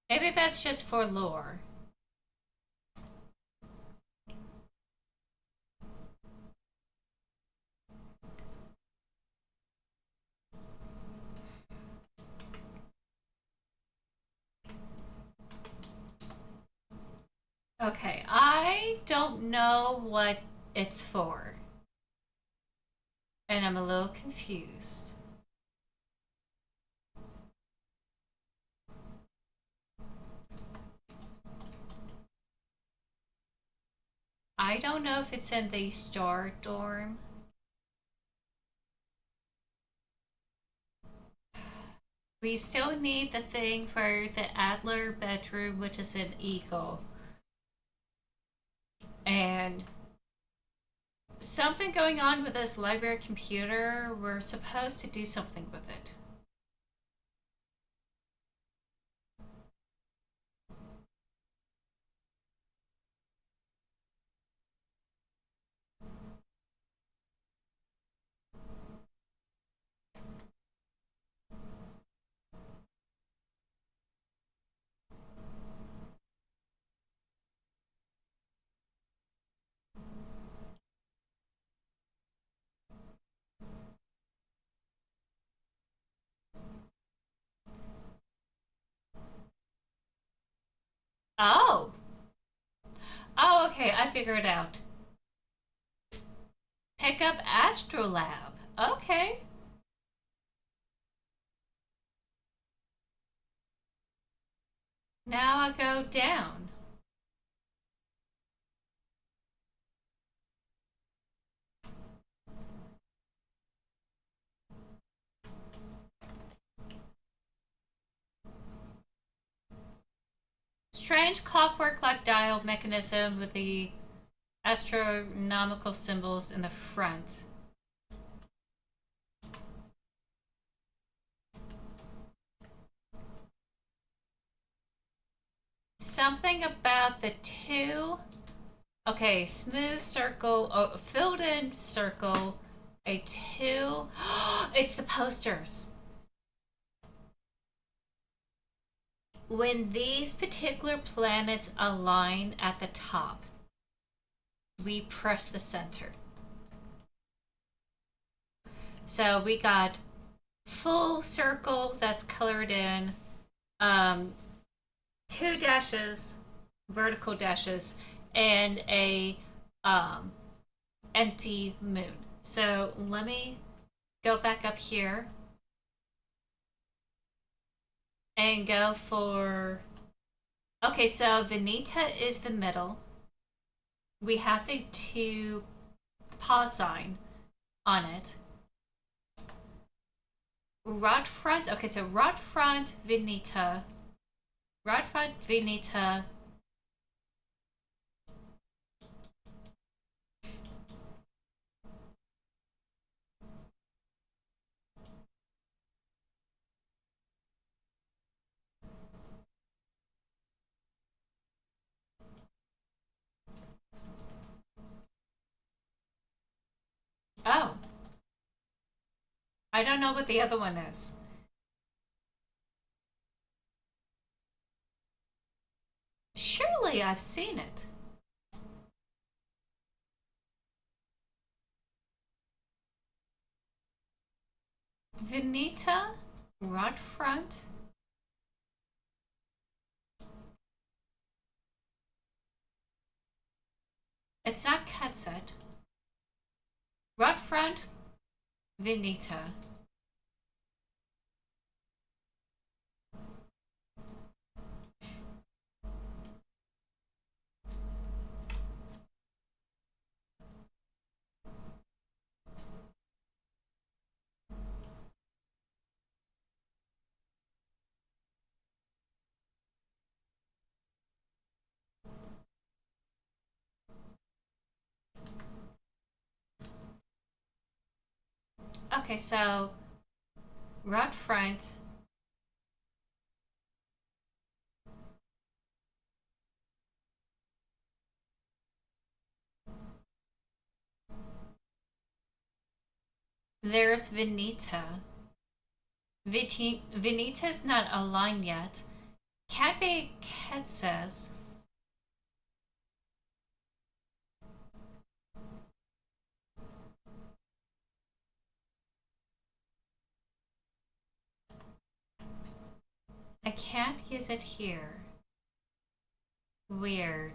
Maybe that's just for lore. Okay, I don't know what it's for. And I'm a little confused. I don't know if it's in the star dorm. We still need the thing for the Adler bedroom, which is an eagle. And Something going on with this library computer. We're supposed to do something with it. Oh! Oh, okay, I figured it out. Pick up Astrolab. Okay. Now I go down. Strange clockwork-like dial mechanism with the astronomical symbols in the front. Something about the two. Okay, smooth circle, oh, filled in circle, a two. It's the posters. When these particular planets align at the top, we press the center. So we got full circle that's colored in, um, two dashes, vertical dashes, and a um, empty moon. So let me go back up here and go for. Okay, so Veneta is the middle. We have the two pause sign on it. Rod front. Okay, so rod front Veneta. Rod front Veneta. Oh, I don't know what the other one is. Surely I've seen it. Veneta, rod front. It's not cat set. Rod front, Veneta. Okay, so rod front. There's Veneta. Veneta's not aligned yet. Can't be cat says. I can't use it here. Weird.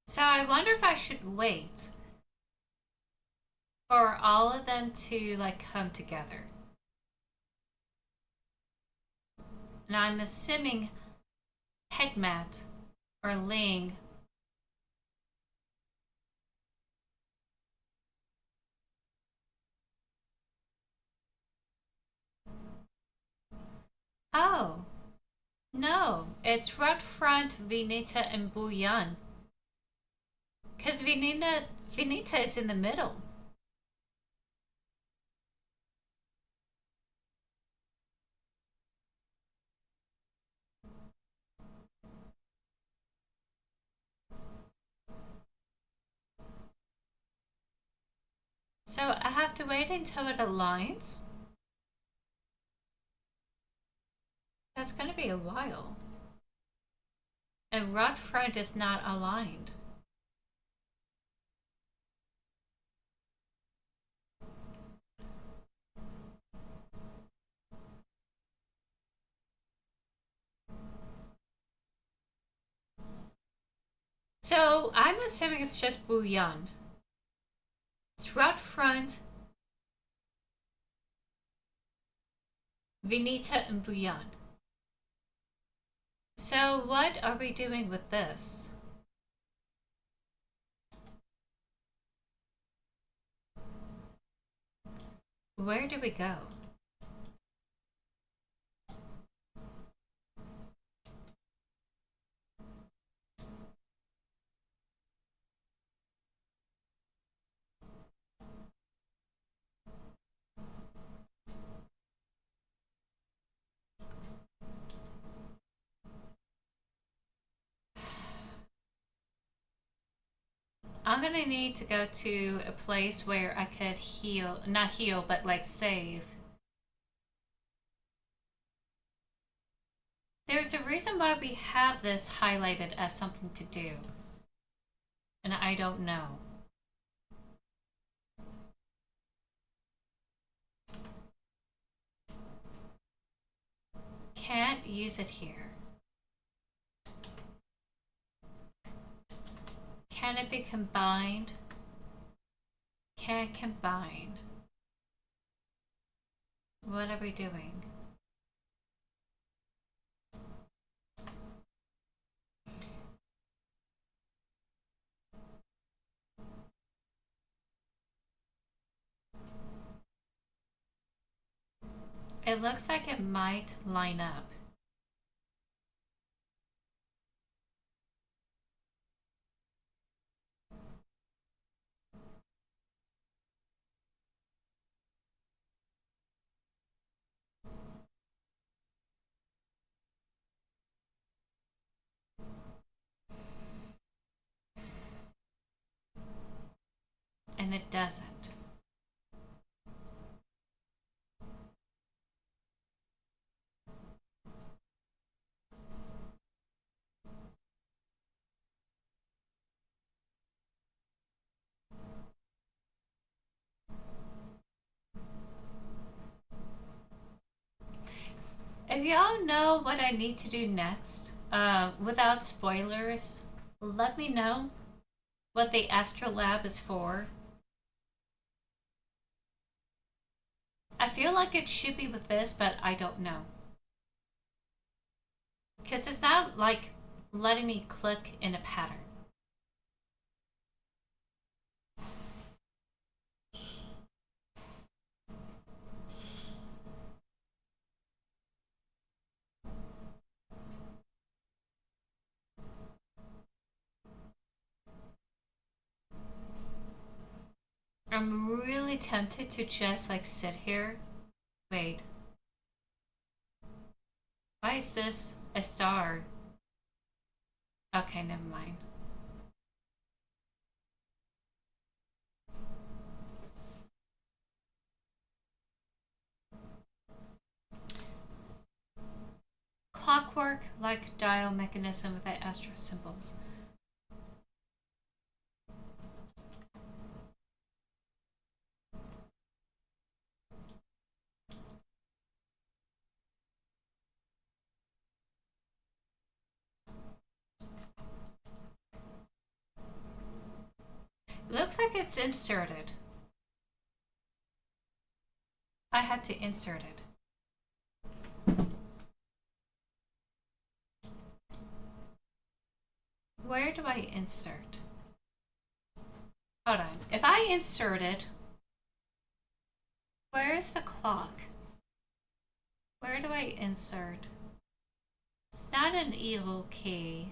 So I wonder if I should wait for all of them to like come together. And I'm assuming Headmat or Ling. Oh, no, it's Rod Front, Veneta, and Bouillon. Because Vinita is in the middle. So I have to wait until it aligns. That's going to be a while. And rod front is not aligned. So I'm assuming it's just bouillon. It's rod front, Vinita, and bouillon. So what are we doing with this? Where do we go? I'm gonna need to go to a place where I could heal, not heal, but like save. There's a reason why we have this highlighted as something to do. And I don't know. Can't use it here. Can it be combined? Can't combine. What are we doing? It looks like it might line up. And it doesn't. If y'all know what I need to do next, without spoilers, let me know what the Astrolab is for. I feel like it should be with this, but I don't know. Because it's not like letting me click in a pattern. I'm really tempted to just like sit here. Wait. Why is this a star? Okay, never mind. Clockwork like dial mechanism with the astro symbols. Looks like it's inserted. I have to insert it. Where do I insert? Hold on. If I insert it, where is the clock? Where do I insert? It's not an evil key.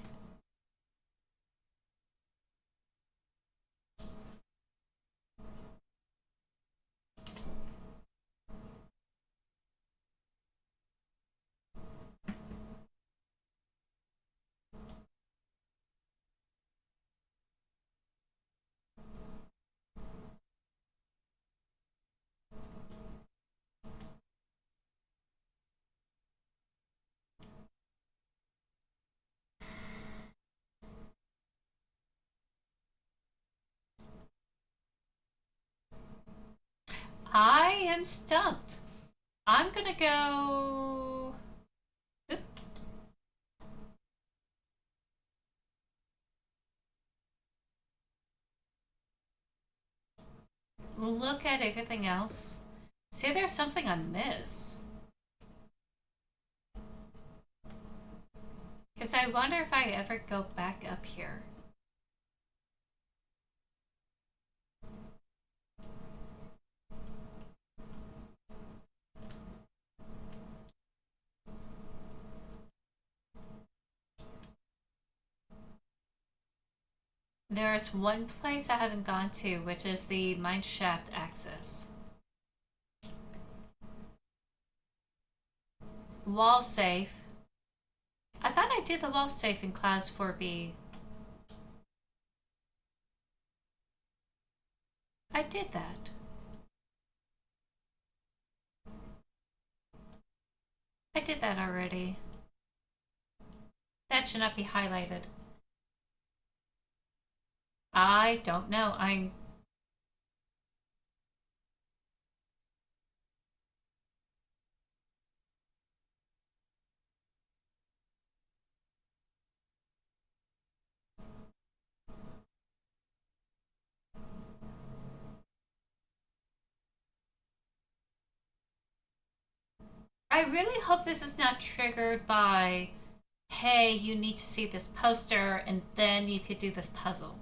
I am stumped. I'm gonna go. Oop. Look at everything else. See, there's something I miss. Because I wonder if I ever go back up here. There's one place I haven't gone to, which is the mineshaft access. Wall safe. I thought I did the wall safe in class 4B. I did that. I did that already. That should not be highlighted. I don't know. I really hope this is not triggered by, hey, you need to see this poster and then you could do this puzzle.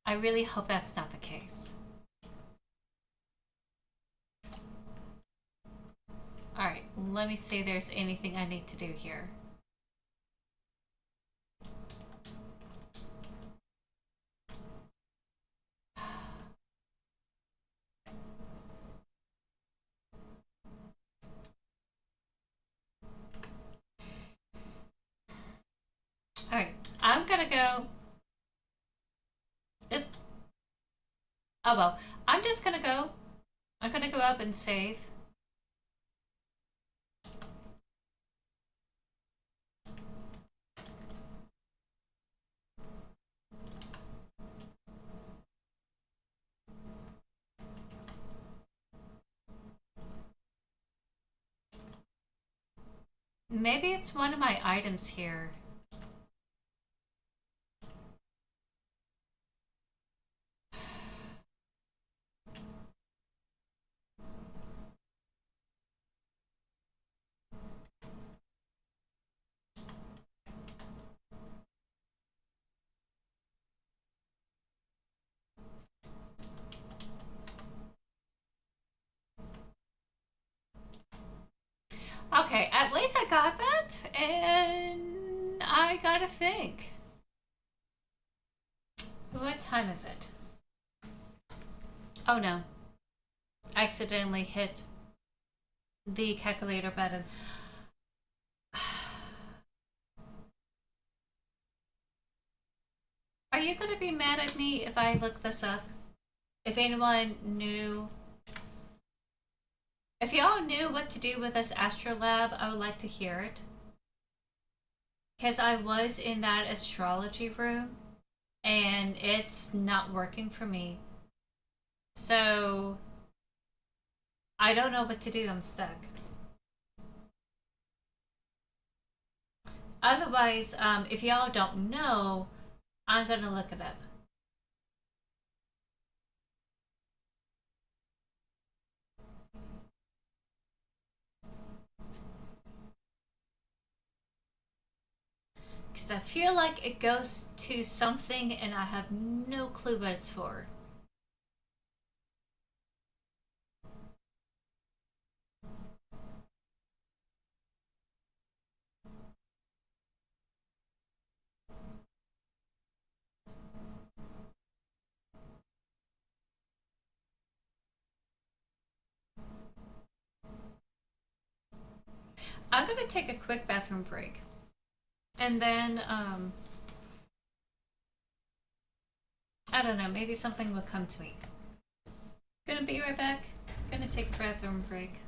I really hope that's not the case. Alright, let me see if there's anything I need to do here. Alright, I'm gonna go. Oop. Oh well, I'm just gonna go. I'm gonna go up and save. Maybe it's one of my items here. Okay, at least I got that, and I gotta think. What time is it? Oh no. I accidentally hit the calculator button. Are you gonna be mad at me if I look this up? If anyone knew. If y'all knew what to do with this astrolab, I would like to hear it. Because I was in that astrology room and it's not working for me. So I don't know what to do. I'm stuck. Otherwise, if y'all don't know, I'm gonna look it up. Because I feel like it goes to something and I have no clue what it's for. I'm gonna take a quick bathroom break. And then, I don't know, maybe something will come to me. Gonna be right back. Gonna take a bathroom break.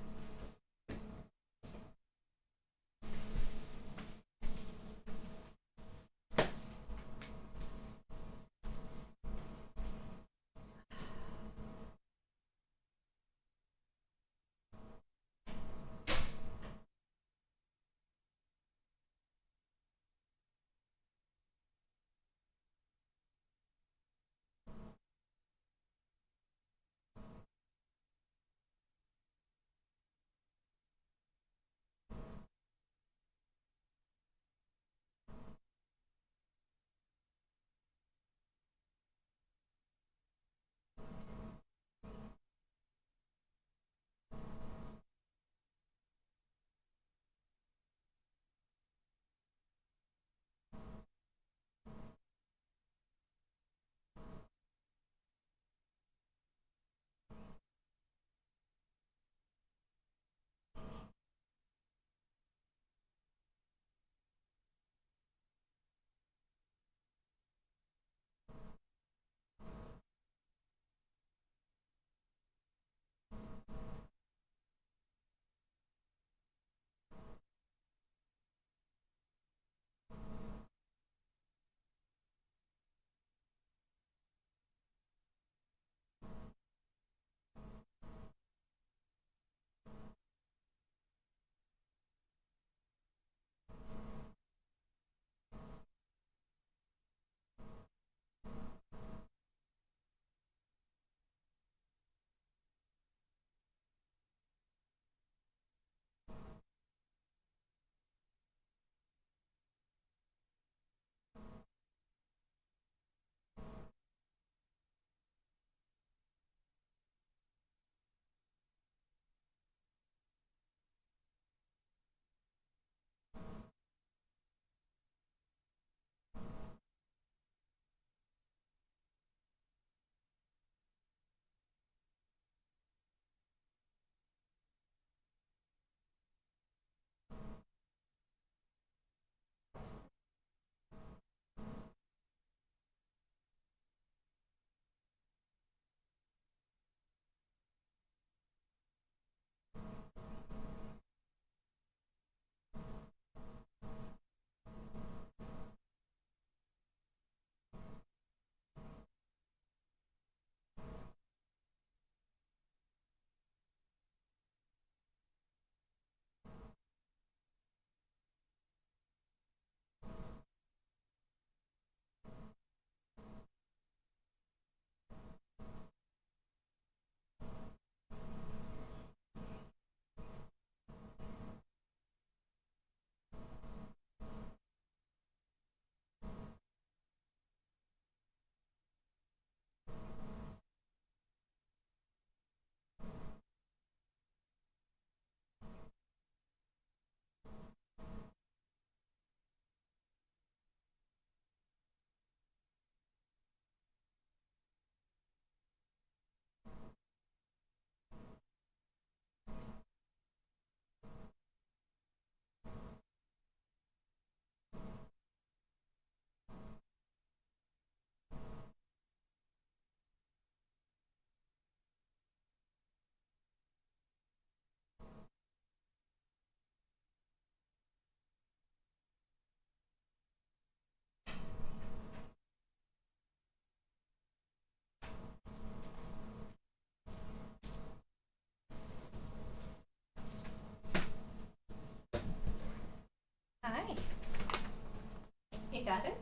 got it.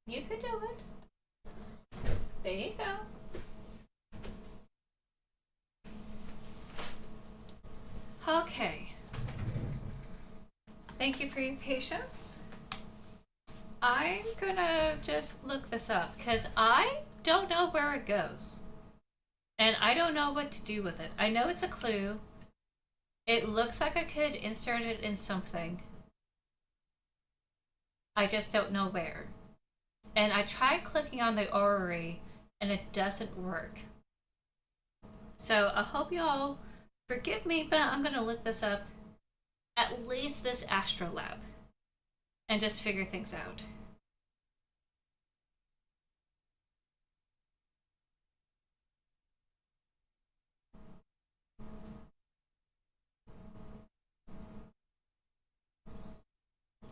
You can do it. There you go. Okay. Thank you for your patience. I'm gonna just look this up because I don't know where it goes. And I don't know what to do with it. I know it's a clue. It looks like I could insert it in something. I just don't know where. And I tried clicking on the orrery and it doesn't work. So I hope y'all forgive me, but I'm gonna look this up. At least this astrolab. And just figure things out.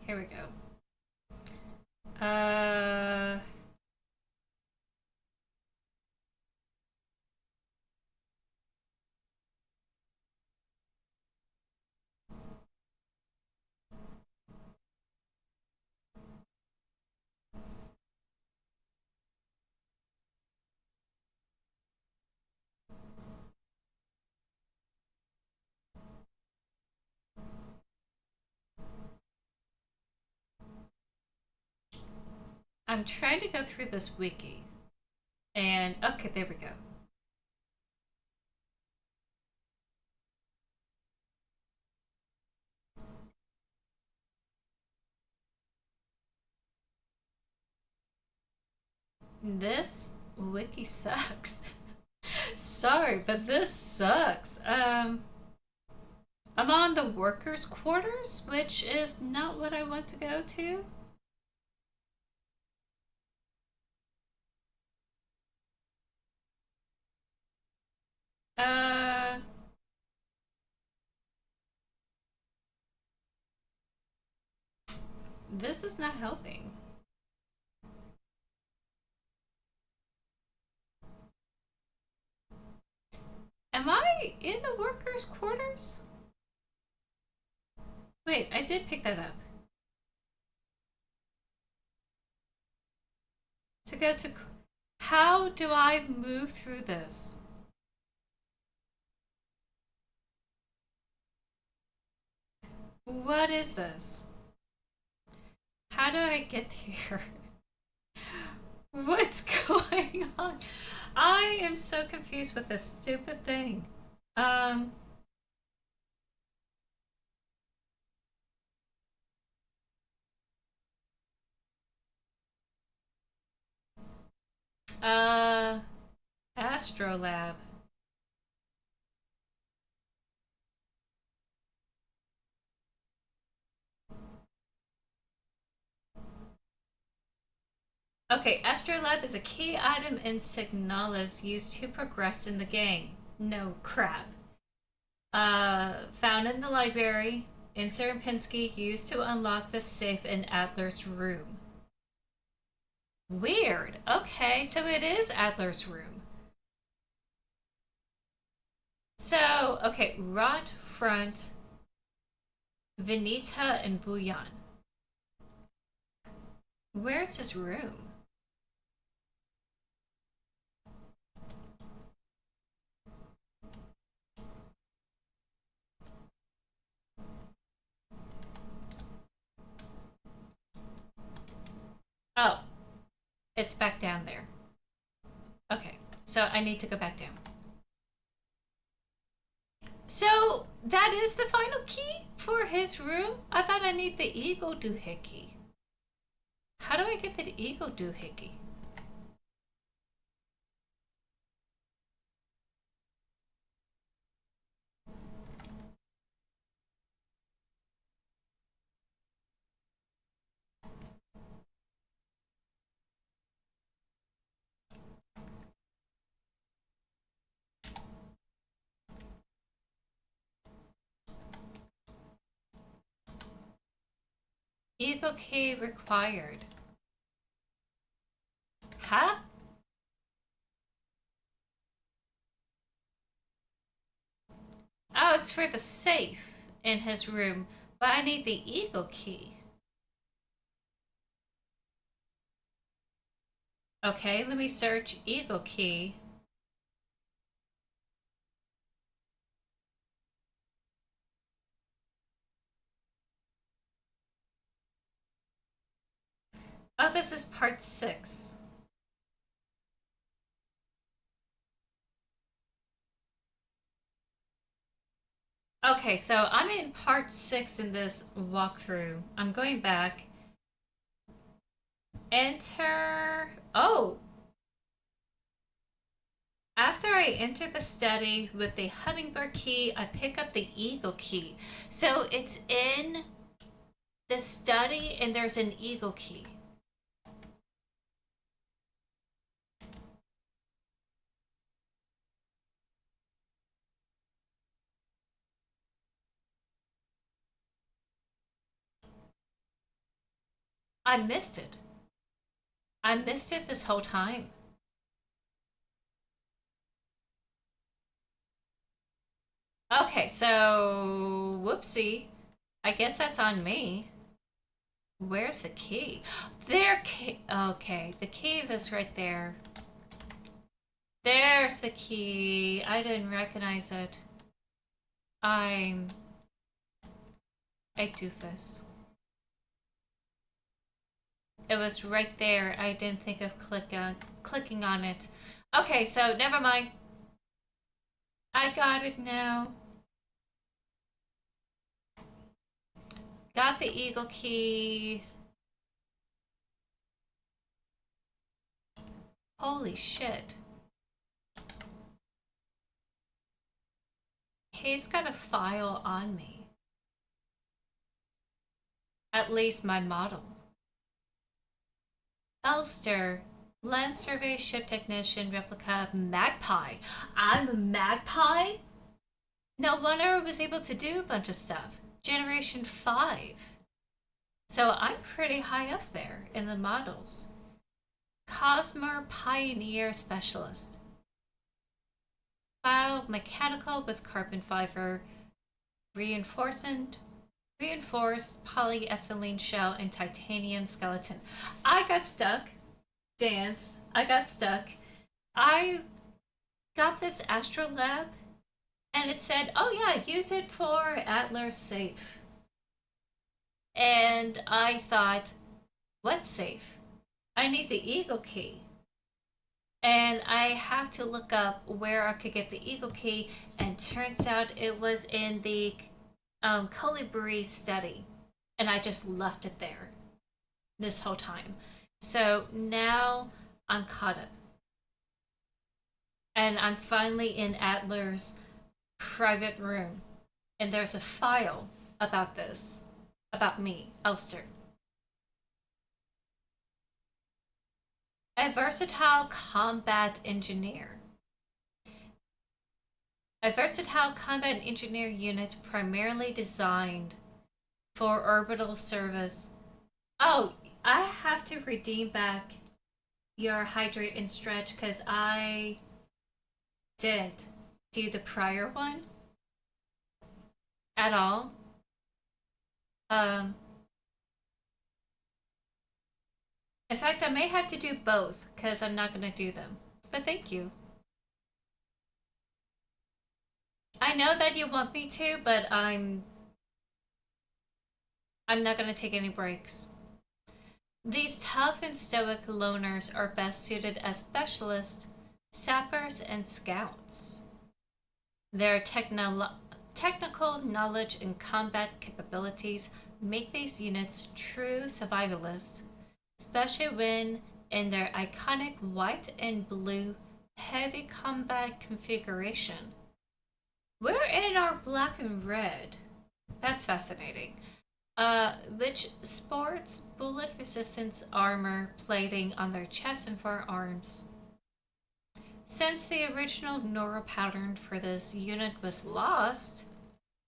Here we go. I'm trying to go through this wiki. And, okay, there we go. This wiki sucks. Sorry, but this sucks. I'm on the workers' quarters, which is not what I want to go to. Uh, this is not helping. Am I in the workers' quarters? Wait, I did pick that up. To go to. How do I move through this? What is this? How do I get here? What's going on? I am so confused with this stupid thing. Um, uh, Astrolab. Okay, Astrolab is a key item in Signalis used to progress in the game. No crap. Found in the library in Serapinski, used to unlock the safe in Adler's room. Weird. Okay, so it is Adler's room. So, okay, Rot Front, Venita, and Bouillon. Where's his room? Oh, it's back down there. Okay, so I need to go back down. So that is the final key for his room? I thought I need the eagle doohickey. How do I get the eagle doohickey? Eagle key required. Huh? Oh, it's for the safe in his room, but I need the eagle key. Okay, let me search Eagle Key. Oh, this is part 6. Okay, so I'm in part 6 in this walkthrough. I'm going back. Enter. Oh! After I enter the study with the hummingbird key, I pick up the eagle key. So it's in the study and there's an eagle key. I missed it. I missed it this whole time. Okay, so whoopsie. I guess that's on me. Where's the key? There, key. Okay, the key is right there. There's the key. I didn't recognize it. I'm a doofus. It was right there. I didn't think of clicking on it. Okay, so never mind. I got it now. Got the eagle key. Holy shit. He's got a file on me. At least my model. Elster, land survey ship technician replica Magpie. I'm a Magpie? No wonder I was able to do a bunch of stuff. Generation 5. So I'm pretty high up there in the models. Cosmer Pioneer Specialist. Biomechanical with carbon fiber reinforcement, reinforced polyethylene shell, and titanium skeleton. I got stuck. Dance. I got stuck. I got this astrolab and it said, oh yeah, use it for Atlas safe. And I thought, what safe? I need the eagle key. And I have to look up where I could get the eagle key, and turns out it was in the Colibri study. And I just left it there this whole time. So now I'm caught up. And I'm finally in Adler's private room. And there's a file about this, about me, Elster. A versatile combat engineer. A versatile combat engineer unit primarily designed for orbital service. Oh, I have to redeem back your hydrate and stretch because I didn't do the prior one at all. Um, in fact, I may have to do both because I'm not going to do them. But thank you. I know that you want me to, but I'm not going to take any breaks. These tough and stoic loners are best suited as specialists, sappers, and scouts. Their technical knowledge and combat capabilities make these units true survivalists, especially when in their iconic white and blue heavy combat configuration. We're in our black and red. That's fascinating. Which sports bullet resistance armor plating on their chest and forearms. Since the original neural pattern for this unit was lost,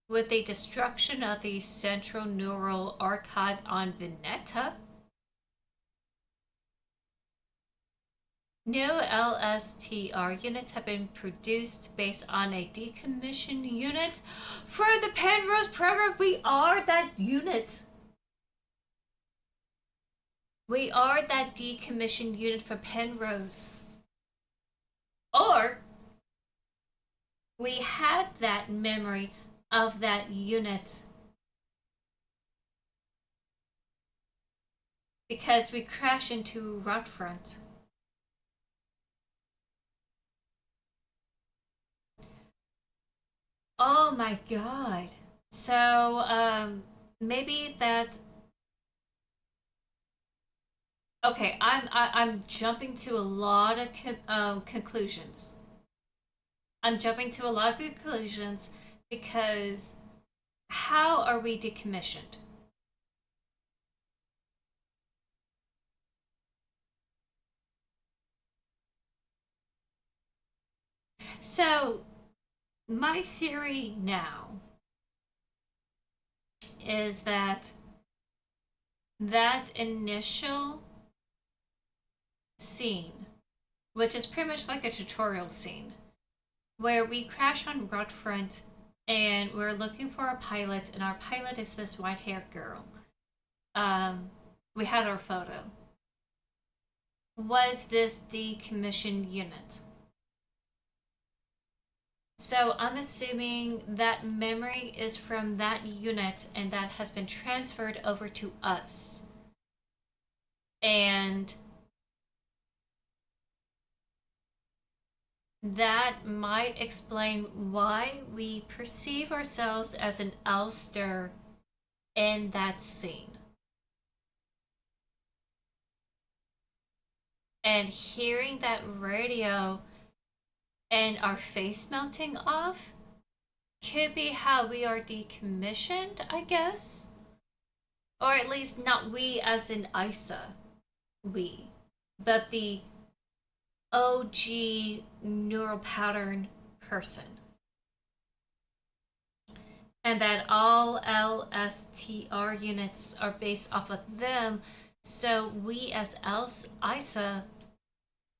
with the destruction of the Central Neural Archive on Veneta, new LSTR units have been produced based on a decommissioned unit. For the Penrose program, we are that unit. We are that decommissioned unit from Penrose. Or we had that memory of that unit because we crashed into Rotfront. Oh my god. So, maybe that. Okay, I'm jumping to a lot of conclusions. I'm jumping to a lot of conclusions because how are we decommissioned? So, my theory now is that that initial scene, which is pretty much like a tutorial scene, where we crash on Roadfront and we're looking for a pilot, and our pilot is this white haired girl. Um, we had our photo. Was this decommissioned unit? So I'm assuming that memory is from that unit and that has been transferred over to us. And that might explain why we perceive ourselves as an Elster in that scene. And hearing that radio and our face melting off could be how we are decommissioned, I guess. Or at least not we as in Isa, we, but the OG neural pattern person. And that all LSTR units are based off of them. So we as ISA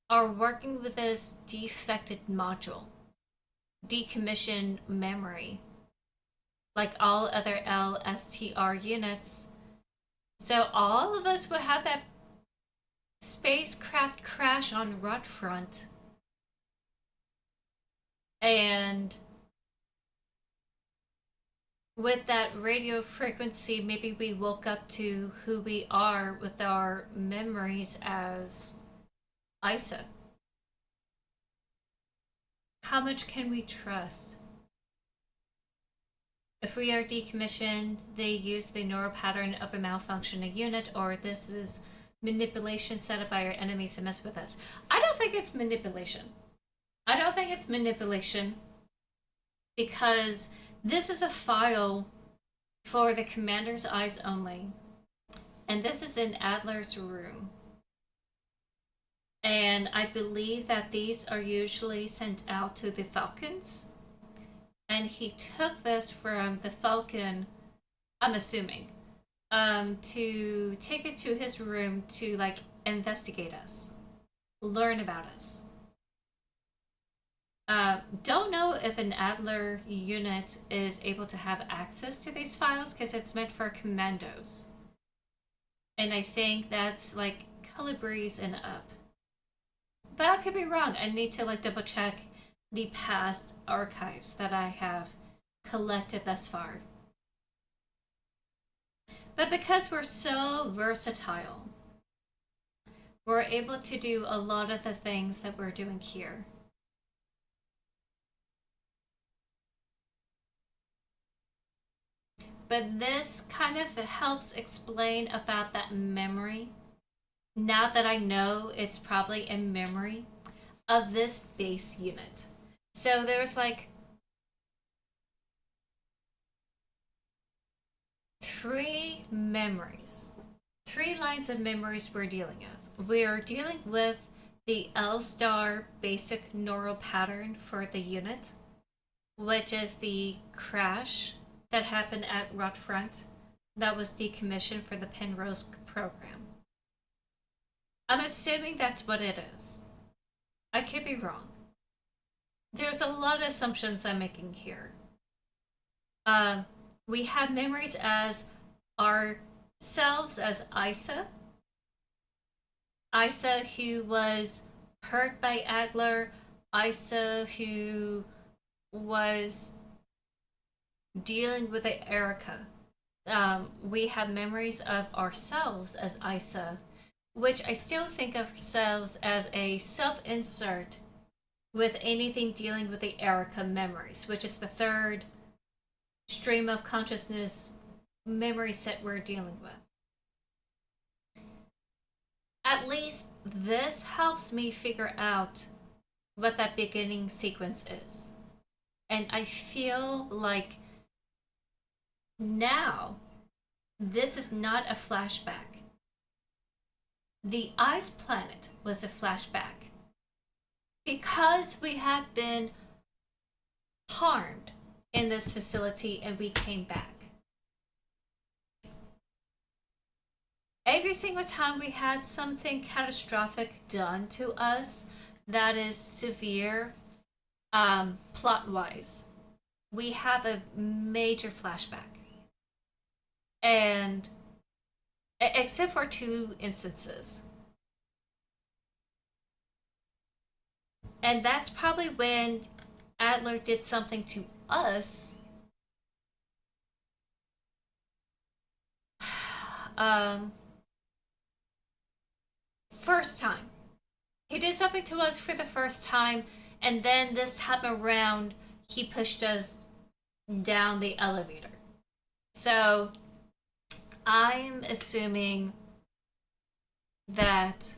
are working with this defected module, decommissioned memory, like all other LSTR units. So all of us will have that spacecraft crash on Rutfront. And with that radio frequency, maybe we woke up to who we are with our memories as Isa. How much can we trust? If we are decommissioned, they use the neural pattern of a malfunctioning unit, or this is manipulation set up by our enemies to mess with us. I don't think it's manipulation. I don't think it's manipulation because this is a file for the commander's eyes only. And this is in Adler's room. And I believe that these are usually sent out to the Falcons. And he took this from the Falcon, I'm assuming, to take it to his room to like investigate us, learn about us. Don't know if an Adler unit is able to have access to these files because it's meant for commandos. And I think that's like Calibres and up. But I could be wrong. I need to like double check the past archives that I have collected thus far. But because we're so versatile, we're able to do a lot of the things that we're doing here. But this kind of helps explain about that memory. Now that I know it's probably a memory of this base unit. So there's like three memories, three lines of memories we're dealing with. We're dealing with the L star basic neural pattern for the unit, which is the crash that happened at Rotfront that was decommissioned for the Penrose program. I'm assuming that's what it is. I could be wrong. There's a lot of assumptions I'm making here. We have memories as ourselves as Isa, Isa who was hurt by Adler, Isa who was dealing with Erica. We have memories of ourselves as Isa, which I still think of ourselves as a self insert with anything dealing with the Erica memories, which is the third stream of consciousness memory set we're dealing with. At least this helps me figure out what that beginning sequence is. And I feel like now this is not a flashback. The ice planet was a flashback because we had been harmed in this facility and we came back. Every single time we had something catastrophic done to us that is severe, plot wise, we have a major flashback. And except for two instances. And that's probably when Adler did something to us. First time. He did something to us for the first time, and then this time around, he pushed us down the elevator. So I'm assuming that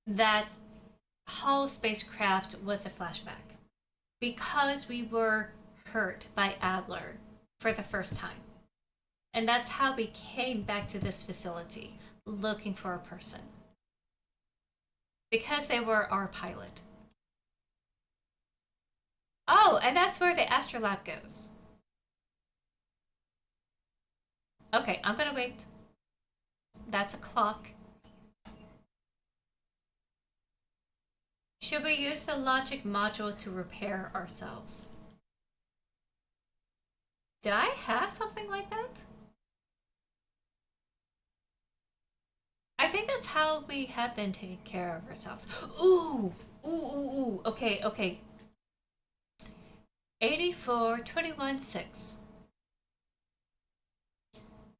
that whole spacecraft was a flashback because we were hurt by Adler for the first time. And that's how we came back to this facility looking for a person. Because they were our pilot. Oh, and that's where the astrolab goes. Okay, I'm gonna wait. That's a clock. Should we use the logic module to repair ourselves? Do I have something like that? I think that's how we have been taking care of ourselves. Ooh! Ooh, ooh, ooh. Okay, okay. 84-21-6.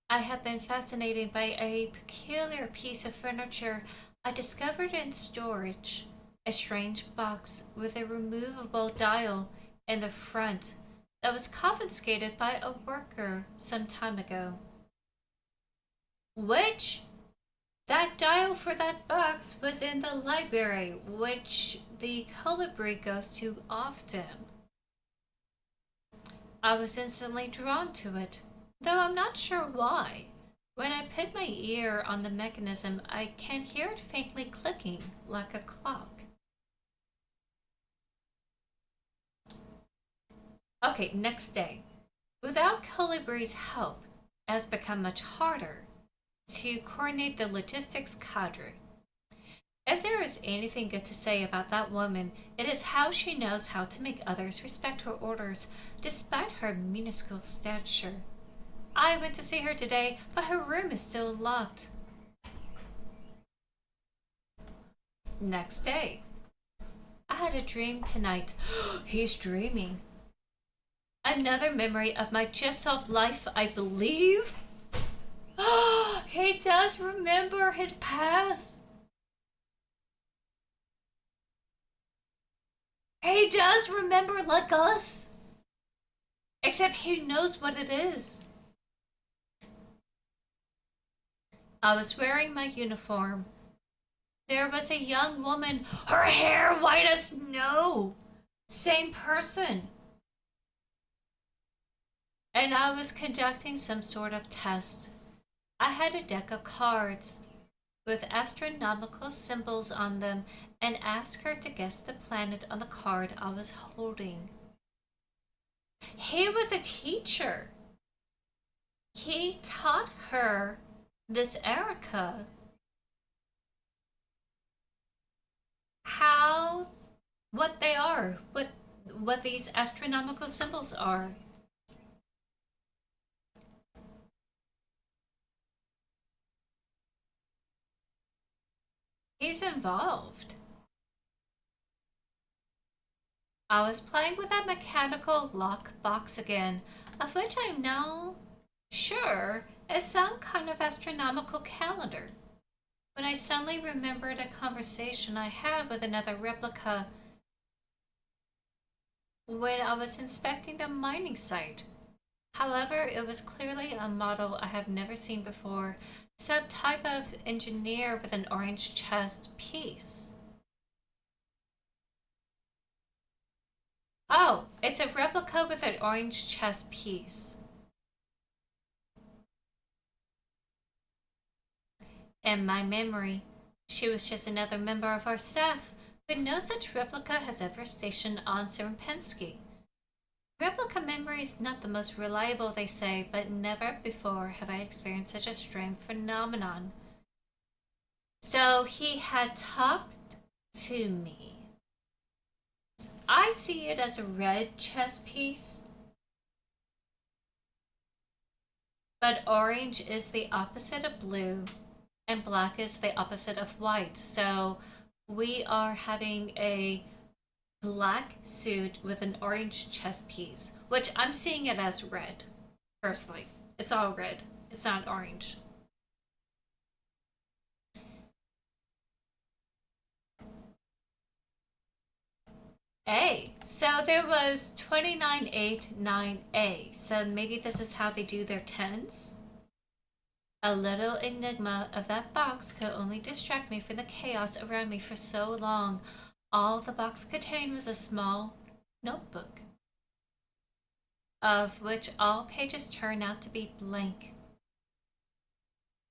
I have been fascinated by a peculiar piece of furniture I discovered in storage. A strange box with a removable dial in the front that was confiscated by a worker some time ago. Which that dial for that box was in the library, which the colibri goes to often. I was instantly drawn to it, though I'm not sure why. When I put my ear on the mechanism, I can hear it faintly clicking like a clock. Okay, next day. Without Colibri's help, it has become much harder to coordinate the logistics cadre. If there is anything good to say about that woman, it is how she knows how to make others respect her orders, despite her minuscule stature. I went to see her today, but her room is still locked. Next day. I had a dream tonight. He's dreaming. Another memory of my just off life, I believe. He does remember his past. He does remember like us. Except he knows what it is. I was wearing my uniform. There was a young woman, her hair white as snow. Same person. And I was conducting some sort of test. I had a deck of cards with astronomical symbols on them and asked her to guess the planet on the card I was holding. He was a teacher. He taught her, this Erica, what they are, what these astronomical symbols are. involved? I was playing with that mechanical lock box again, of which I am now sure is some kind of astronomical calendar, when I suddenly remembered a conversation I had with another replica when I was inspecting the mining site. However, it was clearly a model I have never seen before, some type of engineer with an orange chest piece. Oh, it's a replica with an orange chest piece. In my memory, she was just another member of our staff, but no such replica has ever stationed on Serpensky. Replica memory is not the most reliable, they say, but never before have I experienced such a strange phenomenon. So he had talked to me. I see it as a red chess piece, but orange is the opposite of blue, and black is the opposite of white. So we are having a black suit with an orange chess piece, which I'm seeing it as red, personally. It's all red, it's not orange. A. So there was 2989A. So maybe this is how they do their tens. A little enigma of that box could only distract me from the chaos around me for so long. All the box contained was a small notebook, of which all pages turned out to be blank.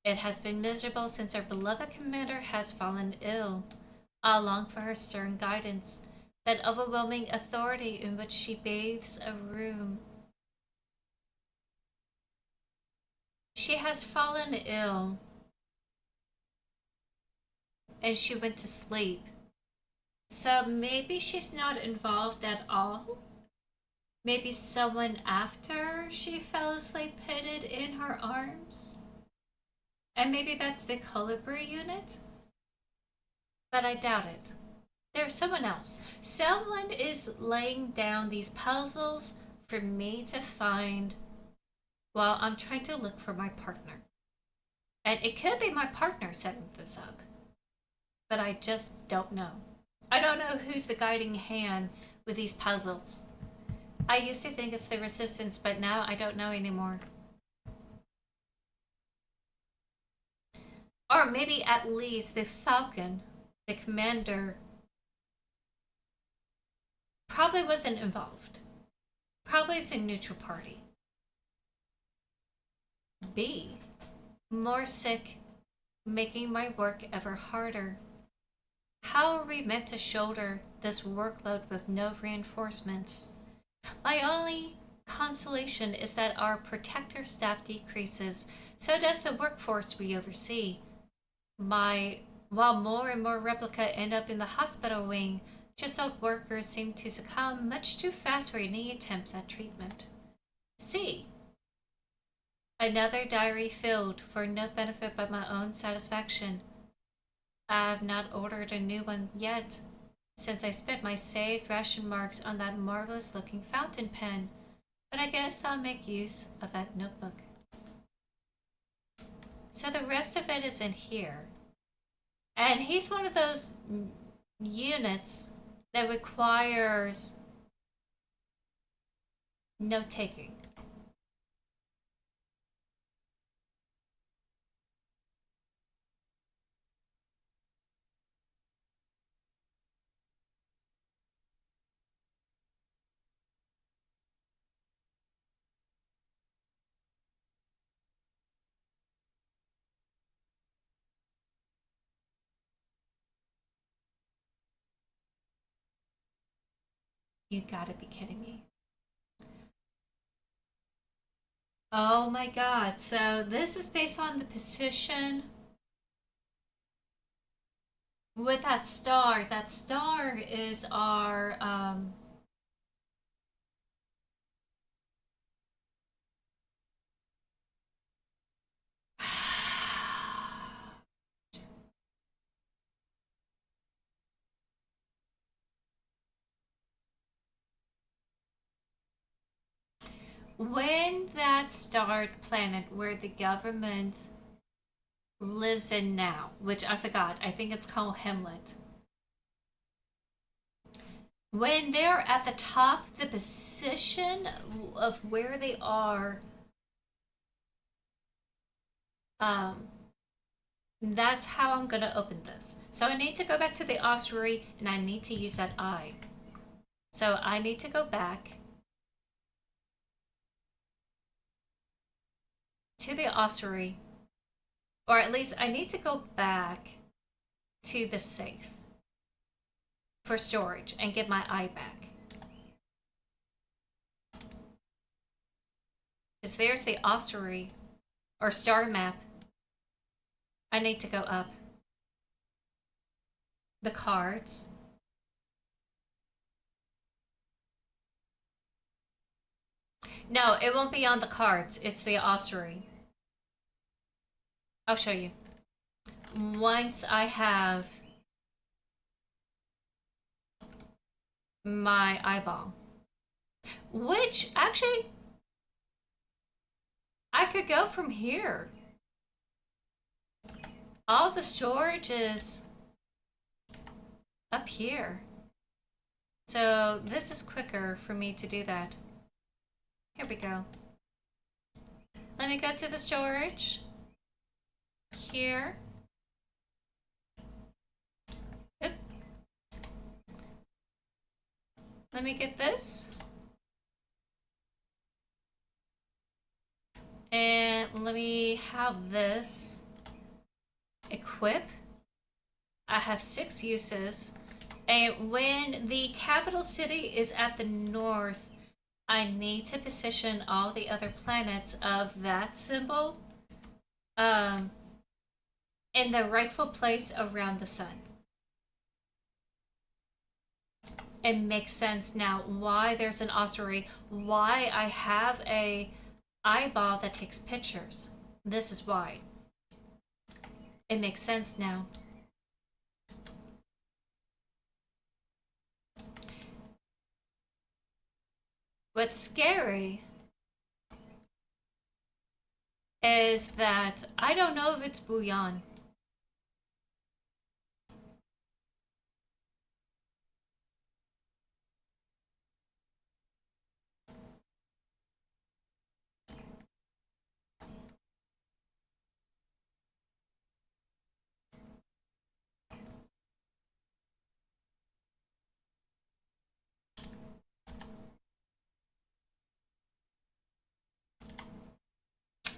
It has been miserable since our beloved commander has fallen ill. I long for her stern guidance, that overwhelming authority in which she bathes a room. She has fallen ill, and she went to sleep. So maybe she's not involved at all? Maybe someone after she fell asleep put it in her arms? And maybe that's the Colibri unit? But I doubt it. There's someone else. Someone is laying down these puzzles for me to find while I'm trying to look for my partner. And it could be my partner setting this up, but I just don't know. I don't know who's the guiding hand with these puzzles. I used to think it's the Resistance, but now I don't know anymore. Or maybe at least the Falcon, the commander, probably wasn't involved. Probably it's a neutral party. B. More sick, making my work ever harder. How are we meant to shoulder this workload with no reinforcements? My only consolation is that our protector staff decreases, so does the workforce we oversee. While more and more replica end up in the hospital wing, just old workers seem to succumb much too fast for any attempts at treatment. C. Another diary filled for no benefit but my own satisfaction. I have not ordered a new one yet, since I spent my saved ration marks on that marvelous looking fountain pen, but I guess I'll make use of that notebook. So the rest of it is in here. And he's one of those units that requires note taking. You gotta be kidding me. Oh my god, so this is based on the position with that star. That star is our when that starred planet where the government lives in now, which I forgot, I think it's called Hamlet. When they're at the top, the position of where they are, um, that's how I'm gonna open this. So I need to go back to the ossuary and I need to use that eye. So I need to go back to the ossuary, or at least I need to go back to the safe for storage and get my eye back. Because there's the ossuary or star map. I need to go up. The cards. No, it won't be on the cards. It's the ossuary. I'll show you. Once I have my eyeball. Which, actually, I could go from here. All the storage is up here. So this is quicker for me to do that. Here we go. Let me go to the storage. Here. Oop. Let me get this. And let me have this. Equip. I have 6 uses. And when the capital city is at the north, I need to position all the other planets of that symbol in the rightful place around the sun. It makes sense now why there's an ossuary, why I have a eyeball that takes pictures. This is why. It makes sense now. What's scary is that I don't know if it's bouillon.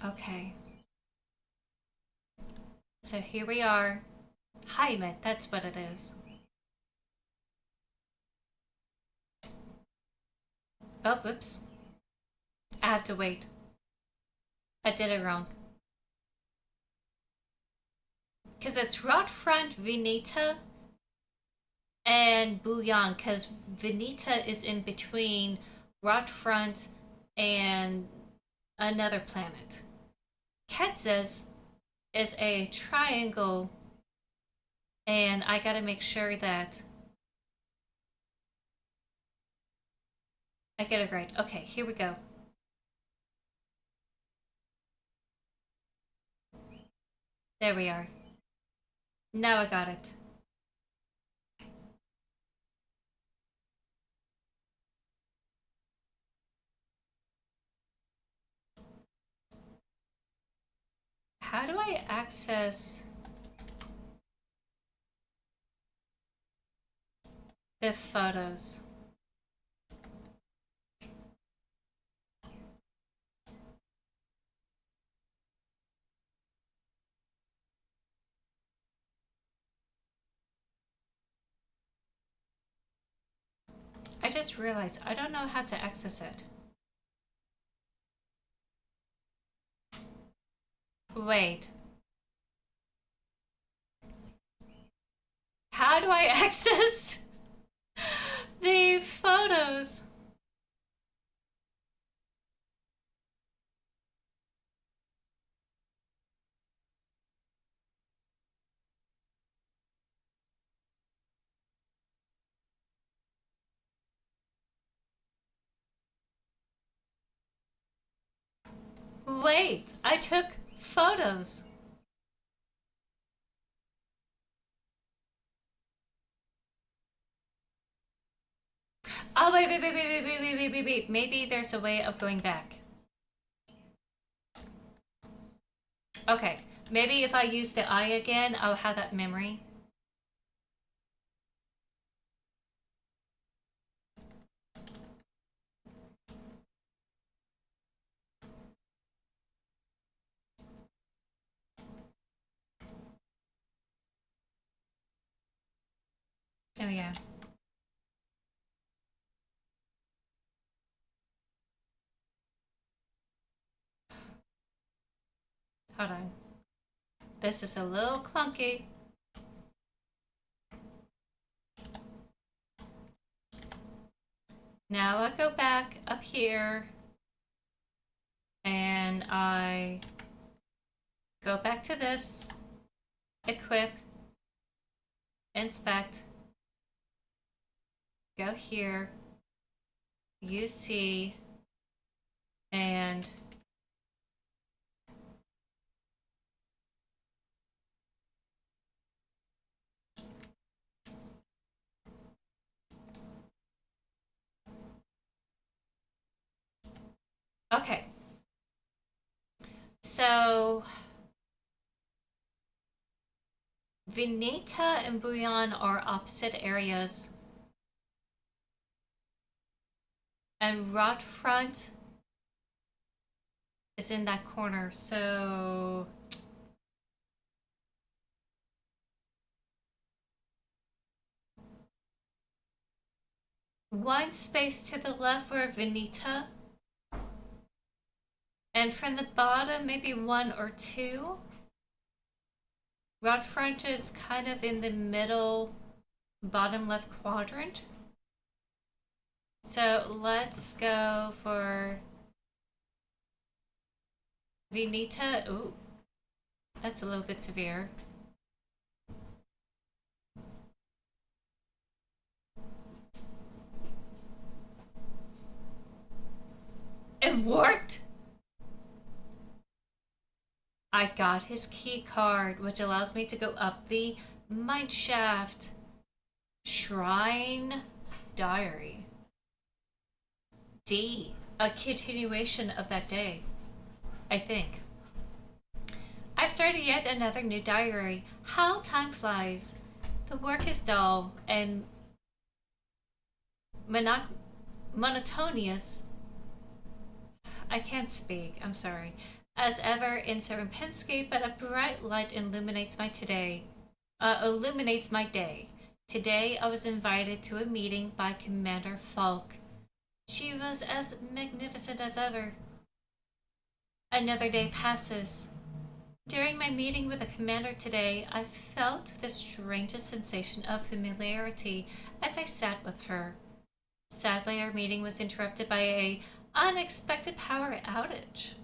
Okay. So here we are. Hymet, that's what it is. Oh, whoops. I have to wait. I did it wrong. Because it's Rotfront, Veneta, and Bouillon. Because Veneta is in between Rotfront and another planet. Ketzes is a triangle, and I gotta make sure that I get it right. Okay, here we go. There we are. Now I got it. How do I access the photos? I just realized I don't know how to access it. Wait. How do I access the photos? Wait, I took photos. Oh, wait. Maybe there's a way of going back. Okay, maybe if I use the eye again, I'll have that memory. Oh, yeah. Hold on. This is a little clunky. Now I go back up here and I go back to this, equip, inspect, go here, UC, and okay. So Vinita and Bouillon are opposite areas. And Rot Front is in that corner, so one space to the left for Vinita, and from the bottom, maybe one or two. Rot Front is kind of in the middle, bottom left quadrant. So let's go for Vinita. Ooh, that's a little bit severe. It worked! I got his key card, which allows me to go up the mine shaft. Shrine Diary. D. A continuation of that day, I think. I started yet another new diary. How time flies. The work is dull and monotonous. I can't speak, I'm sorry. As ever in Serpensky, but a bright light illuminates my day. Today I was invited to a meeting by Commander Falk. She was as magnificent as ever. Another day passes. During my meeting with the commander today, I felt the strangest sensation of familiarity as I sat with her. Sadly, our meeting was interrupted by an unexpected power outage.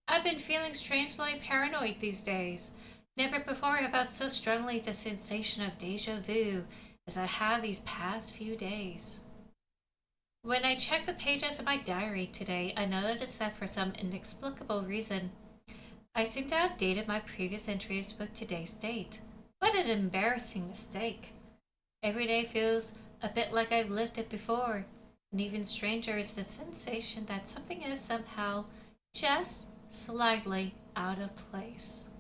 I've been feeling strangely paranoid these days. Never before have I felt so strongly the sensation of deja vu as I have these past few days. When I checked the pages of my diary today, I noticed that for some inexplicable reason, I seem to have dated my previous entries with today's date. What an embarrassing mistake. Every day feels a bit like I've lived it before, and even stranger is the sensation that something is somehow just slightly out of place.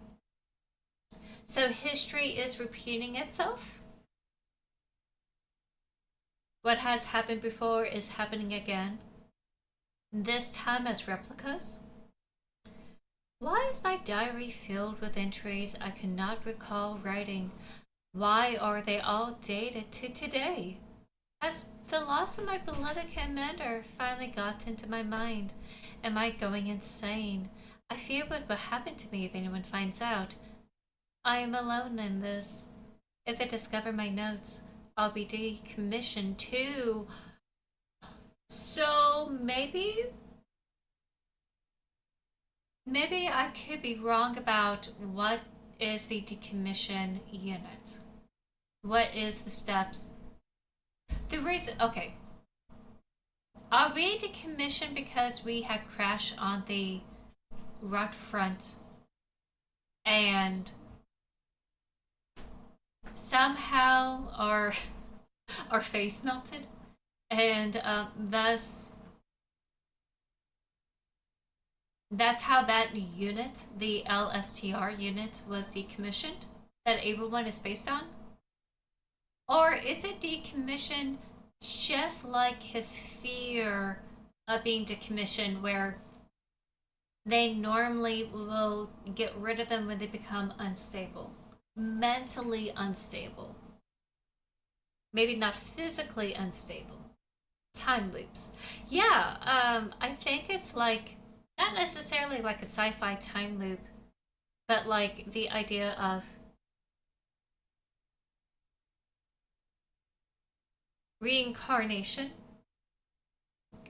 So history is repeating itself? What has happened before is happening again, this time as replicas? Why is my diary filled with entries I cannot recall writing? Why are they all dated to today? Has the loss of my beloved commander finally got into my mind? Am I going insane? I fear what will happen to me if anyone finds out. I am alone in this. If they discover my notes, I'll be decommissioned too. So maybe I could be wrong about what is the decommission unit. What is the steps? The reason, okay. Are we decommissioned because we had crashed on the rot front and somehow our face melted, and thus that's how that unit, the LSTR unit, was decommissioned, that everyone is based on? Or is it decommissioned just like his fear of being decommissioned, where they normally will get rid of them when they become unstable, mentally unstable, maybe not physically unstable? Time loops. Yeah, I think it's like not necessarily like a sci-fi time loop, but like the idea of reincarnation,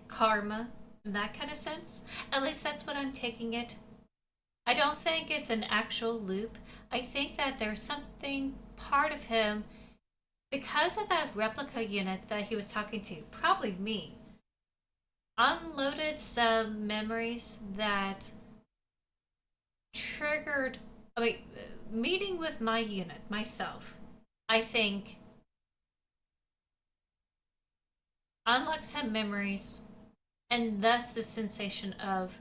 karma, in that kind of sense. At least that's what I'm taking it. I don't think it's an actual loop. I think that there's something part of him, because of that replica unit that he was talking to, probably me, unloaded some memories that triggered. I mean, meeting with my unit, myself, I think unlocked some memories, and thus the sensation of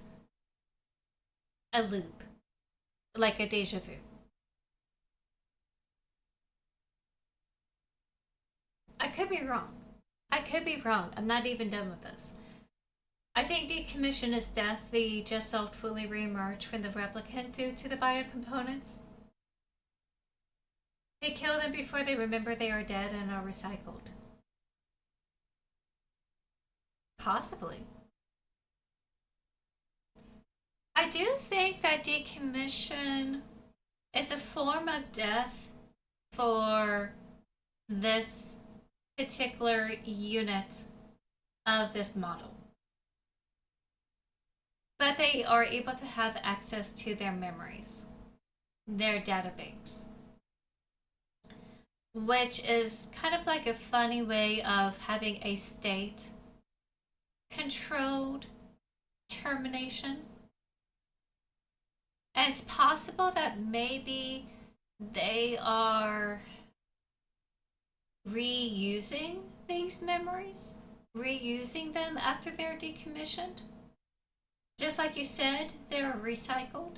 a loop, like a deja vu. I could be wrong. I could be wrong. I'm not even done with this. I think decommission is death. The just soul fully reemerge from the replicant due to the biocomponents. They kill them before they remember they are dead and are recycled. Possibly. I do think that decommission is a form of death for this particular unit of this model. But they are able to have access to their memories, their databanks, which is kind of like a funny way of having a state controlled termination. And it's possible that maybe they are reusing these memories, reusing them after they're decommissioned. Just like you said, they're recycled.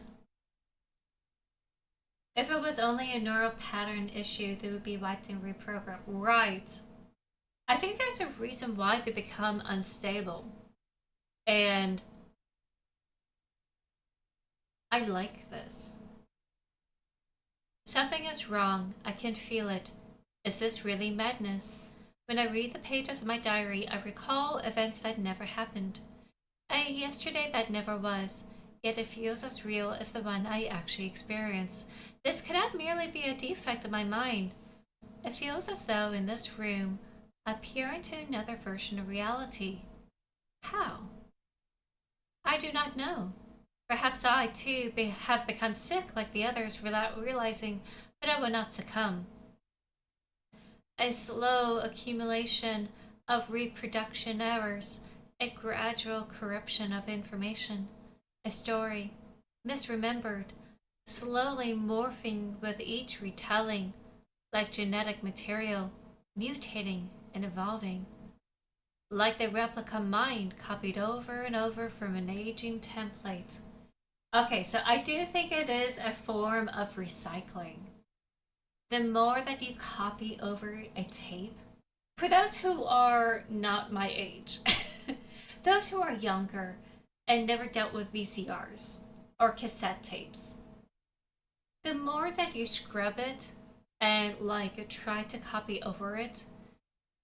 If it was only a neural pattern issue, they would be wiped and reprogrammed. Right. I think there's a reason why they become unstable. And I like this. Something is wrong. I can feel it. Is this really madness? When I read the pages of my diary, I recall events that never happened. A yesterday that never was, yet it feels as real as the one I actually experienced. This cannot merely be a defect of my mind. It feels as though in this room I peer into another version of reality. How? I do not know. Perhaps I, too, have become sick like the others without realizing, but I will not succumb. A slow accumulation of reproduction errors, a gradual corruption of information, a story, misremembered, slowly morphing with each retelling, like genetic material, mutating and evolving, like the replica mind copied over and over from an aging template. Okay, so I do think it is a form of recycling. The more that you copy over a tape, for those who are not my age, those who are younger and never dealt with VCRs or cassette tapes, the more that you scrub it and like try to copy over it,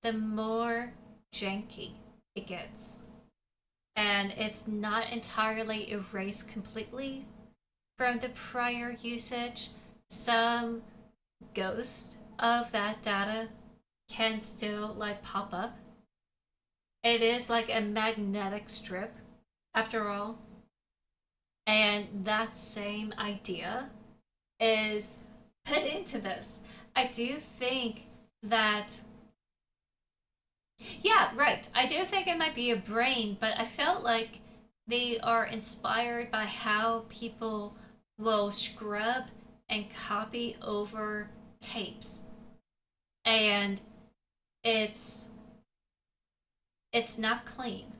the more janky it gets. And it's not entirely erased completely from the prior usage. Some ghost of that data can still like pop up. It is like a magnetic strip after all. And that same idea is put into this. I do think that, Yeah, right. I do think it might be a brain, but I felt like they are inspired by how people will scrub and copy over tapes. And it's it's not clean.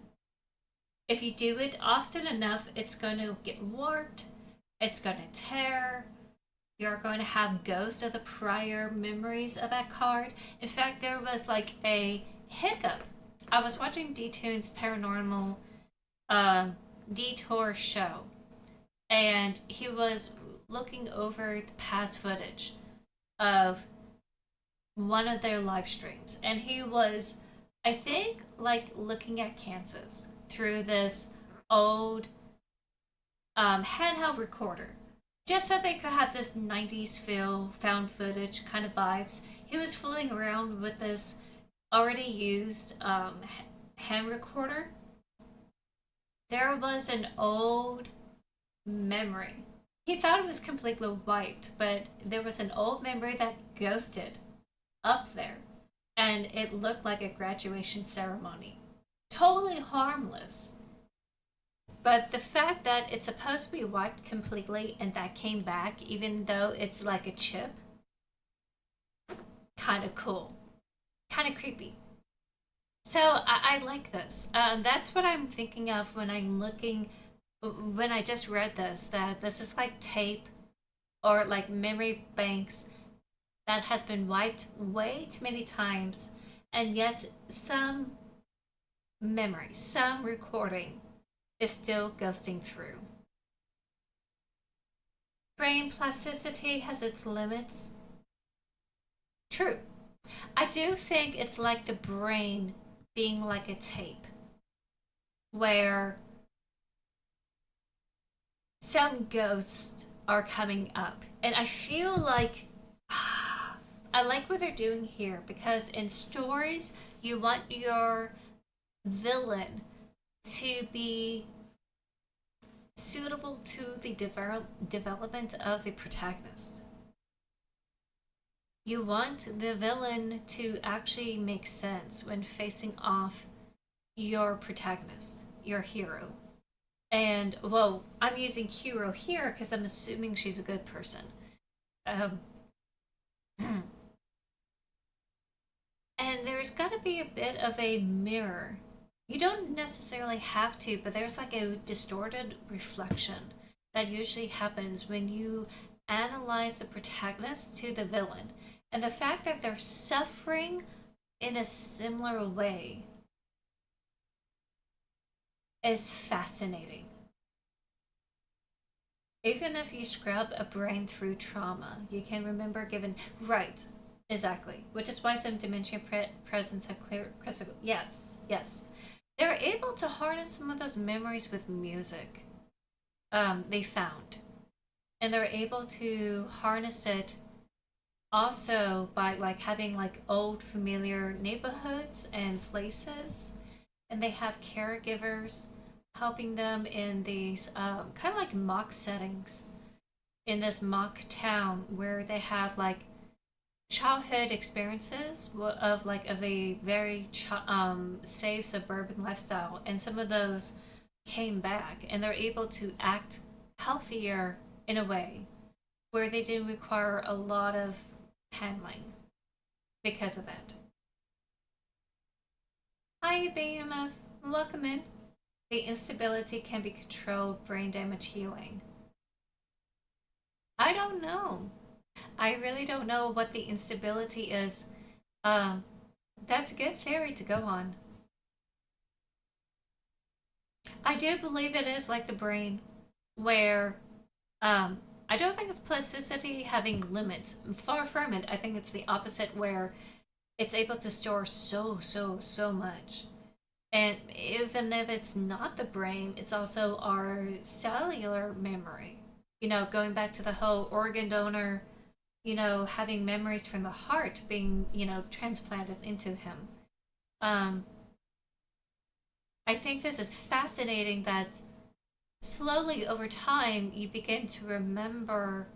If you do it often enough, it's going to get warped, it's going to tear, you're going to have ghosts of the prior memories of that card. In fact, there was like a hiccup. I was watching D-Tune's paranormal uh, detour show, and he was looking over the past footage of one of their live streams, and he was, I think, like looking at Kansas through this old handheld recorder, just so they could have this 90s feel, found footage kind of vibes. He was fooling around with this already used hand recorder. There was an old memory. He thought it was completely wiped, but there was an old memory that ghosted up there, and it looked like a graduation ceremony. Totally harmless. But the fact that it's supposed to be wiped completely and that came back, even though it's like a chip, kind of cool, kind of creepy. So I like this. That's what I'm thinking of when I'm looking, when I just read this, that this is like tape or like memory banks that has been wiped way too many times, and yet some memory, some recording is still ghosting through. Brain plasticity has its limits. True. I do think it's like the brain being like a tape where some ghosts are coming up. And I feel like I like what they're doing here because in stories, you want your villain to be suitable to the development of the protagonist. You want the villain to actually make sense when facing off your protagonist, your hero. And, well, I'm using hero here because I'm assuming she's a good person. Um, and there's got to be a bit of a mirror. You don't necessarily have to, but there's like a distorted reflection that usually happens when you analyze the protagonist to the villain. And the fact that they're suffering in a similar way is fascinating. Even if you scrub a brain through trauma, you can remember given. Right, exactly. Which is why some dementia presents have clear crystal. Yes, yes. They're able to harness some of those memories with music they found. And they're able to harness it also by like having like old familiar neighborhoods and places, and they have caregivers helping them in these kind of like mock settings in this mock town where they have like childhood experiences of like of a very safe suburban lifestyle, and some of those came back and they're able to act healthier in a way where they didn't require a lot of handling because of that. Hi, BMF. Welcome in. The instability can be controlled brain damage healing. I don't know. I really don't know what the instability is. Um, that's a good theory to go on. I do believe it is like the brain, where I don't think it's plasticity having limits. Far from it. I think it's the opposite, where it's able to store so much. And even if it's not the brain, it's also our cellular memory. Going back to the whole organ donor, having memories from the heart being, transplanted into him. Um, I think this is fascinating that slowly over time you begin to remember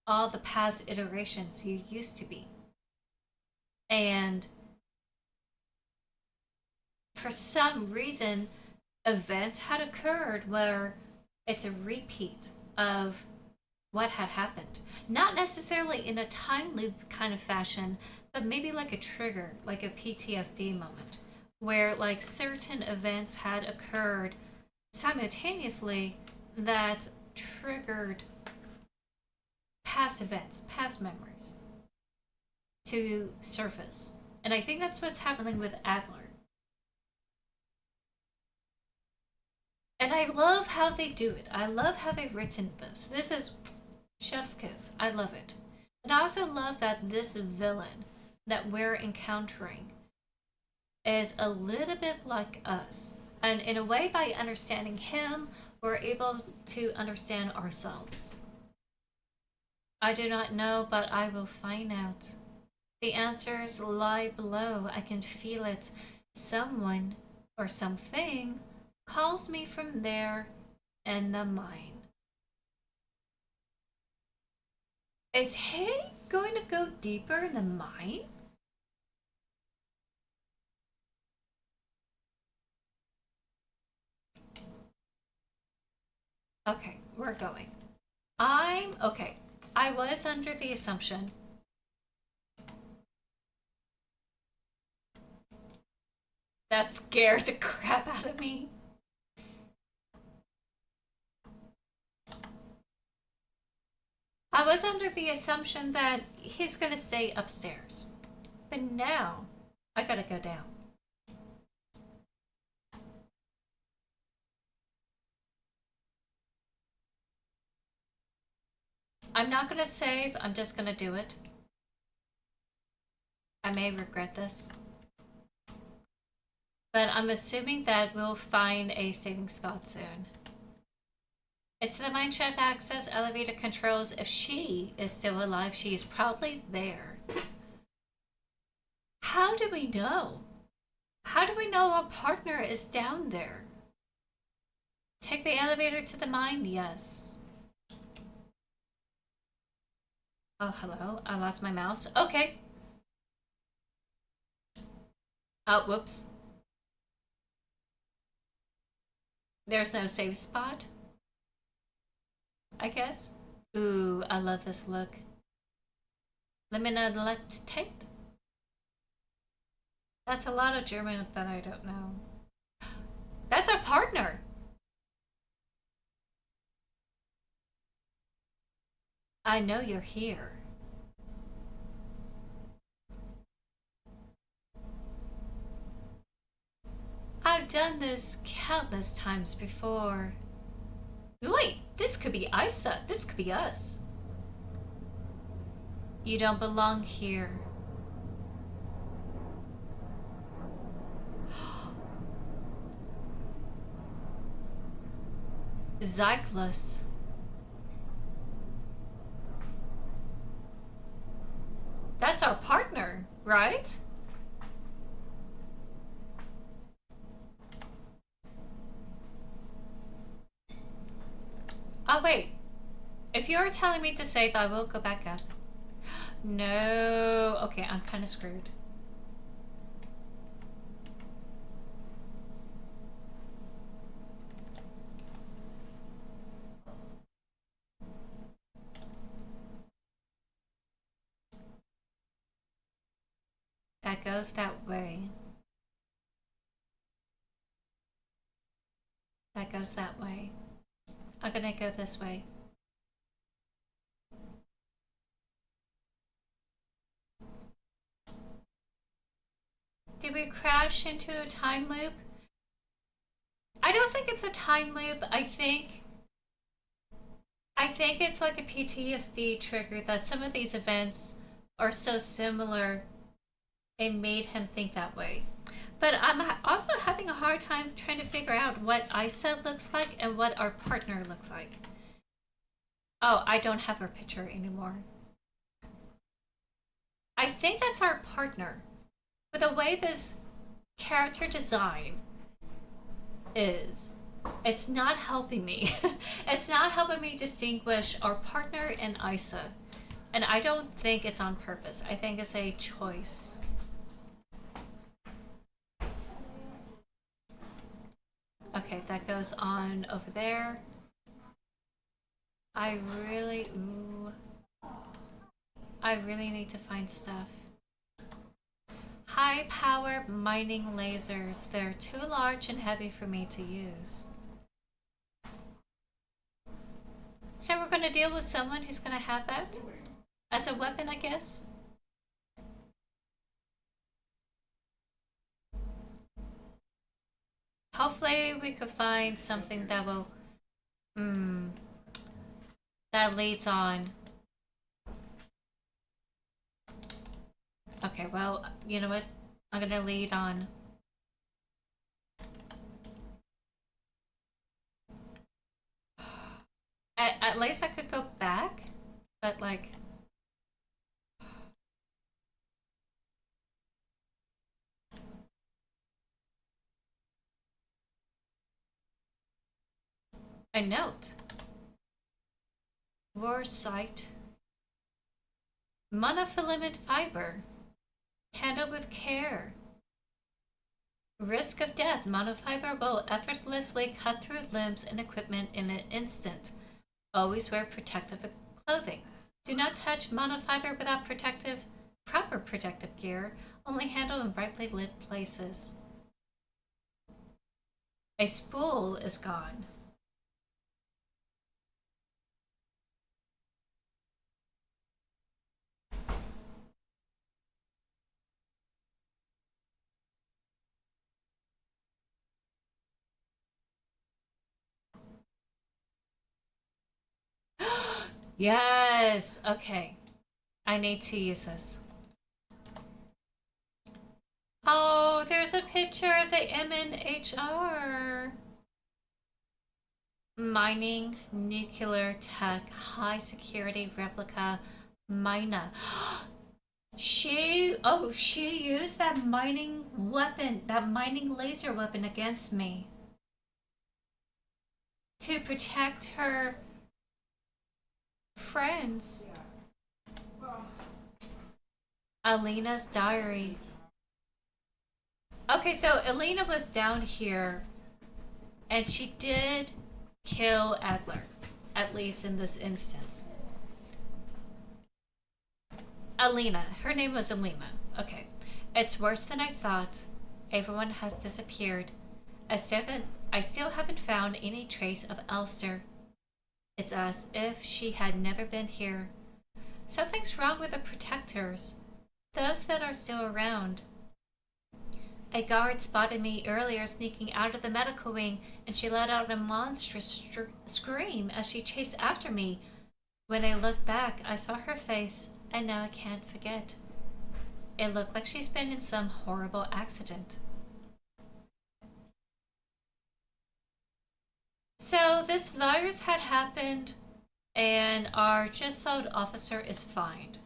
all the past iterations you used to be. And for some reason, events had occurred where it's a repeat of what had happened. Not necessarily in a time loop kind of fashion, but maybe like a trigger, like a PTSD moment, where like certain events had occurred simultaneously that triggered past events, past memories to surface. And I think that's what's happening with Adler. And I love how they do it. I love how they've written this. This is chef's kiss. I love it. And I also love that this villain that we're encountering is a little bit like us. And in a way, by understanding him, we're able to understand ourselves. I do not know, but I will find out. The answers lie below. I can feel it. Someone or something calls me from there in the mine. Is he going to go deeper in the mine? Okay, we're going. Okay. I was under the assumption that scared the crap out of me. I was under the assumption that he's gonna stay upstairs. But now, I gotta go down. I'm not gonna save, I'm just gonna do it. I may regret this. But I'm assuming that we'll find a saving spot soon. It's the mineshaft access elevator controls. If she is still alive, she is probably there. How do we know? How do we know our partner is down there? Take the elevator to the mine? Yes. Oh, hello. I lost my mouse. Okay. Oh, whoops. There's no save spot, I guess. Ooh, I love this look. Liminalität? That's a lot of German that I don't know. That's our partner! I know you're here. I've done this countless times before. Wait, this could be Isa. This could be us. You don't belong here. Zyklus. That's our partner, right? Oh, wait. If you're telling me to save, I will go back up. No. Okay, I'm kind of screwed. That goes that way. That goes that way. I'm gonna go this way. Did we crash into a time loop? I don't think it's a time loop. I think it's like a PTSD trigger that some of these events are so similar it made him think that way. But I'm also having a hard time trying to figure out what Isa looks like and what our partner looks like. Oh, I don't have her picture anymore. I think that's our partner. But the way this character design is, it's not helping me. It's not helping me distinguish our partner and Isa. And I don't think it's on purpose. I think it's a choice. that goes on over there. I really, ooh. I really need to find stuff. High power mining lasers. They're too large and heavy for me to use. So we're gonna deal with someone who's gonna have that as a weapon, I guess. Hopefully we could find something that will, that leads on. Okay, well, you know what? I'm gonna lead on. At least I could go back, but like... A note. Vorsight. Monofilament fiber. Handle with care. Risk of death. Monofiber will effortlessly cut through limbs and equipment in an instant. Always wear protective clothing. Do not touch monofiber without proper protective gear. Only handle in brightly lit places. A spool is gone. Yes! Okay. I need to use this. Oh, there's a picture of the MNHR. Mining, nuclear tech, high security replica, mina. She used that mining weapon, that mining laser weapon against me. To protect her friends. Alina's diary. Okay, so Alina was down here, and she did kill Adler, at least in this instance. Alina. Her name was Alina. Okay. It's worse than I thought. Everyone has disappeared. I still haven't found any trace of Elster. It's as if she had never been here. Something's wrong with the protectors. Those that are still around. A guard spotted me earlier sneaking out of the medical wing, and she let out a monstrous scream as she chased after me. When I looked back, I saw her face, and now I can't forget. It looked like she's been in some horrible accident. So this virus had happened, and our just sold officer is fine.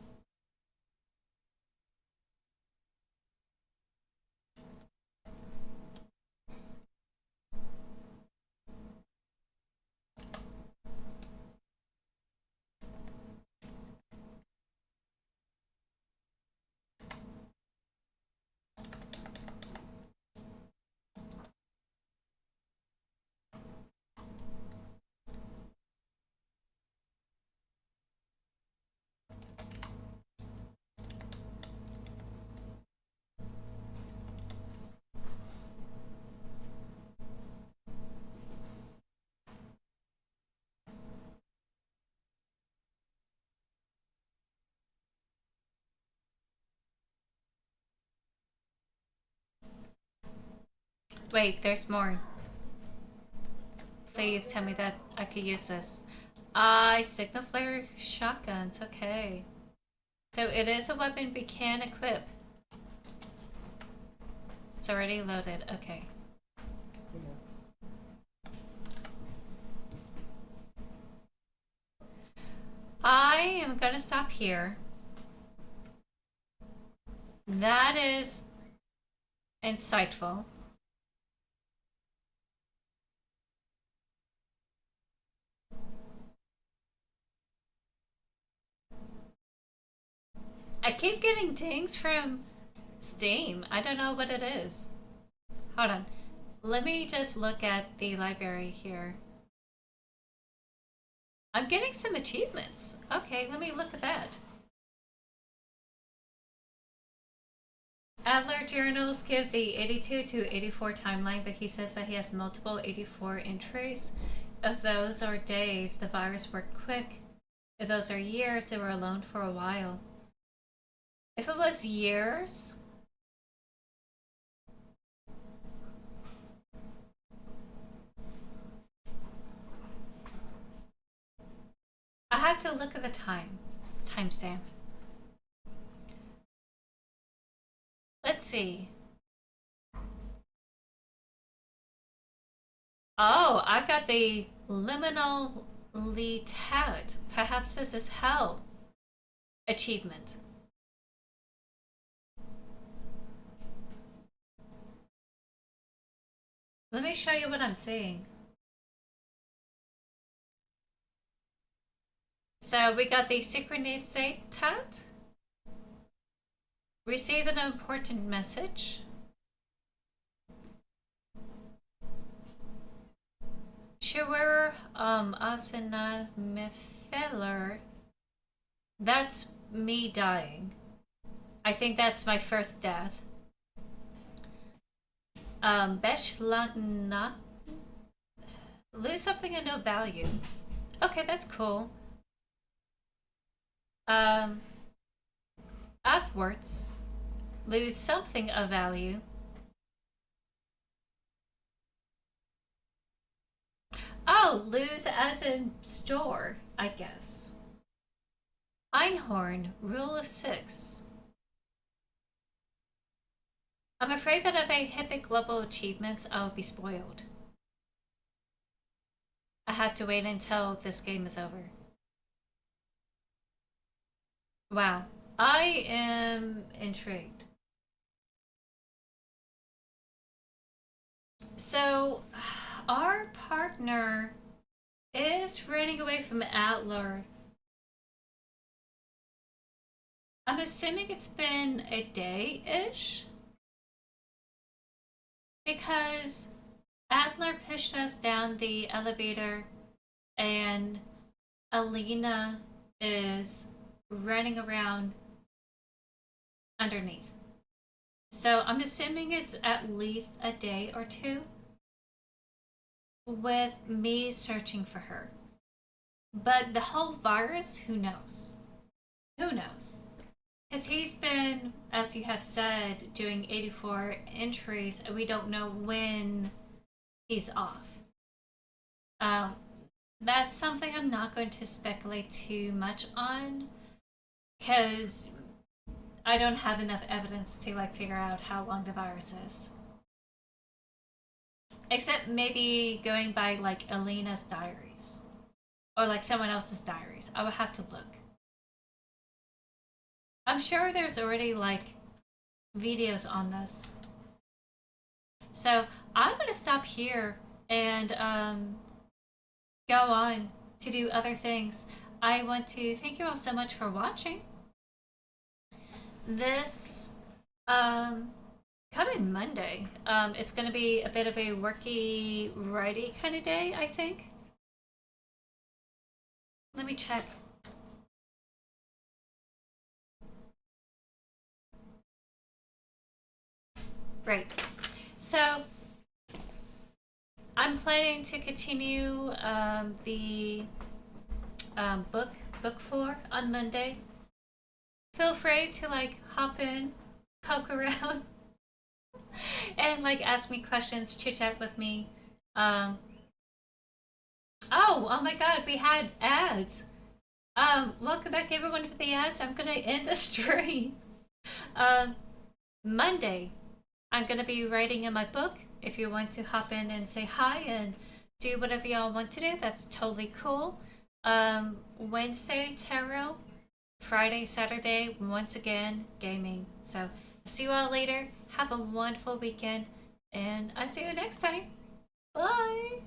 Wait, there's more. Please tell me that I could use this. Signal flare shotguns, okay. So it is a weapon we can equip. It's already loaded, okay. I am gonna stop here. That is insightful. I keep getting dings from Steam. I don't know what it is. Hold on. Let me just look at the library here. I'm getting some achievements. Okay, let me look at that. Adler journals give the 82 to 84 timeline, but he says that he has multiple 84 entries. If those are days, the virus worked quick. If those are years, they were alone for a while. If it was years, I have to look at the timestamp. Let's see. Oh, I got the liminally tagged. Perhaps this is hell achievement. Let me show you what I'm seeing. So we got the Signalis tat. Receive an important message. Sure, Asana Mefeller. That's me dying. I think that's my first death. Beshlana. Lose something of no value. Okay, that's cool. Upwards. Lose something of value. Oh, lose as in store, I guess. Einhorn, rule of 6. I'm afraid that if I hit the global achievements, I'll be spoiled. I have to wait until this game is over. Wow, I am intrigued. So, our partner is running away from Adler. I'm assuming it's been a day-ish? Because Adler pushed us down the elevator and Alina is running around underneath. So I'm assuming it's at least a day or two with me searching for her. But the whole virus, who knows? Who knows? Because he's been, as you have said, doing 84 entries, and we don't know when he's off. That's something I'm not going to speculate too much on, because I don't have enough evidence to like figure out how long the virus is. Except maybe going by like Alina's diaries or like someone else's diaries. I would have to look. I'm sure there's already like videos on this. So I'm gonna stop here and go on to do other things. I want to thank you all so much for watching. This coming Monday, it's gonna be a bit of a worky, righty kind of day, I think. Let me check. Right. So I'm planning to continue the book 4 on Monday. Feel free to like hop in, poke around, and like ask me questions, chit chat with me. Oh my God, we had ads. Welcome back everyone for the ads. I'm gonna end the stream. Monday, I'm gonna be writing in my book. If you want to hop in and say hi and do whatever y'all want to do, that's totally cool. Wednesday, tarot. Friday, Saturday, once again, gaming. So, see you all later. Have a wonderful weekend, and I'll see you next time. Bye!